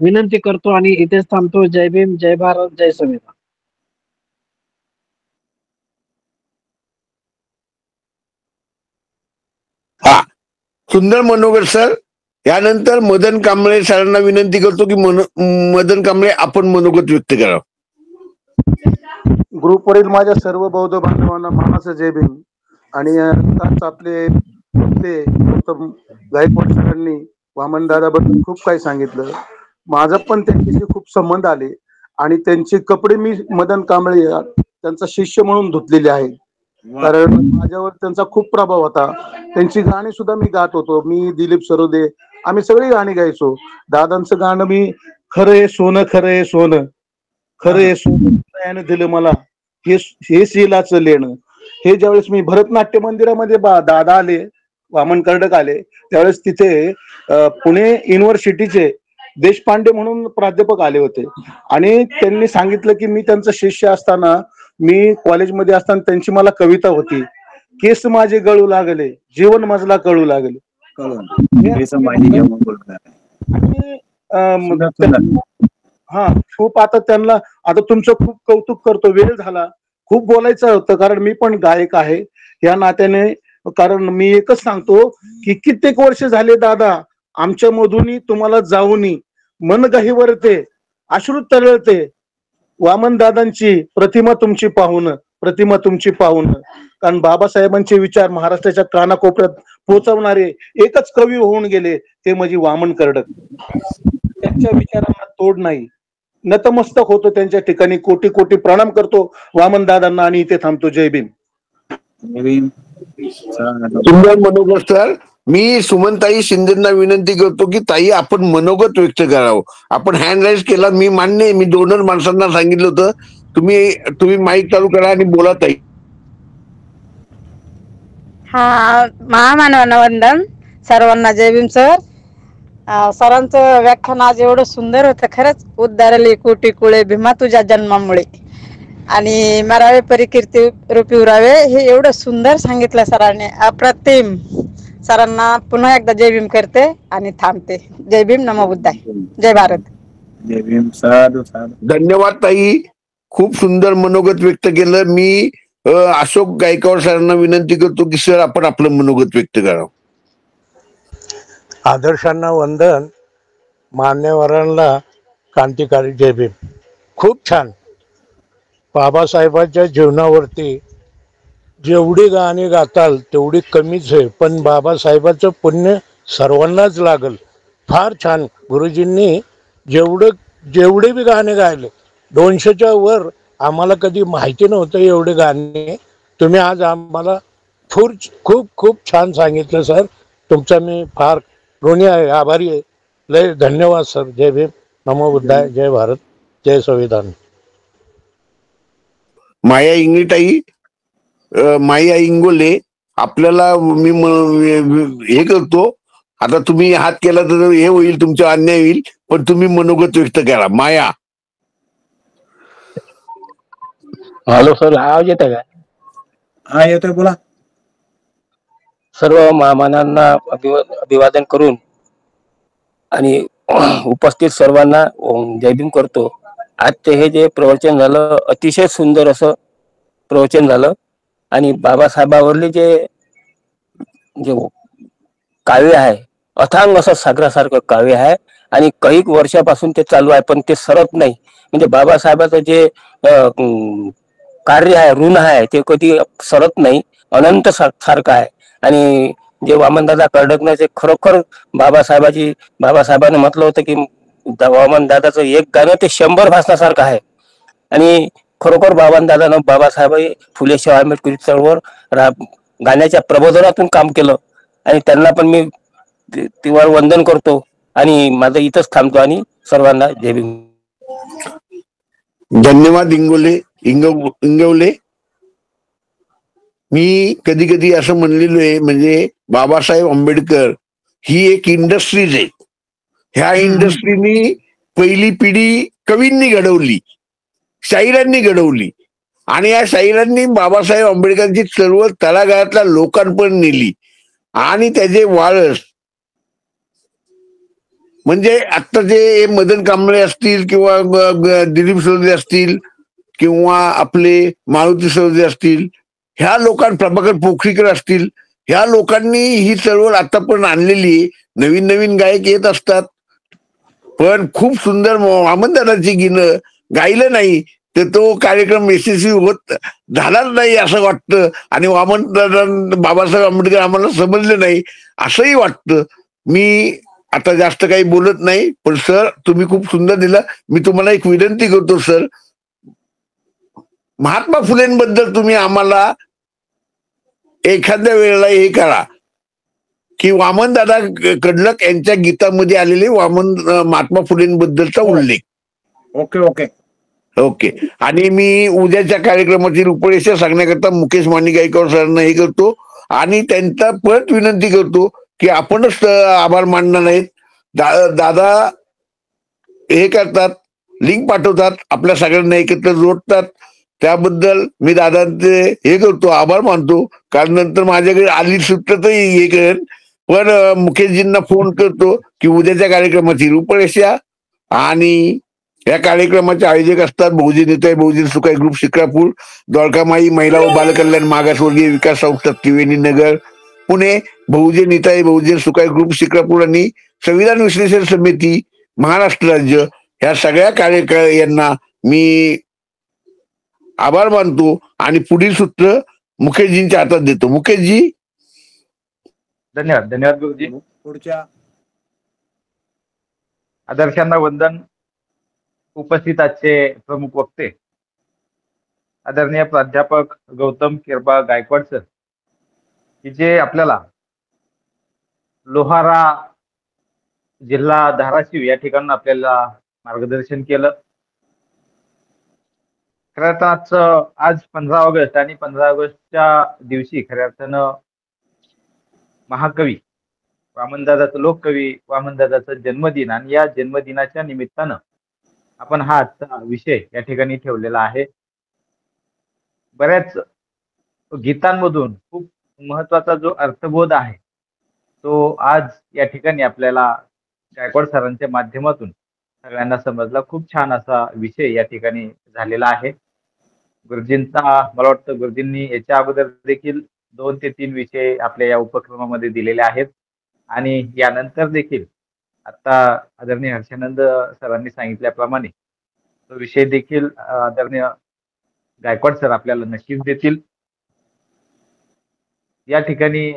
F: विनंती करतो आणि इथेच थांबतो. जय भीम, जय भारत, जय संविधान.
B: हा, सुंदर मनोगत सर. यानंतर मदन कांबळे सरांना विनंती करतो की मदन कांबळे आपण मनोगत व्यक्त करावं.
H: ग्रुपवरील माझ्या सर्व बौद्ध बांधवांना मानाचं जय भीम. आणि आपले गौतम गायकवाड सरांनी वामनदादाबद्दल खूप काही सांगितलं. माझा पण त्यांच्याशी खूप संबंध आले आणि त्यांचे कपडे मी मदन कांबळे त्यांचा शिष्य म्हणून धुतलेले आहेत. कारण माझ्यावर त्यांचा खूप प्रभाव होता. त्यांची गाणी सुद्धा मी गात होतो. मी, दिलीप सरोदे आम्ही सगळी गाणी गायचो. दादांचं गाणं मी खरं हे सोनं, खरं हे सोनं, खरं हे सोनं दिलं मला, हे शिलाचं लेणं. हे ज्यावेळेस मी भरतनाट्य मंदिरामध्ये दादा आले, वामन कर्डक आले, त्यावेळेस तिथे पुणे युनिव्हर्सिटीचे देशपांडे म्हणून प्राध्यापक आले होते आणि त्यांनी सांगितलं की मी त्यांचं शिष्य असताना, मी कॉलेजमध्ये असताना त्यांची मला कविता होती, केस माझे गळू लागले, जीवन मजला कळू लागले. हा, खूप आता त्यांना आता तुमचं खूप कौतुक करतो. वेळ झाला, खूप बोलायचं होतं कारण मी पण गायक आहे या नात्याने. कारण मी एकच सांगतो की कित्येक वर्ष झाले दादा आमच्या मधूनही तुम्हाला जाऊनी मन गहिवरते, अश्रू तरळते. वामन दादांची प्रतिमा तुमची पाहून कारण बाबासाहेबांचे विचार महाराष्ट्राच्या कानाकोपऱ्यात पोहोचवणारे एकच कवी होऊन गेले, ते म्हणजे वामन कर्डक. त्यांच्या विचारांना तोड नाही. नतमस्तक होतो त्यांच्या ठिकाणी. कोटी कोटी प्रणाम करतो वामन दादांना आणि इथे थांबतो. जय भीम.
B: सुंदर मनोगत सर. मी सुमनताई शिंदेना विनंती करतो की ताई आपण मनोगत व्यक्त करावं. आपण हँड राईज केला, मी मान्य, मी डोनर माणसांना सांगितलं होतं तुम्ही माईक चालू करा आणि बोला ताई.
G: हा, महामानवांना वंदन. सर्वांना जय भीम सर. सरांचं व्याख्यान आज एवढं सुंदर होतं. खरंच उद्धारले कोटी कुळे भीमा तुझ्या जन्मामुळे आणि मरावे परिकीर्ती रूपी उरावे, हे एवढं सुंदर सांगितलं सरांनी. अप्रतिम सरांना पुन्हा एकदा जय भीम करते आणि थांबते. जय भीम, नमो बुद्धाय, जय भारत.
D: जय भीम. साधू साधू.
B: धन्यवाद ताई, खूप सुंदर मनोगत व्यक्त केलं. मी अशोक गायकवाड सरांना विनंती करतो की सर आपण आपलं मनोगत व्यक्त करा.
I: आदर्शांना वंदन, मान्यवरांना क्रांतिकारी जय भीम. खूप छान. बाबासाहेबांच्या जीवनावरती जेवढी गाणी गाताल तेवढी कमीच आहे, पण बाबासाहेबांचं पुण्य सर्वांनाच लागल. फार छान. गुरुजींनी जेवढे बी गाणे गायले 200च्या वर, आम्हाला कधी माहिती नव्हतं एवढे गाणे. तुम्ही आज आम्हाला खूप खूप छान सांगितलं सर. तुमचा मी फार ऋणी आहे, आभारी आहे. लय धन्यवाद सर. जय भीम, नमो बुद्धाय, जय भारत, जय संविधान.
B: माया इंगळेताई, माया इंगोले, आपल्याला मी हे करतो. आता तुम्ही हात केला तर हे होईल, तुमचा अन्याय होईल, पण तुम्ही मनोगत व्यक्त करा. माया.
J: हॅलो सर, आवाज येत आहे का?
D: हा येतोय, बोला.
J: सर्व महामानांना अभिवादन करून आणि उपस्थित सर्वांना जय भीम करतो. आजचे हे जे प्रवचन झालं, अतिशय सुंदर असं प्रवचन झालं. आणि बाबासाहेबावरले जे काव्य आहे, अथांग असं सागरासारखं काव्य आहे आणि काही वर्षापासून ते चालू आहे, पण ते सरत नाही. म्हणजे बाबासाहेबाचं जे कार्य आहे, ऋण आहे, ते कधी सरत नाही, अनंत सारखं आहे. आणि जे वामनदादा कर्डकनाचे खरोखर बाबासाहेबांनी म्हटलं होतं की वामन दादाचं एक गाणं ते 100 भाषणासारखं आहे. आणि खरोखर बाबासाहेब फुले शाहू आंबेडकरी चळवळ गाण्याच्या प्रबोधनातून काम केलं आणि त्यांना पण मी तीव्र वंदन करतो आणि माझं इथंच थांबतो आणि सर्वांना जय भीम.
B: धन्यवाद इंगवले. मी कधी कधी असं म्हणलेलो आहे, म्हणजे बाबासाहेब आंबेडकर ही एक इंडस्ट्रीज आहे. ह्या इंडस्ट्रीनी पहिली पिढी कवींनी घडवली, शाहिरांनी घडवली आणि या शाहिरांनी बाबासाहेब आंबेडकरांची चळवळ तळागाळातल्या लोकांपर्यंत नेली आणि त्याचे वारस म्हणजे आता जे मदन कांबळे असतील किंवा दिलीप सरोदे असतील किंवा आपले मारुती सरोदे असतील, ह्या प्रभाकर पोखरीकर असतील, ह्या लोकांनी ही चळवळ आतापर्यंत आणलेली आहे. नवीन नवीन गायक येत असतात, पण खूप सुंदर वामनदादाची गीतं गायलं नाही तर तो कार्यक्रम यशस्वी होत झालाच नाही असं वाटतं. आणि वामनदादा बाबासाहेब आंबेडकर आम्हाला समजले नाही असंही वाटतं. मी आता जास्त काही बोलत नाही, पण सर तुम्ही खूप सुंदर दिला. मी तुम्हाला एक विनंती करतो सर, महात्मा फुलेंबद्दल तुम्ही आम्हाला एखाद्या वेळेला हे करा की वामनदादा कडलक यांच्या गीतामध्ये आलेले महात्मा फुलेंबद्दलचा उल्लेख.
D: Okay okay
B: okay. आणि मी उद्याच्या कार्यक्रमाची रूपरेषा सांगण्याकरता मुकेश मानी गायकवाड सरांना हे करतो आणि त्यांचा परत विनंती करतो की आपणच आभार मानणार नाहीत. दादा हे करतात, लिंक पाठवतात, आपल्या सगळ्यांना एकत्र जोडतात, त्याबद्दल मी दादांचे हे करतो, आभार मानतो. कारण नंतर माझ्याकडे आली सुटतही हे करेन, पण मुकेशजींना फोन करतो की उद्याच्या कार्यक्रमाची रूपरेषा. आणि या कार्यक्रमाचे आयोजक असतात बहुजन हिताय बहुजन सुखाय ग्रुप शिक्रापूर, द्वारकामाई महिला व बालकल्याण मागासवर्गीय विकास संस्था त्रिवेणी नगर पुणे, बहुजन हिताय बहुजन सुखाय ग्रुप शिक्रापूर आणि संविधान विश्लेषण समिती महाराष्ट्र राज्य, ह्या सगळ्या यांना मी आभार मानतो. आणि पुढील सूत्र मुकेशजींच्या हातात देतो. मुकेशजी.
K: धन्यवाद गुरुजी.
D: पुढच्या
K: आदर्शांना वंदन. उपस्थित आजचे प्रमुख वक्ते आदरणीय प्राध्यापक गौतम किरबा गायकवाड सर, की जे आपल्याला लोहारा जिल्हा धाराशिव या ठिकाणून आपल्याला मार्गदर्शन केलं. खऱ्या अर्थानं आज 15 ऑगस्ट आणि 15 ऑगस्टच्या दिवशी खऱ्या अर्थानं महाकवी वामनदादाचं, लोककवी वामनदादाचा जन्मदिन, आणि या जन्मदिनाच्या निमित्तानं आपण हा आजचा विषय या ठिकाणी ठेवलेला आहे. बऱ्याच गीतांमधून खूप महत्वाचा जो अर्थबोध आहे तो आज या ठिकाणी आपल्याला गायकवाड सरांच्या माध्यमातून सगळ्यांना समजला. खूप छान असा विषय या ठिकाणी झालेला आहे. गुरुजींचा मला वाटतं गुरुजींनी याच्या अगोदर देखील 2 ते 3 विषय आपल्या या उपक्रमामध्ये दिलेले आहेत आणि यानंतर देखील आता आदरणीय हर्षानंद सरांनी सांगितल्याप्रमाणे तो विषय देखील आदरणीय गायकवाड सर आपल्याला नक्कीच देतील. या ठिकाणी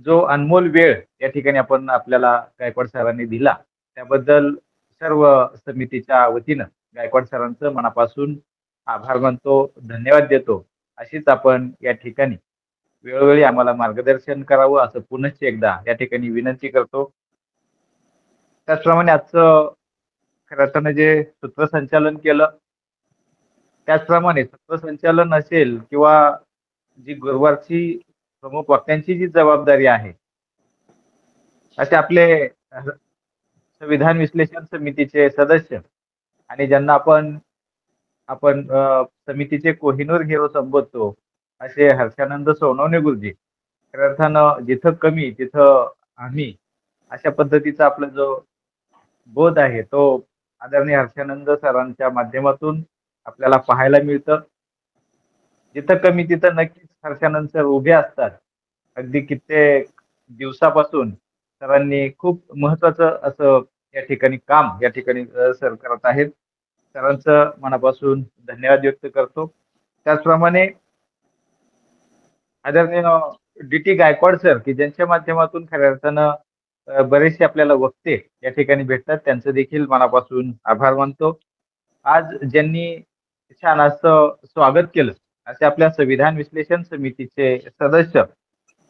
K: जो अनमोल वेळ या ठिकाणी आपण आपल्याला गायकवाड सरांनी दिला त्याबद्दल सर्व समितीच्या वतीनं गायकवाड सरांचं मनापासून आभार मानतो, धन्यवाद देतो. अशीच आपण या ठिकाणी वेळोवेळी आम्हाला मार्गदर्शन करावं असं पुनश्च एकदा या ठिकाणी विनंती करतो. त्याचप्रमाणे आजचं खरं अर्थानं जे सूत्रसंचालन केलं त्याचप्रमाणे सूत्रसंचालन असेल किंवा जी गुरुवारची प्रमुख वक्त्यांची जी जबाबदारी आहे असे आपले संविधान विश्लेषण समितीचे सदस्य आणि ज्यांना आपण आपण समितीचे कोहिनूर हिरो संबोधतो असे हर्षानंद सोनवणे गुरुजी खऱ्या अर्थानं जिथं कमी तिथं आम्ही अशा पद्धतीचा आपला जो बोध आहे तो आदरणीय हर्षानंद सरांच्या माध्यमातून आपल्याला पाहायला मिळतं. जिथं कमी तिथं नक्कीच हर्षानंद सर उभे असतात. अगदी कित्येक दिवसापासून सरांनी खूप महत्वाचं असं या ठिकाणी काम या ठिकाणी सर करत आहेत. सरांचं मनापासून धन्यवाद व्यक्त करतो. त्याचप्रमाणे आदरणीय डी.टी. गायकवाड सर की ज्यांच्या माध्यमातून खऱ्या अर्थानं बरेचसे आपल्याला वक्ते या ठिकाणी भेटतात त्यांचं देखील मनापासून आभार मानतो. आज ज्यांनी छान असं स्वागत केलं असे आपल्या संविधान विश्लेषण समितीचे सदस्य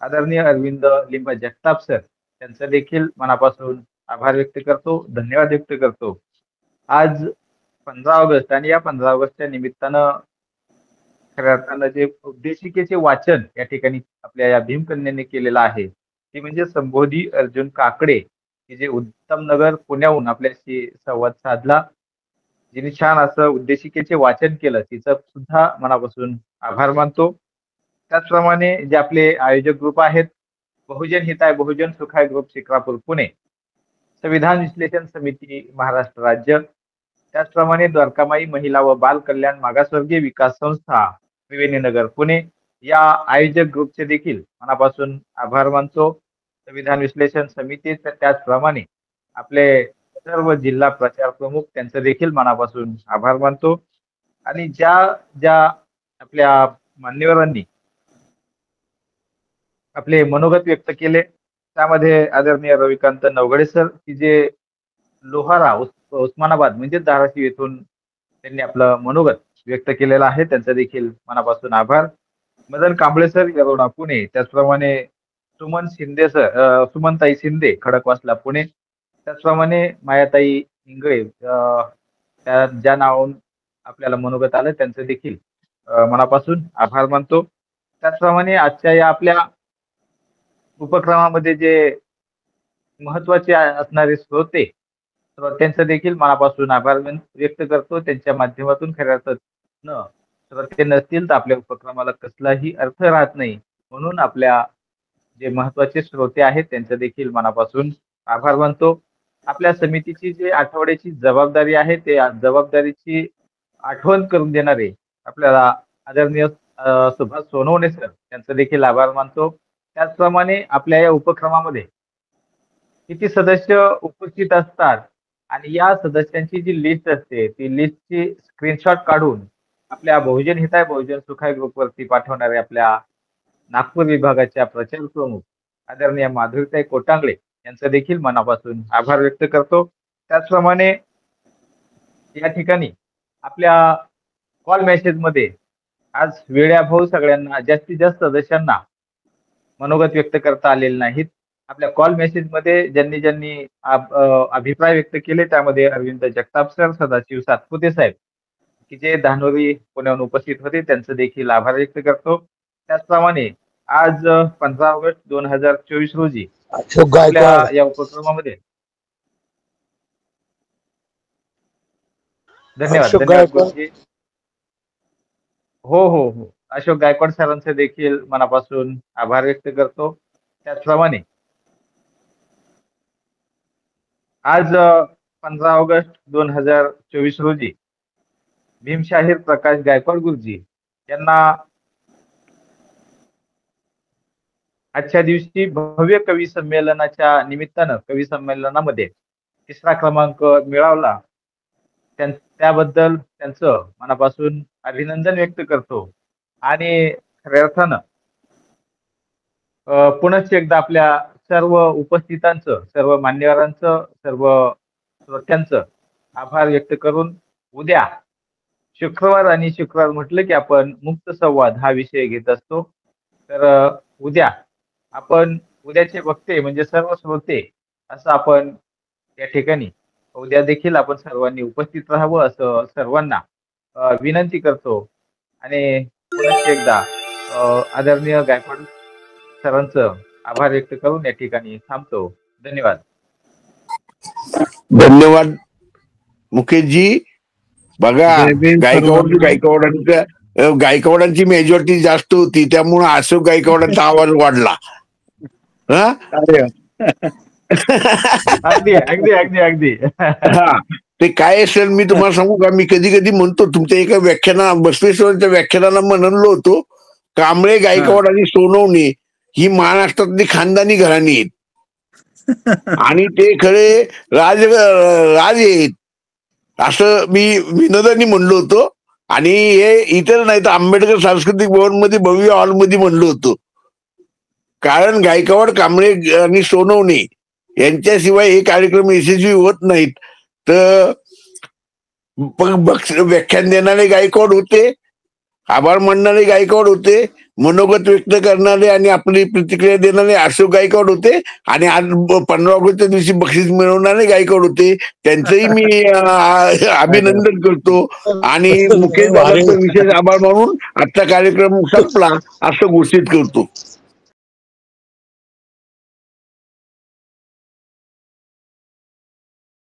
K: आदरणीय अरविंद लिंबा जगताप सर त्यांचं देखील मनापासून आभार व्यक्त करतो, धन्यवाद व्यक्त करतो. आज 15 ऑगस्ट आणि या 15 ऑगस्टच्या निमित्तानं खऱ्या अर्थानं जे उद्देशिकेचे वाचन या ठिकाणी आपल्या या भीमकन्याने केलेलं आहे ते म्हणजे संबोधी अर्जुन काकडे की जे उत्तम नगर पुण्याहून आपल्याशी संवाद साधला, जिने छान असं उद्देशिकेचे वाचन केलं तिचं सुद्धा मनापासून आभार मानतो. त्याचप्रमाणे जे आपले आयोजक ग्रुप आहेत बहुजन हिताय बहुजन सुखाय ग्रुप शिक्रापूर पुणे, संविधान विश्लेषण समिती महाराष्ट्र राज्य, त्याचप्रमाणे द्वारकामाई महिला व बाल कल्याण मागासवर्गीय विकास संस्था त्रिवेणीनगर पुणे या आयोजक ग्रुपचे देखील मनापासून आभार मानतो. संविधान विश्लेषण समिती त्याचप्रमाणे आपले सर्व जिल्हा प्रचार प्रमुख त्यांचं देखील मनापासून आभार मानतो. आणि ज्या आपल्या मान्यवरांनी आपले मनोगत व्यक्त केले त्यामध्ये आदरणीय रविकांत नवगडे सर की जे लोहारा उस्मानाबाद म्हणजे धाराशिव येथून त्यांनी आपलं मनोगत व्यक्त केलेलं आहे त्यांचं देखील मनापासून आभार. मदन कांबळे सर येरोडा पुणे, त्याचप्रमाणे सुमनताई शिंदे खडकवासला पुणे, त्याचप्रमाणे मायाताई इंगळे त्या ज्या नावावरून आपल्याला मनोगत आलं त्यांचं देखील मनापासून आभार मानतो. त्याचप्रमाणे आजच्या या आपल्या उपक्रमामध्ये जे महत्वाचे असणारे श्रोते त्यांचं देखील मनापासून आभार व्यक्त करतो. त्यांच्या माध्यमातून खऱ्या अर्थानं श्रोते नसतील तर आपल्या उपक्रमाला कसलाही अर्थ राहत नाही. म्हणून आपल्या जे महत्वाचे श्रोते आहेत त्यांचं देखील मनापासून आभार मानतो. आपल्या समितीची जी आठवड्याची जबाबदारी आहे ते जबाबदारीची आठवण करून देणारे आपल्याला आदरणीय सुभाष सोनवणे सर त्यांचं देखील आभार मानतो. त्याचप्रमाणे आपल्या या उपक्रमामध्ये किती सदस्य उपस्थित असतात आणि या सदस्यांची जी लिस्ट असते ती लिस्टची स्क्रीनशॉट काढून आपल्या बहुजन हिताय बहुजन सुखाय ग्रुपवरती पाठवणारे आपल्या नागपूर विभागाच्या प्रचार प्रमुख आदरणीय माधुरीताई कोटांगळे यांचं देखील मनापासून आभार व्यक्त करतो. त्याचप्रमाणे या ठिकाणी आपल्या कॉल मेसेजमध्ये आज वेळेअभावी सगळ्यांना जास्तीत जास्त सदस्यांना मनोगत व्यक्त करता आलेले नाहीत. आपल्या कॉल मेसेजमध्ये ज्यांनी अभिप्राय व्यक्त केले त्यामध्ये अरविंद जगताप सर, सदाशिव सातपुते साहेब की जे धानोरी पुण्याहून उपस्थित होते त्यांचं देखील आभार व्यक्त करतो. त्याचप्रमाणे आज 15 ऑगस्ट 2024 रोजी आपल्या या उपक्रमामध्ये धन्यवाद. हो अशोक गायकवाड सरांचे देखील मनापासून आभार व्यक्त करतो. त्याचप्रमाणे आज 15 ऑगस्ट 2024 रोजी भीमशाहीर प्रकाश गायकवाड गुरुजी यांना आजच्या दिवशी भव्य कवी संमेलनाच्या निमित्तानं कवी संमेलनामध्ये 3रा क्रमांक मिळवला. त्याबद्दल त्यांचं मनापासून अभिनंदन व्यक्त करतो आणि खऱ्या अर्थानं पुनश्च एकदा आपल्या सर्व उपस्थितांचं, सर्व मान्यवरांचं, सर्व श्रोत्यांचं आभार व्यक्त करून उद्या शुक्रवार आणि शुक्रवार म्हटलं की आपण मुक्त संवाद हा विषय घेत असतो. तर उद्या आपण उद्याचे वक्ते म्हणजे सर्व श्रोते असं आपण या ठिकाणी उद्या देखील आपण सर्वांनी उपस्थित राहावं असं सर्वांना विनंती करतो आणि पुन्हा एकदा आदरणीय गायकवाड सरांचं आभार व्यक्त करून या ठिकाणी थांबतो. धन्यवाद.
B: धन्यवाद मुकेशजी. बघा, गायकवाडांची मेजॉरिटी जास्त होती त्यामुळे अशोक गायकवाडांचा आवाज वाढला.
K: अगदी अगदी अगदी अगदी.
B: हा, ते काय असेल मी तुम्हाला सांगू का, मी कधी कधी म्हणतो तुमच्या एका बसवेश्वरच्या व्याख्यानाला म्हणलो होतो, कांबळे गायकवाड आणि सोनवणे ही महाराष्ट्रातली खानदानी घराणी आहेत आणि ते खरे राज आहेत असं मी विनोदानी म्हणलो होतो. आणि हे इतर नाही तर आंबेडकर सांस्कृतिक भवन मध्ये भव्य हॉलमध्ये म्हणलो होतो. कारण गायकवाड, कांबळे आणि सोनवणे यांच्याशिवाय हे कार्यक्रम यशस्वी होत नाहीत. तर व्याख्यान देणारे गायकवाड होते, आभार मानणारे गायकवाड होते, मनोगत व्यक्त करणारे आणि आपली प्रतिक्रिया देणारे अशोक गायकवाड होते आणि आज 15 ऑगस्टच्या दिवशी बक्षीस मिळवणारे गायकवाड होते. त्यांचंही मी अभिनंदन करतो आणि मुकेश दादांचा विशेष आभार मानून आजचा कार्यक्रम संपला असं घोषित करतो.